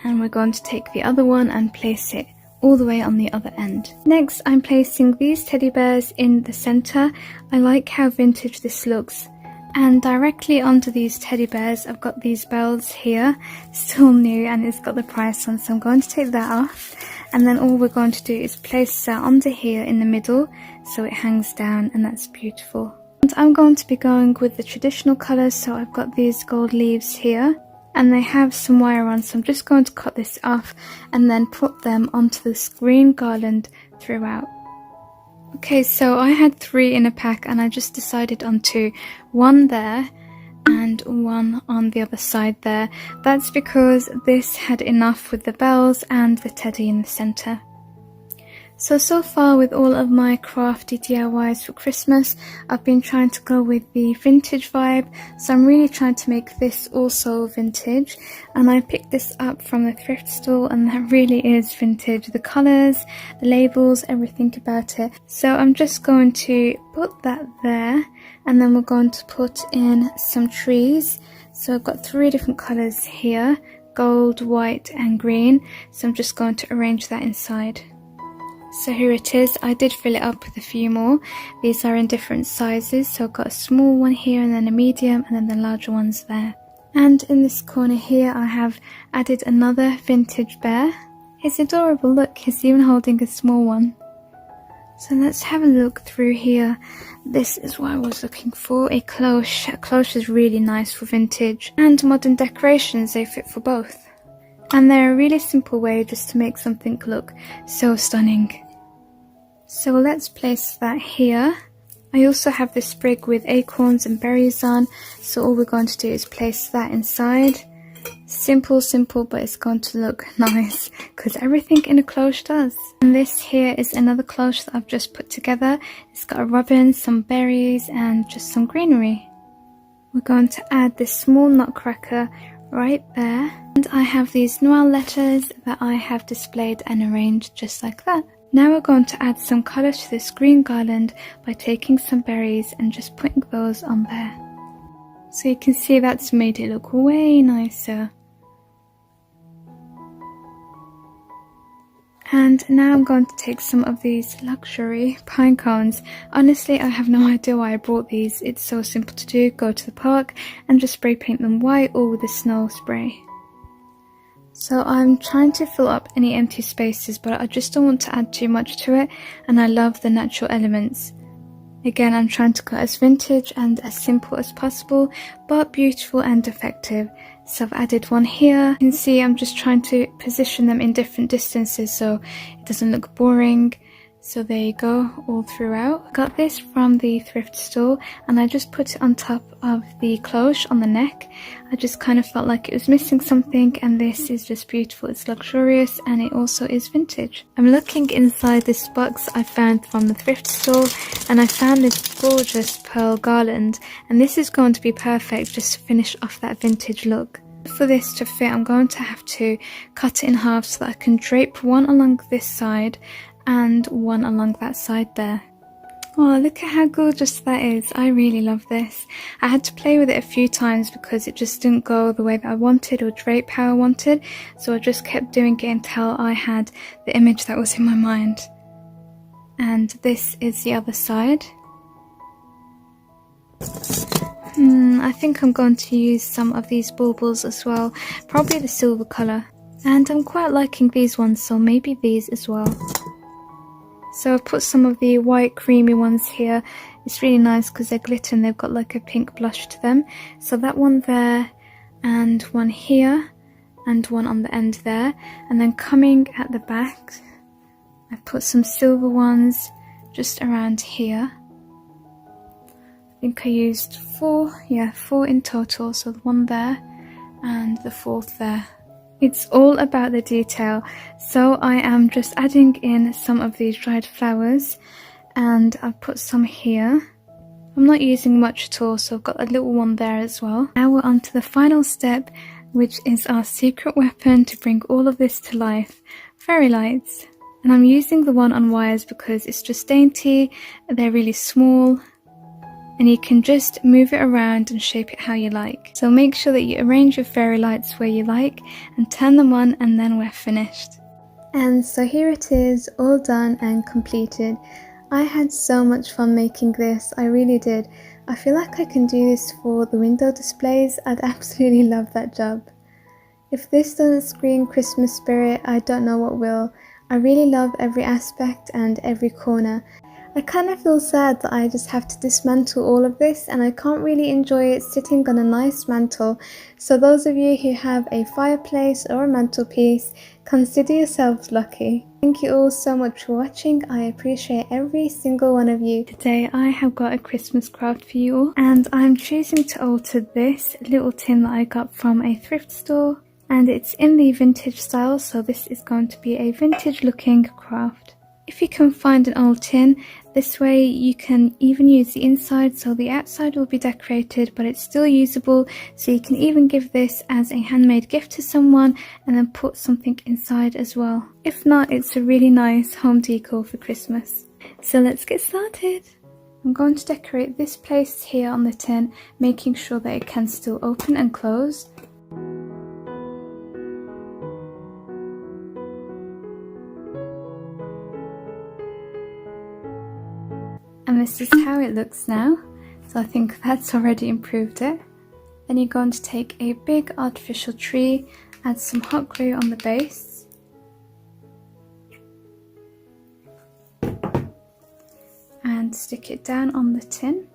and we're going to take the other one and place it all the way on the other end. Next I'm placing these teddy bears in the center. I like how vintage this looks. And directly onto these teddy bears I've got these bells here, still new, and it's got the price on, so I'm going to take that off. And then all we're going to do is place that under here in the middle so it hangs down, and that's beautiful. And I'm going to be going with the traditional colours, so I've got these gold leaves here, and they have some wire on, so I'm just going to cut this off and then put them onto this green garland throughout. Okay, so I had 3 in a pack and I just decided on 2, one there and one on the other side there. That's because this had enough with the bells and the teddy in the centre. So far with all of my crafty DIYs for Christmas, I've been trying to go with the vintage vibe, so I'm really trying to make this also vintage. And I picked this up from the thrift store, and that really is vintage. The colours, the labels, everything about it. So I'm just going to put that there, and then we're going to put in some trees. So I've got 3 different colours here, gold, white and green. So I'm just going to arrange that inside. So here it is. I did fill it up with a few more. These are in different sizes, so I've got a small one here and then a medium and then the larger ones there. And in this corner here I have added another vintage bear. It's adorable, look, he's even holding a small one. So let's have a look through here. This is what I was looking for, a cloche. A cloche is really nice for vintage and modern decorations, they fit for both. And they're a really simple way just to make something look so stunning. So let's place that here. I also have this sprig with acorns and berries on, so all we're going to do is place that inside. Simple, but it's going to look nice because everything in a cloche does. And this here is another cloche that I've just put together. It's got a robin, some berries and just some greenery. we're going to add this small nutcracker right there. And I have these Noel letters that I have displayed and arranged just like that. Now we're going to add some colour to this green garland by taking some berries and just putting those on there. So you can see that's made it look way nicer. And now I'm going to take some of these luxury pine cones. Honestly, I have no idea why I brought these. It's so simple to do. Go to the park and just spray paint them white or with a snow spray. So I'm trying to fill up any empty spaces, but I just don't want to add too much to it, and I love the natural elements. Again, I'm trying to go as vintage and as simple as possible, but beautiful and effective. So I've added one here. You can see I'm just trying to position them in different distances so it doesn't look boring. So there you go, all throughout. I got this from the thrift store and I just put it on top of the cloche on the neck. I just kind of felt like it was missing something, and this is just beautiful. It's luxurious and it also is vintage. I'm looking inside this box I found from the thrift store, and I found this gorgeous pearl garland, and this is going to be perfect just to finish off that vintage look. For this to fit, I'm going to have to cut it in half so that I can drape one along this side and one along that side there. Oh, look at how gorgeous that is. I really love this. I had to play with it a few times because it just didn't go the way that I wanted or drape how I wanted, so I just kept doing it until I had the image that was in my mind. And this is the other side. I think I'm going to use some of these baubles as well, probably the silver colour. And I'm quite liking these ones, so maybe these as well. So I've put some of the white creamy ones here. It's really nice because they're glitter and they've got like a pink blush to them. So that one there, and one here, and one on the end there. And then coming at the back, I've put some silver ones just around here. I think I used four in total, so the one there and the fourth there. It's all about the detail, so I am just adding in some of these dried flowers, and I've put some here. I'm not using much at all, so I've got a little one there as well. Now we're on to the final step, which is our secret weapon to bring all of this to life, fairy lights. And I'm using the one on wires because it's just dainty, they're really small, and you can just move it around and shape it how you like. So make sure that you arrange your fairy lights where you like and turn them on, and then we're finished. And so here it is, all done and completed. I had so much fun making this, I really did. I feel like I can do this for the window displays. I'd absolutely love that job. If this doesn't scream Christmas spirit, I don't know what will. I really love every aspect and every corner. I kind of feel sad that I just have to dismantle all of this, and I can't really enjoy it sitting on a nice mantel. So those of you who have a fireplace or a mantelpiece, consider yourselves lucky. Thank you all so much for watching. I appreciate every single one of you. Today I have got a Christmas craft for you all, and I'm choosing to alter this little tin that I got from a thrift store, and it's in the vintage style, so this is going to be a vintage looking craft. If you can find an old tin, this way you can even use the inside, so the outside will be decorated but it's still usable, so you can even give this as a handmade gift to someone and then put something inside as well. If not, it's a really nice home decor for Christmas. So let's get started. I'm going to decorate this place here on the tin, making sure that it can still open and close. And this is how it looks now, so I think that's already improved it. Then you're going to take a big artificial tree, add some hot glue on the base, and stick it down on the tin.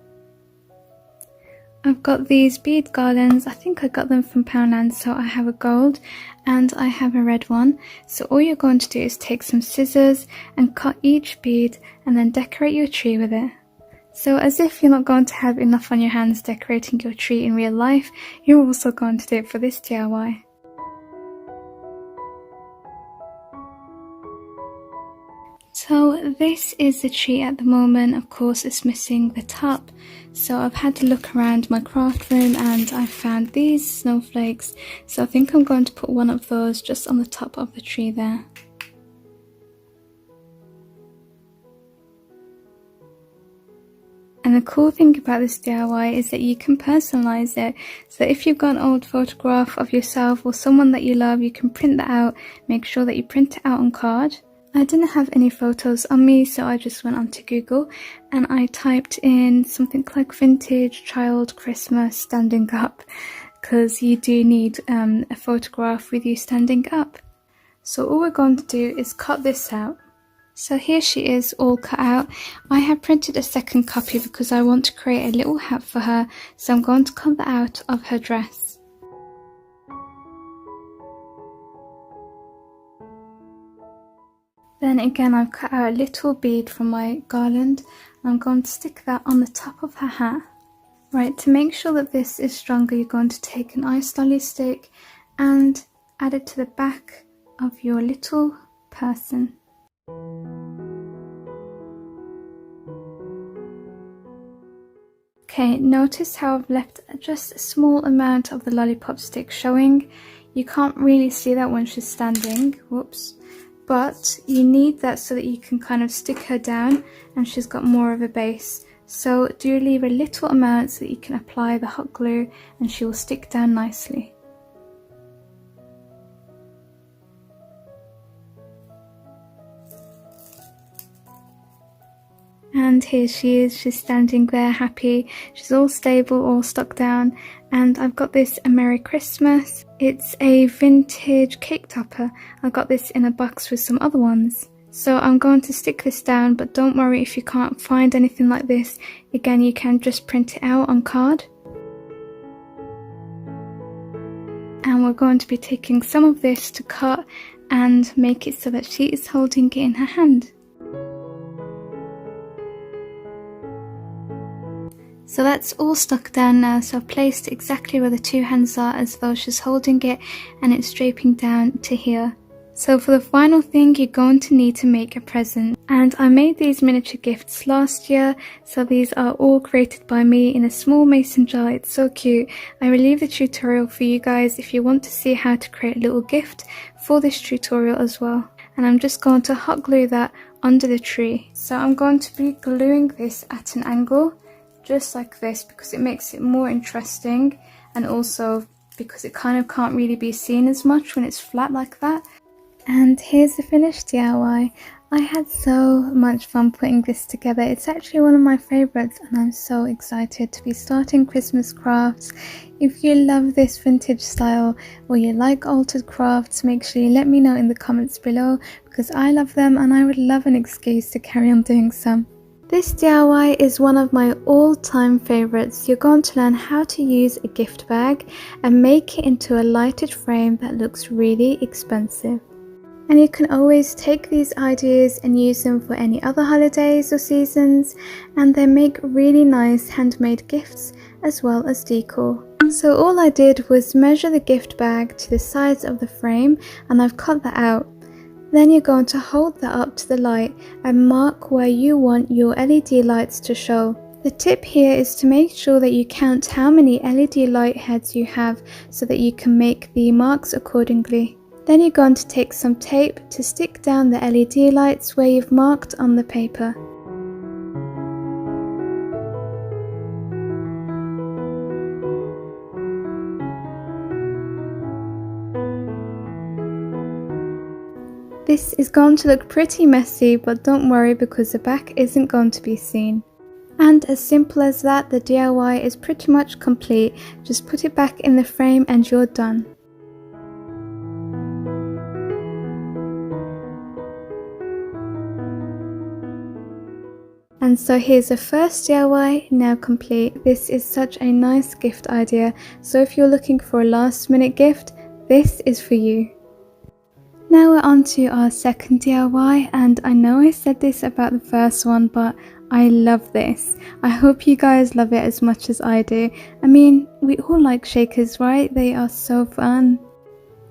I've got these bead garlands. I think I got them from Poundland, so I have a gold and I have a red one. So all you're going to do is take some scissors and cut each bead and then decorate your tree with it. So as if you're not going to have enough on your hands decorating your tree in real life, you're also going to do it for this DIY. So this is the tree at the moment. Of course it's missing the top, so I've had to look around my craft room and I found these snowflakes, so I think I'm going to put one of those just on the top of the tree there. And the cool thing about this DIY is that you can personalize it. So if you've got an old photograph of yourself or someone that you love, you can print that out. Make sure that you print it out on card. I didn't have any photos on me, so I just went onto Google and I typed in something like vintage child Christmas standing up, because you do need a photograph with you standing up. So all we're going to do is cut this out. So here she is all cut out. I have printed a second copy because I want to create a little hat for her, so I'm going to cut that out of her dress. Then again I've cut out a little bead from my garland. I'm going to stick that on the top of her hat. Right, to make sure that this is stronger, you're going to take an ice lolly stick and add it to the back of your little person. Okay, notice how I've left just a small amount of the lollipop stick showing. You can't really see that when she's standing, whoops, but you need that so that you can kind of stick her down and she's got more of a base. So do leave a little amount so that you can apply the hot glue and she will stick down nicely. And here she is, she's standing there happy, she's all stable, all stuck down, and I've got this a Merry Christmas. It's a vintage cake topper. I got this in a box with some other ones. So I'm going to stick this down, but don't worry if you can't find anything like this. Again, you can just print it out on card. And we're going to be taking some of this to cut and make it so that she is holding it in her hand. So that's all stuck down now, so I've placed exactly where the two hands are as though she's holding it, and it's draping down to here. So for the final thing, you're going to need to make a present. And I made these miniature gifts last year, so these are all created by me in a small mason jar. It's so cute. I will leave the tutorial for you guys if you want to see how to create a little gift for this tutorial as well. And I'm just going to hot glue that under the tree. So I'm going to be gluing this at an angle, just like this, because it makes it more interesting, and also because it kind of can't really be seen as much when it's flat like that. And here's the finished DIY. I had so much fun putting this together. It's actually one of my favourites, and I'm so excited to be starting Christmas crafts. If you love this vintage style or you like altered crafts, make sure you let me know in the comments below, because I love them and I would love an excuse to carry on doing some. This DIY is one of my all-time favourites. You're going to learn how to use a gift bag and make it into a lighted frame that looks really expensive. And you can always take these ideas and use them for any other holidays or seasons, and they make really nice handmade gifts as well as decor. So all I did was measure the gift bag to the size of the frame, and I've cut that out. Then you're going to hold that up to the light and mark where you want your LED lights to show. The tip here is to make sure that you count how many LED light heads you have so that you can make the marks accordingly. Then you're going to take some tape to stick down the LED lights where you've marked on the paper. This is going to look pretty messy, but don't worry because the back isn't going to be seen. And as simple as that, the DIY is pretty much complete. Just put it back in the frame and you're done. And so here's the first DIY now complete. This is such a nice gift idea, so if you're looking for a last minute gift, this is for you. Now we're on to our second DIY, and I know I said this about the first one, but I love this. I hope you guys love it as much as I do. I mean, we all like shakers, right? They are so fun.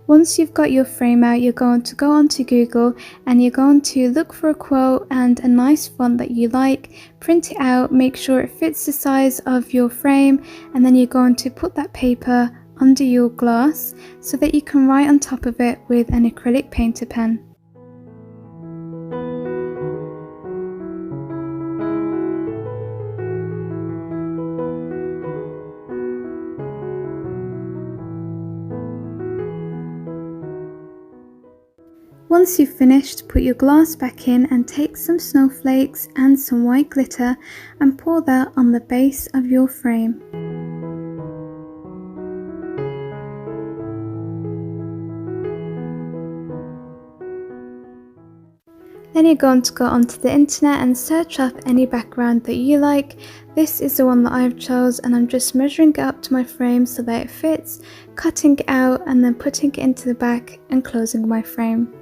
Once you've got your frame out, you're going to go onto Google and you're going to look for a quote and a nice font that you like, print it out, make sure it fits the size of your frame, and then you're going to put that paper under your glass so that you can write on top of it with an acrylic painter pen. Once you've finished, put your glass back in and take some snowflakes and some white glitter and pour that on the base of your frame. Then you're going to go onto the internet and search up any background that you like. This is the one that I've chose, and I'm just measuring it up to my frame so that it fits, cutting it out and then putting it into the back and closing my frame.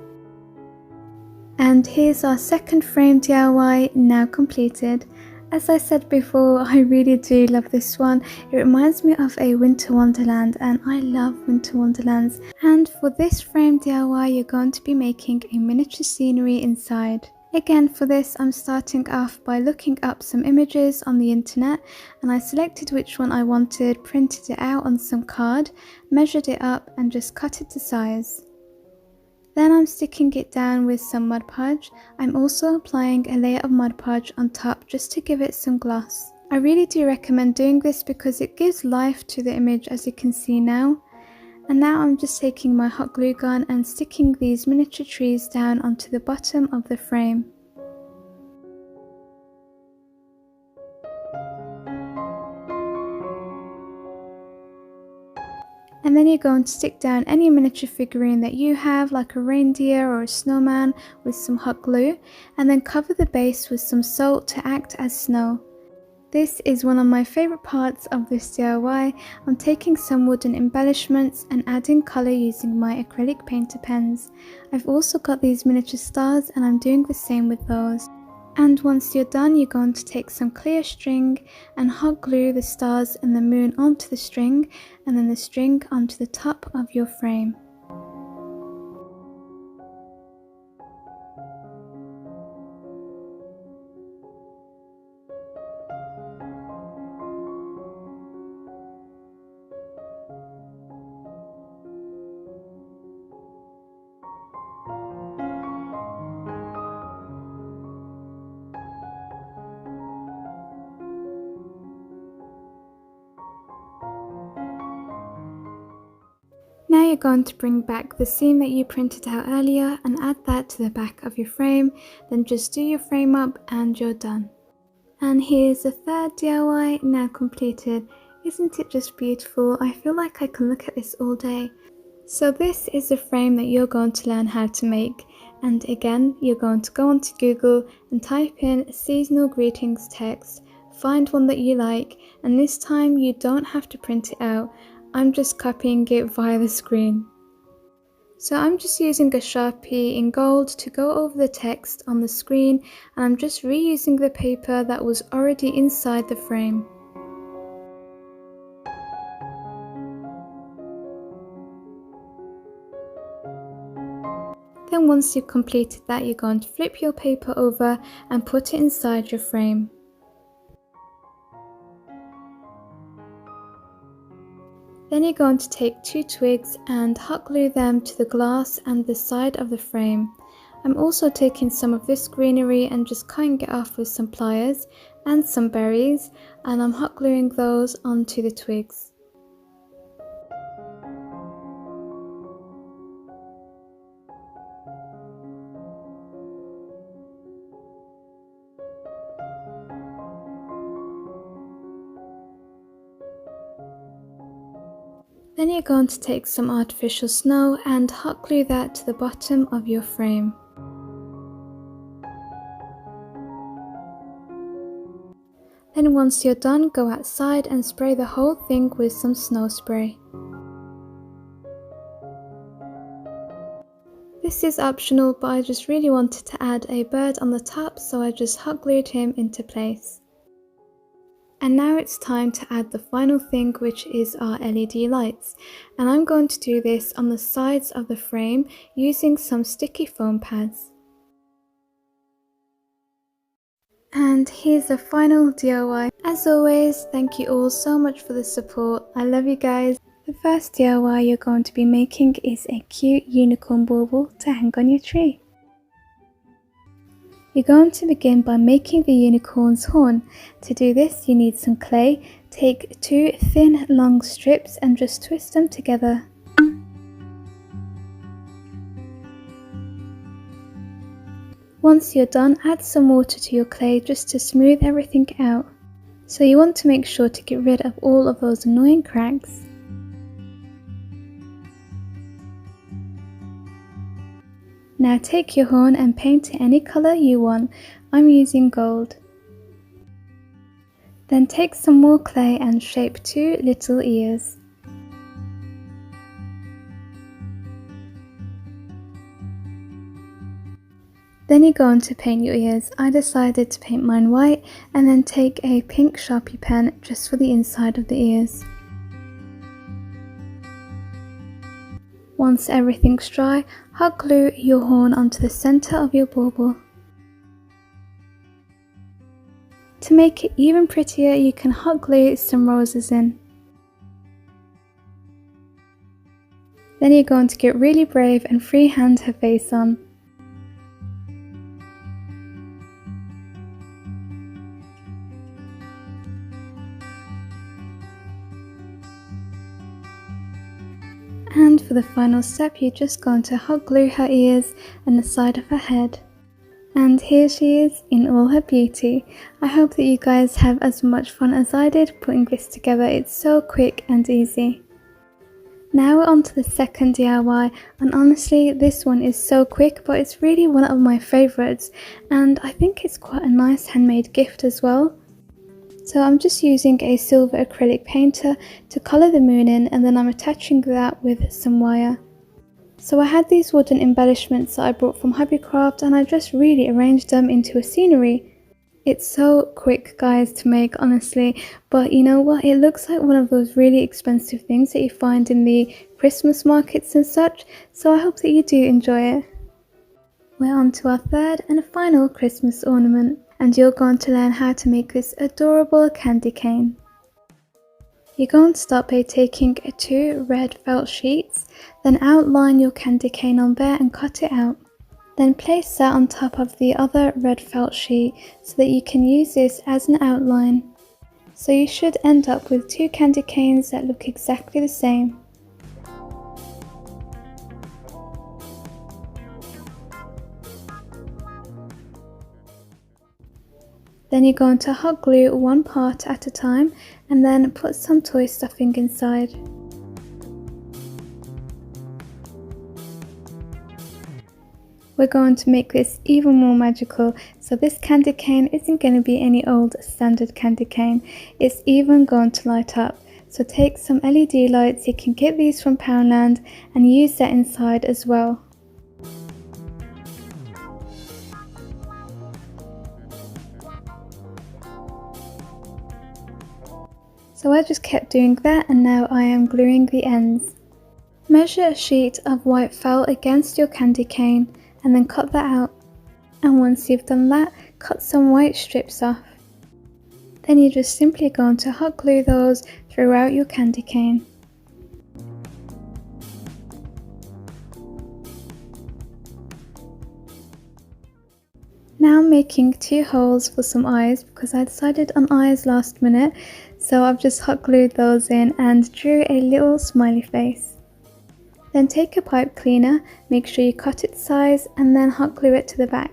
And here's our second frame DIY now completed. As I said before, I really do love this one. It reminds me of a winter wonderland, and I love winter wonderlands. And for this frame DIY, you're going to be making a miniature scenery inside. Again, for this, I'm starting off by looking up some images on the internet, and I selected which one I wanted, printed it out on some card, measured it up and just cut it to size. Then I'm sticking it down with some Mod Podge. I'm also applying a layer of Mod Podge on top just to give it some gloss. I really do recommend doing this because it gives life to the image, as you can see now. And now I'm just taking my hot glue gun and sticking these miniature trees down onto the bottom of the frame. And then you're going to stick down any miniature figurine that you have, like a reindeer or a snowman, with some hot glue, and then cover the base with some salt to act as snow. This is one of my favourite parts of this DIY. I'm taking some wooden embellishments and adding colour using my acrylic painter pens. I've also got these miniature stars and I'm doing the same with those. And once you're done, you're going to take some clear string and hot glue the stars and the moon onto the string, and then the string onto the top of your frame. Now you're going to bring back the seam that you printed out earlier and add that to the back of your frame, then just do your frame up and you're done. And here's the third DIY now completed. Isn't it just beautiful? I feel like I can look at this all day. So this is the frame that you're going to learn how to make, and again you're going to go onto Google and type in seasonal greetings text, find one that you like, and this time you don't have to print it out. I'm just copying it via the screen. So I'm just using a Sharpie in gold to go over the text on the screen, and I'm just reusing the paper that was already inside the frame. Then once you've completed that, you're going to flip your paper over and put it inside your frame. Then you're going to take 2 twigs and hot glue them to the glass and the side of the frame. I'm also taking some of this greenery and just cutting it off with some pliers and some berries, and I'm hot gluing those onto the twigs. Then you're going to take some artificial snow and hot glue that to the bottom of your frame. Then once you're done, go outside and spray the whole thing with some snow spray. This is optional, but I just really wanted to add a bird on the top, so I just hot glued him into place. And now it's time to add the final thing, which is our LED lights. And I'm going to do this on the sides of the frame using some sticky foam pads. And here's the final DIY. As always, thank you all so much for the support. I love you guys. The first DIY you're going to be making is a cute unicorn bauble to hang on your tree. You're going to begin by making the unicorn's horn. To do this, you need some clay. Take 2 thin long strips and just twist them together. Once you're done, add some water to your clay just to smooth everything out. So you want to make sure to get rid of all of those annoying cracks. Now take your horn and paint it any colour you want. I'm using gold. Then take some more clay and shape 2 little ears. Then you're going to paint your ears. I decided to paint mine white and then take a pink Sharpie pen just for the inside of the ears. Once everything's dry, hot glue your horn onto the centre of your bauble. To make it even prettier, you can hot glue some roses in. Then you're going to get really brave and freehand her face on. And for the final step, you're just going to hot glue her ears and the side of her head. And here she is in all her beauty. I hope that you guys have as much fun as I did putting this together. It's so quick and easy. Now we're on to the second DIY, and honestly this one is so quick, but it's really one of my favourites, and I think it's quite a nice handmade gift as well. So I'm just using a silver acrylic painter to colour the moon in, and then I'm attaching that with some wire. So I had these wooden embellishments that I brought from Hobbycraft, and I just really arranged them into a scenery. It's so quick, guys, to make, honestly, but you know what, it looks like one of those really expensive things that you find in the Christmas markets and such, so I hope that you do enjoy it. We're on to our third and final Christmas ornament, and you're going to learn how to make this adorable candy cane. You're going to start by taking 2 red felt sheets, then outline your candy cane on there and cut it out. Then place that on top of the other red felt sheet so that you can use this as an outline. So you should end up with 2 candy canes that look exactly the same. Then you're going to hot glue one part at a time and then put some toy stuffing inside. We're going to make this even more magical, so this candy cane isn't going to be any old standard candy cane, it's even going to light up. So take some LED lights, you can get these from Poundland, and use that inside as well. So I just kept doing that, and now I am gluing the ends. Measure a sheet of white felt against your candy cane and then cut that out. And once you've done that, cut some white strips off. Then you're just simply going to hot glue those throughout your candy cane. Now I'm making 2 holes for some eyes because I decided on eyes last minute, so I've just hot glued those in and drew a little smiley face. Then take a pipe cleaner, make sure you cut its size and then hot glue it to the back.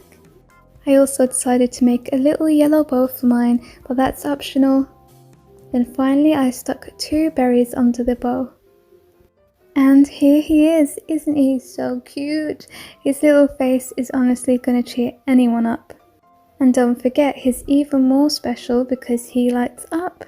I also decided to make a little yellow bow for mine, but that's optional. Then finally I stuck 2 berries under the bow. And here he is, isn't he so cute? His little face is honestly gonna cheer anyone up. And don't forget, he's even more special because he lights up.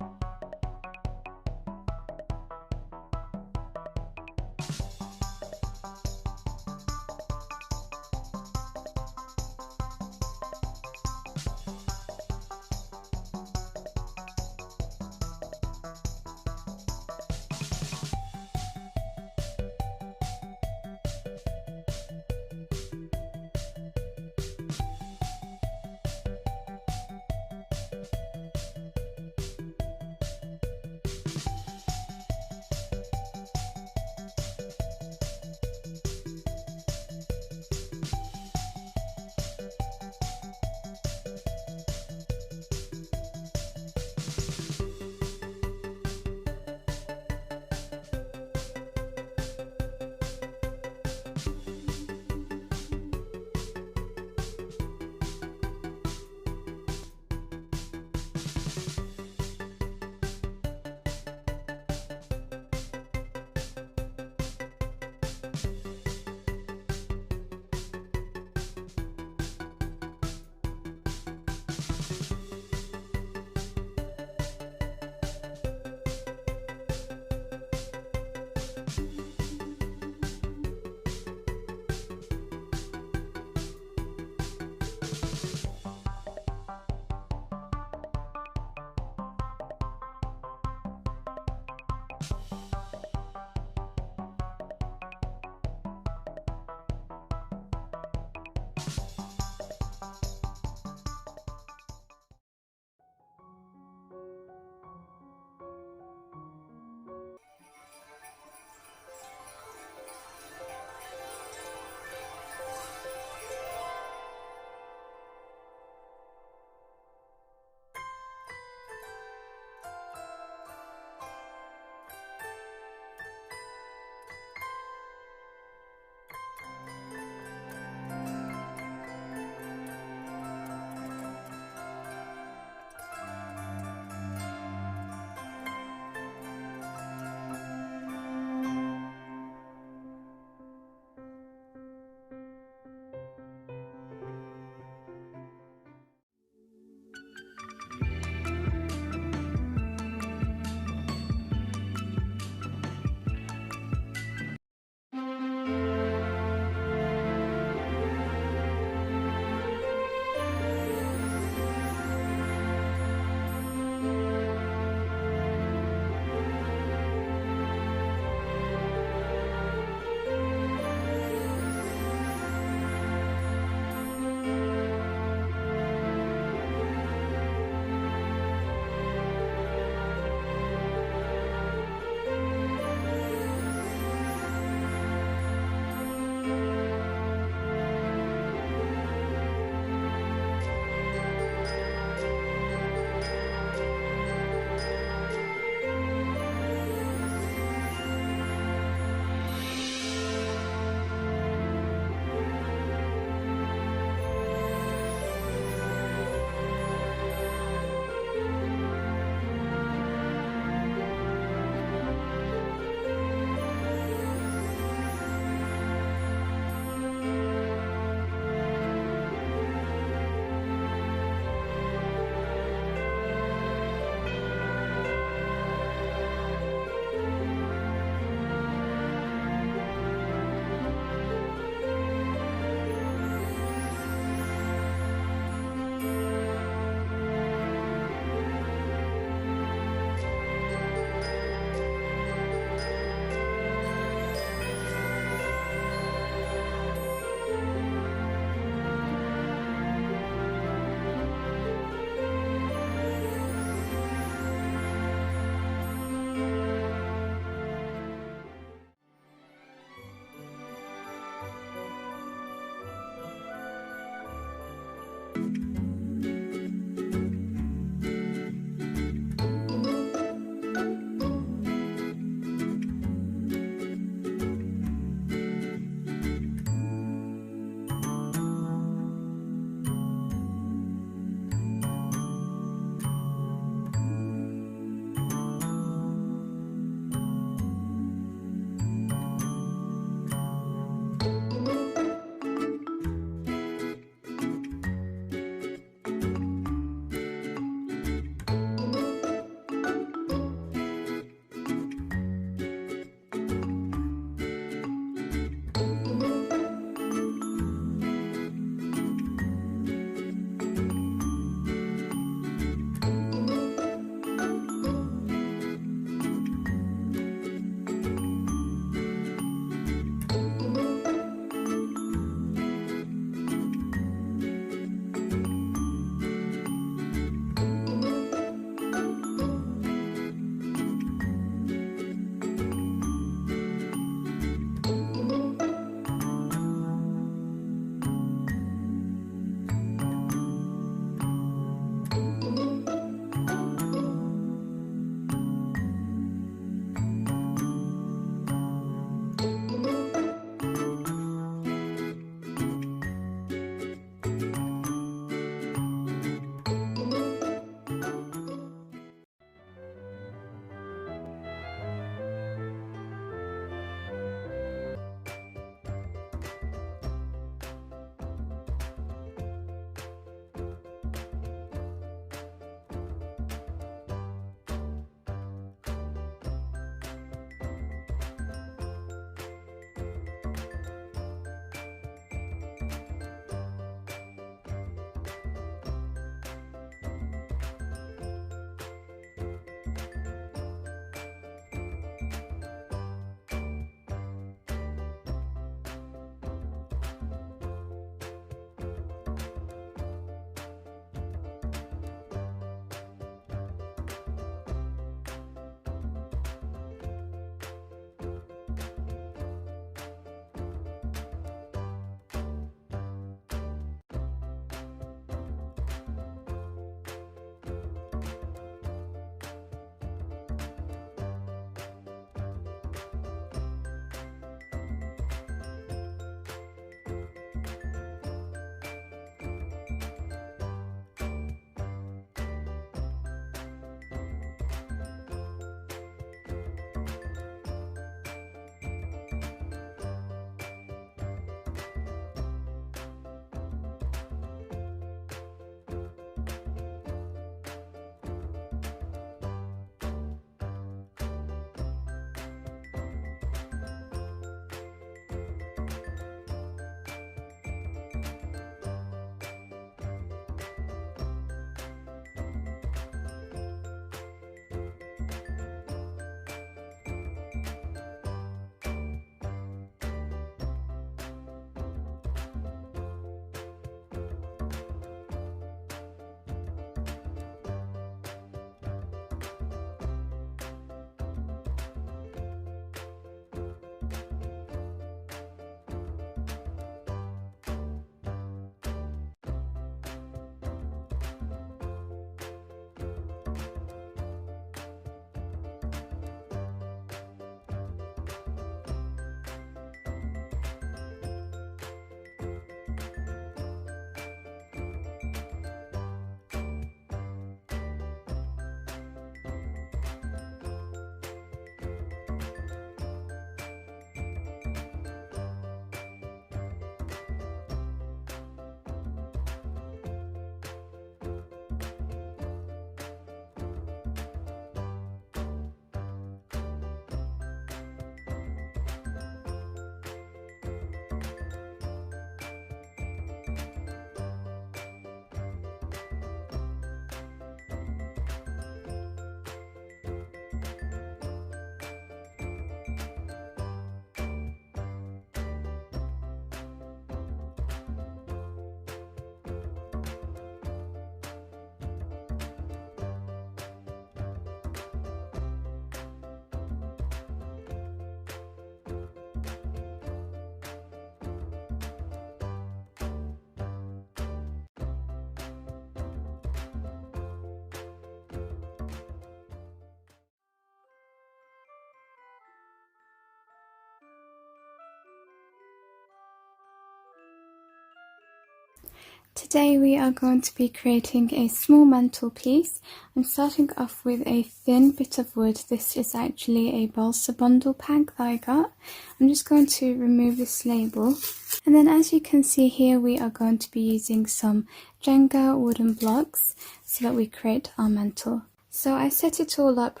Today we are going to be creating a small mantelpiece. I'm starting off with a thin bit of wood. This is actually a balsa bundle pack that I got. I'm just going to remove this label. And then as you can see here, we are going to be using some Jenga wooden blocks so that we create our mantel. So I set it all up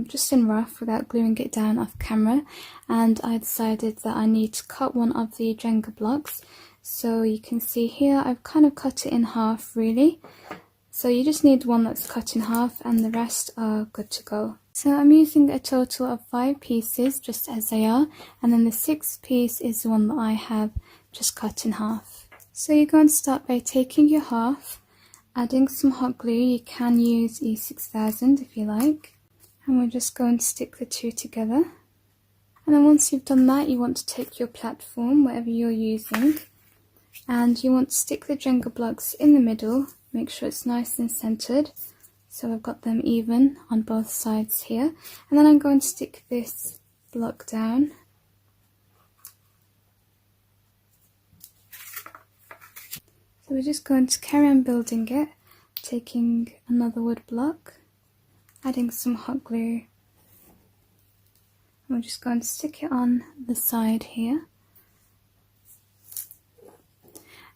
just in rough without gluing it down off camera, and I decided that I need to cut one of the Jenga blocks. So you can see here I've kind of cut it in half really. So you just need one that's cut in half and the rest are good to go. So I'm using a total of 5 pieces just as they are, and then the 6th piece is the one that I have just cut in half. So you're going to start by taking your half, adding some hot glue. You can use E6000 if you like, and we're just going to stick the two together. And then once you've done that, you want to take your platform, whatever you're using, and you want to stick the Jenga blocks in the middle. Make sure it's nice and centered, so I've got them even on both sides here. And then I'm going to stick this block down. So we're just going to carry on building it, taking another wood block, adding some hot glue, and we're just going to stick it on the side here.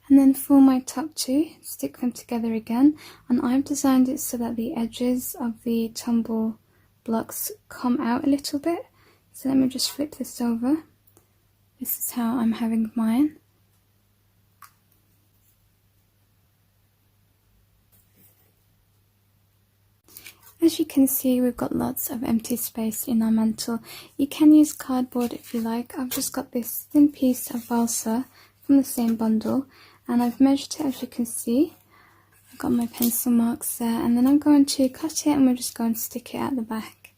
And then for my top two, stick them together again, and I've designed it so that the edges of the tumble blocks come out a little bit. So let me just flip this over. This is how I'm having mine. As you can see, we've got lots of empty space in our mantel. You can use cardboard if you like. I've just got this thin piece of balsa from the same bundle, and I've measured it as you can see. I've got my pencil marks there, and then I'm going to cut it and we're just going to stick it at the back.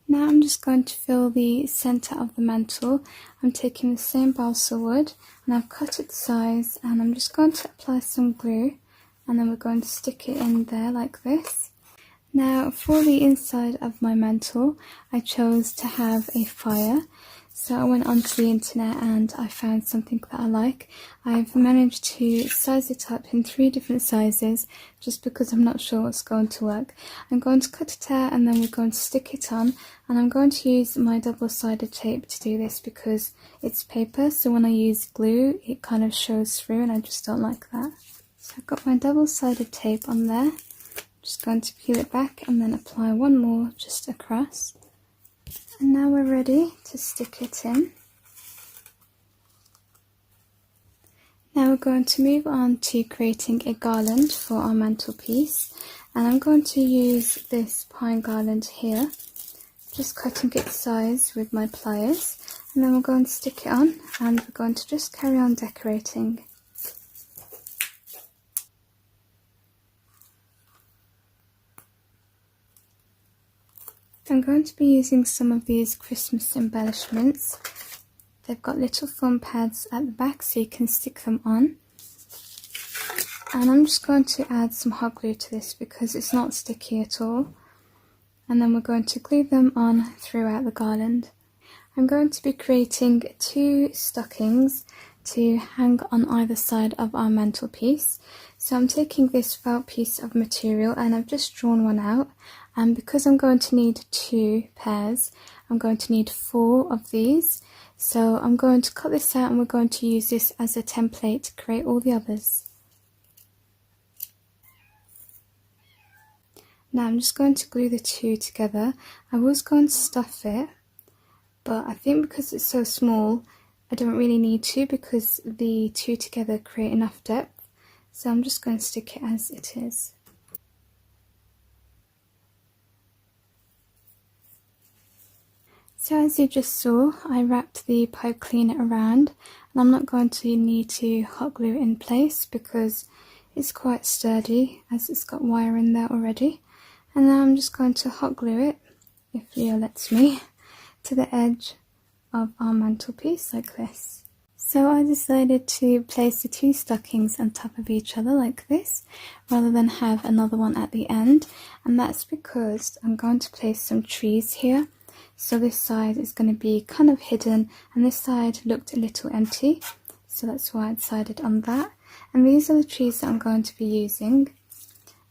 Now I'm just going to fill the centre of the mantel. I'm taking the same balsa wood and I've cut it to size, and I'm just going to apply some glue, and then we're going to stick it in there like this. Now for the inside of my mantel, I chose to have a fire. So I went onto the internet and I found something that I like. I've managed to size it up in 3 different sizes just because I'm not sure what's going to work. I'm going to cut it out and then we're going to stick it on, and I'm going to use my double-sided tape to do this because it's paper, so when I use glue it kind of shows through and I just don't like that. So I've got my double-sided tape on there. I'm just going to peel it back and then apply one more just across. And now we're ready to stick it in. Now we're going to move on to creating a garland for our mantelpiece, and I'm going to use this pine garland here, just cutting it size with my pliers, and then we're going to stick it on and we're going to just carry on decorating. I'm going to be using some of these Christmas embellishments. They've got little foam pads at the back so you can stick them on. And I'm just going to add some hot glue to this because it's not sticky at all. And then we're going to glue them on throughout the garland. I'm going to be creating 2 stockings to hang on either side of our mantelpiece. So I'm taking this felt piece of material and I've just drawn one out, and because I'm going to need 2 pairs, I'm going to need 4 of these. So I'm going to cut this out and we're going to use this as a template to create all the others. Now I'm just going to glue the 2 together. I was going to stuff it, but I think because it's so small I don't really need to because the 2 together create enough depth. So I'm just going to stick it as it is. So as you just saw, I wrapped the pipe cleaner around, and I'm not going to need to hot glue it in place because it's quite sturdy as it's got wire in there already. And now I'm just going to hot glue it, if Leo lets me, to the edge of our mantelpiece like this. So I decided to place the 2 stockings on top of each other like this, rather than have another one at the end, and that's because I'm going to place some trees here. so this side is going to be kind of hidden, and this side looked a little empty, so that's why I decided on that. And these are the trees that I'm going to be using.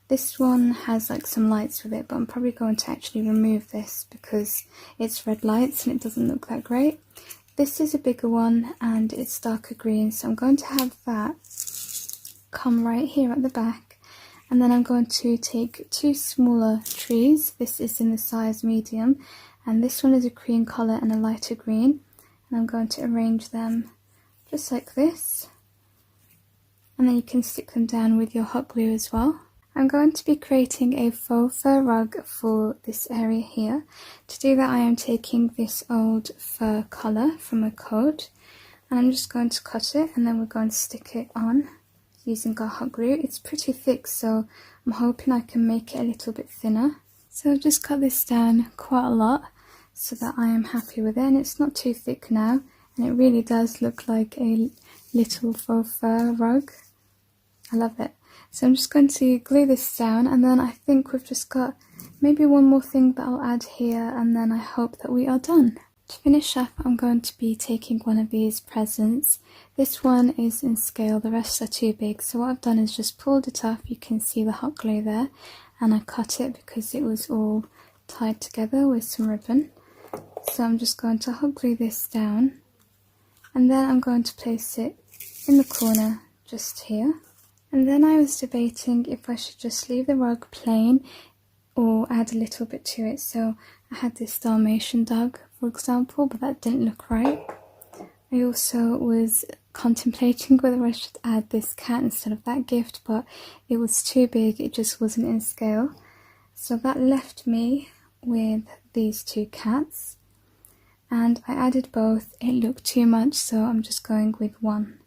This one has like some lights with it, but I'm probably going to actually remove this because it's red lights and it doesn't look that great. This is a bigger one and it's darker green, so I'm going to have that come right here at the back. And then I'm going to take two smaller trees. This is in the size medium, and this one is a cream colour and a lighter green. And I'm going to arrange them just like this. And then you can stick them down with your hot glue as well. I'm going to be creating a faux fur rug for this area here. To do that, I am taking this old fur colour from a coat, and I'm just going to cut it, and then we're going to stick it on using our hot glue. It's pretty thick, so I'm hoping I can make it a little bit thinner. So I've just cut this down quite a lot so that I am happy with it, and it's not too thick now, and it really does look like a little faux fur rug. I love it. So I'm just going to glue this down, and then I think we've just got maybe one more thing that I'll add here, and then I hope that we are done. To finish up, I'm going to be taking one of these presents. This one is in scale, the rest are too big, so what I've done is just pulled it off. You can see the hot glue there, and I cut it because it was all tied together with some ribbon. So I'm just going to hot glue this down, and then I'm going to place it in the corner just here. And then I was debating if I should just leave the rug plain or add a little bit to it. So I had this Dalmatian dog, for example, but that didn't look right. I also was contemplating whether I should add this cat instead of that gift, but it was too big, it just wasn't in scale. So that left me with these two cats, and I added both. It looked too much, so I'm just going with one.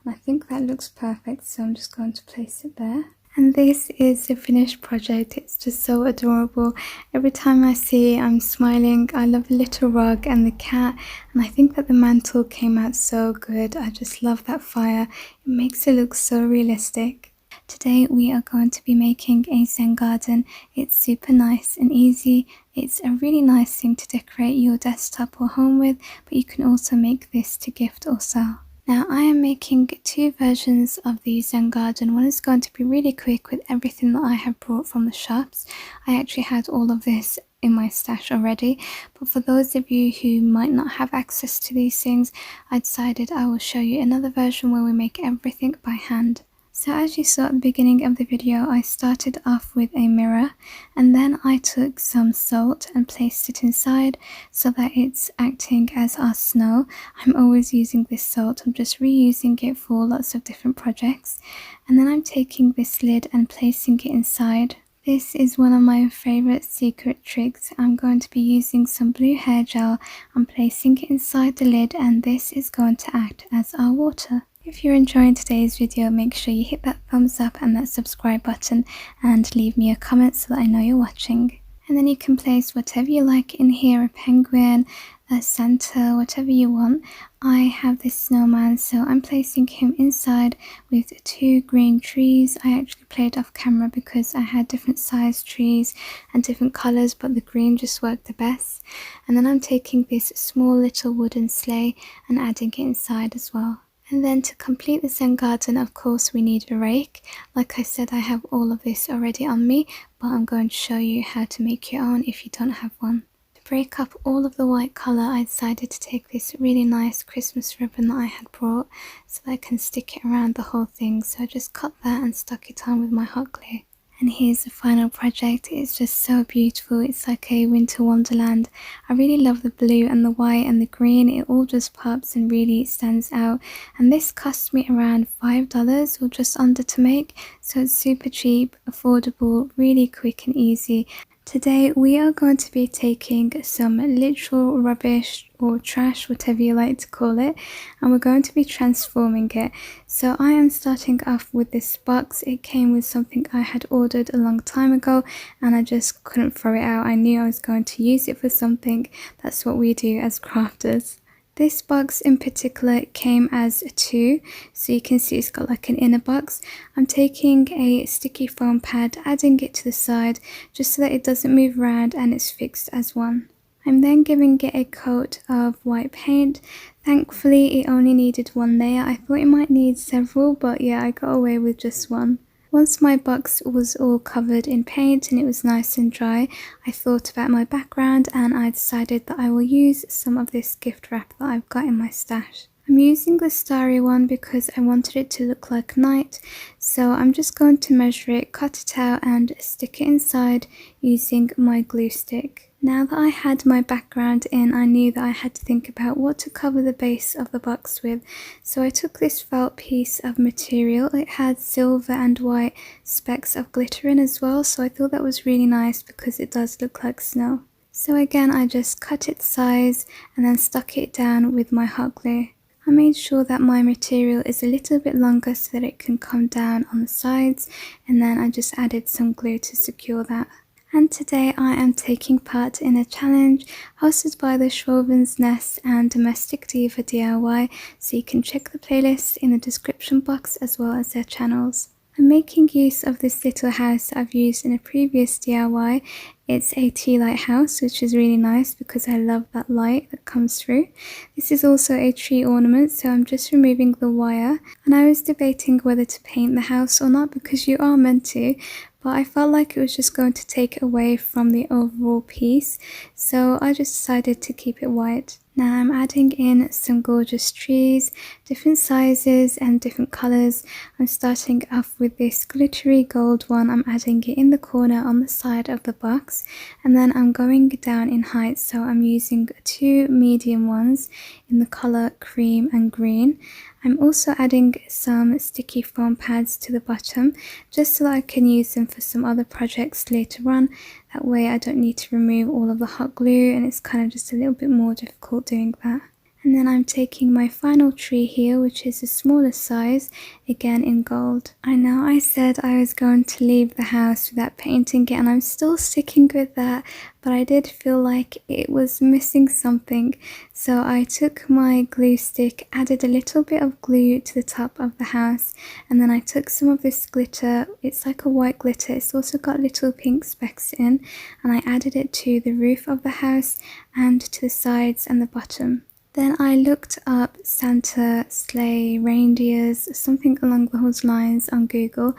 I think that looks perfect, so I'm just going to place it there. And this is the finished project. It's just so adorable. Every time I see it, I'm smiling. I love the little rug and the cat, and I think that the mantle came out so good. I just love that fire. It makes it look so realistic. Today we are going to be making a Zen garden. It's super nice and easy. It's a really nice thing to decorate your desktop or home with, but you can also make this to gift or sell. Now I am making two versions of the Zen garden. One is going to be really quick with everything that I have brought from the shops. I actually had all of this in my stash already, but for those of you who might not have access to these things, I decided I will show you another version where we make everything by hand. So as you saw at the beginning of the video, I started off with a mirror, and then I took some salt and placed it inside so that it's acting as our snow. I'm always using this salt, I'm just reusing it for lots of different projects. And then I'm taking this lid and placing it inside. This is one of my favourite secret tricks. I'm going to be using some blue hair gel. I'm placing it inside the lid, and this is going to act as our water. If you're enjoying today's video, make sure you hit that thumbs up and that subscribe button, and leave me a comment so that I know you're watching. And then you can place whatever you like in here, a penguin, a Santa, whatever you want. I have this snowman, so I'm placing him inside with two green trees. I actually played off camera because I had different size trees and different colours, but the green just worked the best. And then I'm taking this small little wooden sleigh and adding it inside as well. And then to complete the Zen garden, of course, we need a rake. Like I said, I have all of this already on me, but I'm going to show you how to make your own if you don't have one. To break up all of the white colour, I decided to take this really nice Christmas ribbon that I had brought so that I can stick it around the whole thing. So I just cut that and stuck it on with my hot glue. And here's the final project. It's just so beautiful. It's like a winter wonderland. I really love the blue and the white and the green. It all just pops and really stands out. And this cost me around $5 or just under to make. So it's super cheap, affordable, really quick and easy. Today we are going to be taking some literal rubbish or trash, whatever you like to call it, and we're going to be transforming it. So I am starting off with this box. It came with something I had ordered a long time ago, and I just couldn't throw it out. I knew I was going to use it for something. That's what we do as crafters. This box in particular came as two, so you can see it's got like an inner box. I'm taking a sticky foam pad, adding it to the side just so that it doesn't move around and it's fixed as one. I'm then giving it a coat of white paint. Thankfully it only needed one layer. I thought it might need several, but yeah, I got away with just one. Once my box was all covered in paint and it was nice and dry, I thought about my background and I decided that I will use some of this gift wrap that I've got in my stash. I'm using the starry one because I wanted it to look like night, so I'm just going to measure it, cut it out and stick it inside using my glue stick. Now that I had my background in, I knew that I had to think about what to cover the base of the box with. So I took this felt piece of material. It had silver and white specks of glitter in as well, so I thought that was really nice because it does look like snow. So again, I just cut its size and then stuck it down with my hot glue. I made sure that my material is a little bit longer so that it can come down on the sides, and then I just added some glue to secure that. And today I am taking part in a challenge hosted by the Schwoven's Nest and Domestic Diva DIY, so you can check the playlist in the description box as well as their channels. I'm making use of this little house that I've used in a previous DIY. It's a tea light house, which is really nice because I love that light that comes through. This is also a tree ornament, so I'm just removing the wire. And I was debating whether to paint the house or not because you are meant to, but I felt like it was just going to take away from the overall piece, so I just decided to keep it white. Now I'm adding in some gorgeous trees, different sizes and different colours. I'm starting off with this glittery gold one. I'm adding it in the corner on the side of the box, and then I'm going down in height, so I'm using two medium ones in the colour cream and green. I'm also adding some sticky foam pads to the bottom just so that I can use them for some other projects later on. That way I don't need to remove all of the hot glue, and it's kind of just a little bit more difficult doing that. And then I'm taking my final tree here, which is the smallest size, again in gold. I know I said I was going to leave the house without painting it, and I'm still sticking with that, but I did feel like it was missing something. So I took my glue stick, added a little bit of glue to the top of the house, and then I took some of this glitter. It's like a white glitter, it's also got little pink specks in, and I added it to the roof of the house and to the sides and the bottom. Then I looked up Santa, sleigh, reindeers, something along those lines on Google,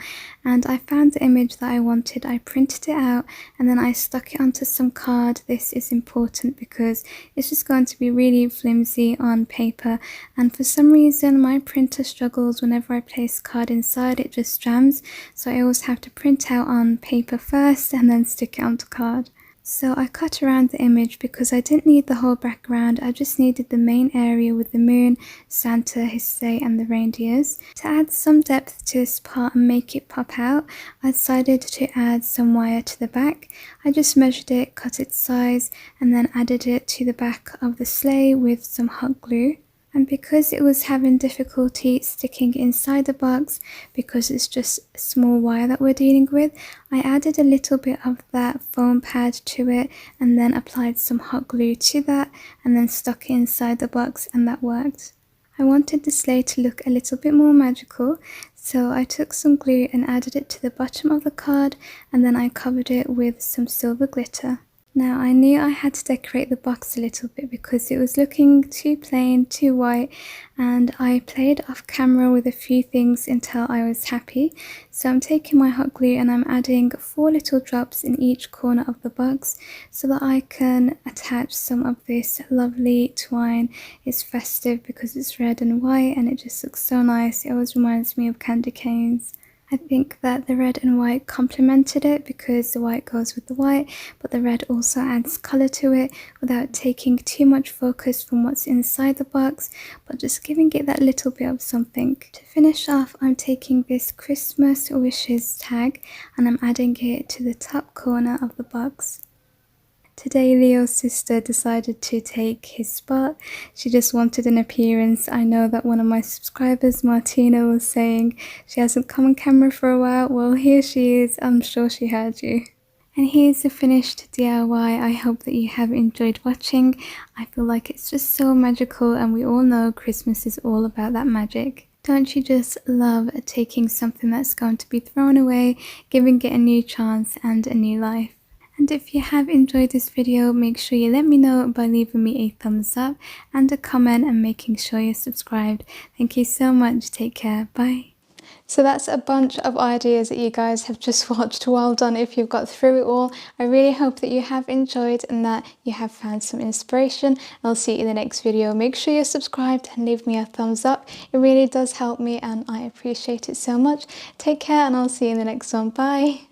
and I found the image that I wanted. I printed it out and then I stuck it onto some card. This is important because it's just going to be really flimsy on paper, and for some reason my printer struggles whenever I place card inside, it just jams, so I always have to print out on paper first and then stick it onto card. So I cut around the image because I didn't need the whole background, I just needed the main area with the moon, Santa, his sleigh and the reindeers. To add some depth to this part and make it pop out, I decided to add some wire to the back. I just measured it, cut its size and then added it to the back of the sleigh with some hot glue. And because it was having difficulty sticking inside the box, because it's just a small wire that we're dealing with, I added a little bit of that foam pad to it and then applied some hot glue to that and then stuck it inside the box, and that worked. I wanted the sleigh to look a little bit more magical, so I took some glue and added it to the bottom of the card, and then I covered it with some silver glitter. Now I knew I had to decorate the box a little bit because it was looking too plain, too white, and I played off camera with a few things until I was happy. So I'm taking my hot glue and I'm adding 4 little drops in each corner of the box so that I can attach some of this lovely twine. It's festive because it's red and white and it just looks so nice. It always reminds me of candy canes. I think that the red and white complemented it because the white goes with the white, but the red also adds colour to it without taking too much focus from what's inside the box, but just giving it that little bit of something. To finish off, I'm taking this Christmas wishes tag and I'm adding it to the top corner of the box. Today Leo's sister decided to take his spot. She just wanted an appearance. I know that one of my subscribers, Martina, was saying she hasn't come on camera for a while. Well, here she is. I'm sure she heard you. And here's the finished DIY. I hope that you have enjoyed watching. I feel like it's just so magical, and we all know Christmas is all about that magic. Don't you just love taking something that's going to be thrown away, giving it a new chance and a new life? And if you have enjoyed this video, make sure you let me know by leaving me a thumbs up and a comment and making sure you're subscribed. Thank you so much. Take care. Bye. So that's a bunch of ideas that you guys have just watched. Well done if you've got through it all. I really hope that you have enjoyed and that you have found some inspiration. I'll see you in the next video. Make sure you're subscribed and leave me a thumbs up. It really does help me and I appreciate it so much. Take care and I'll see you in the next one. Bye.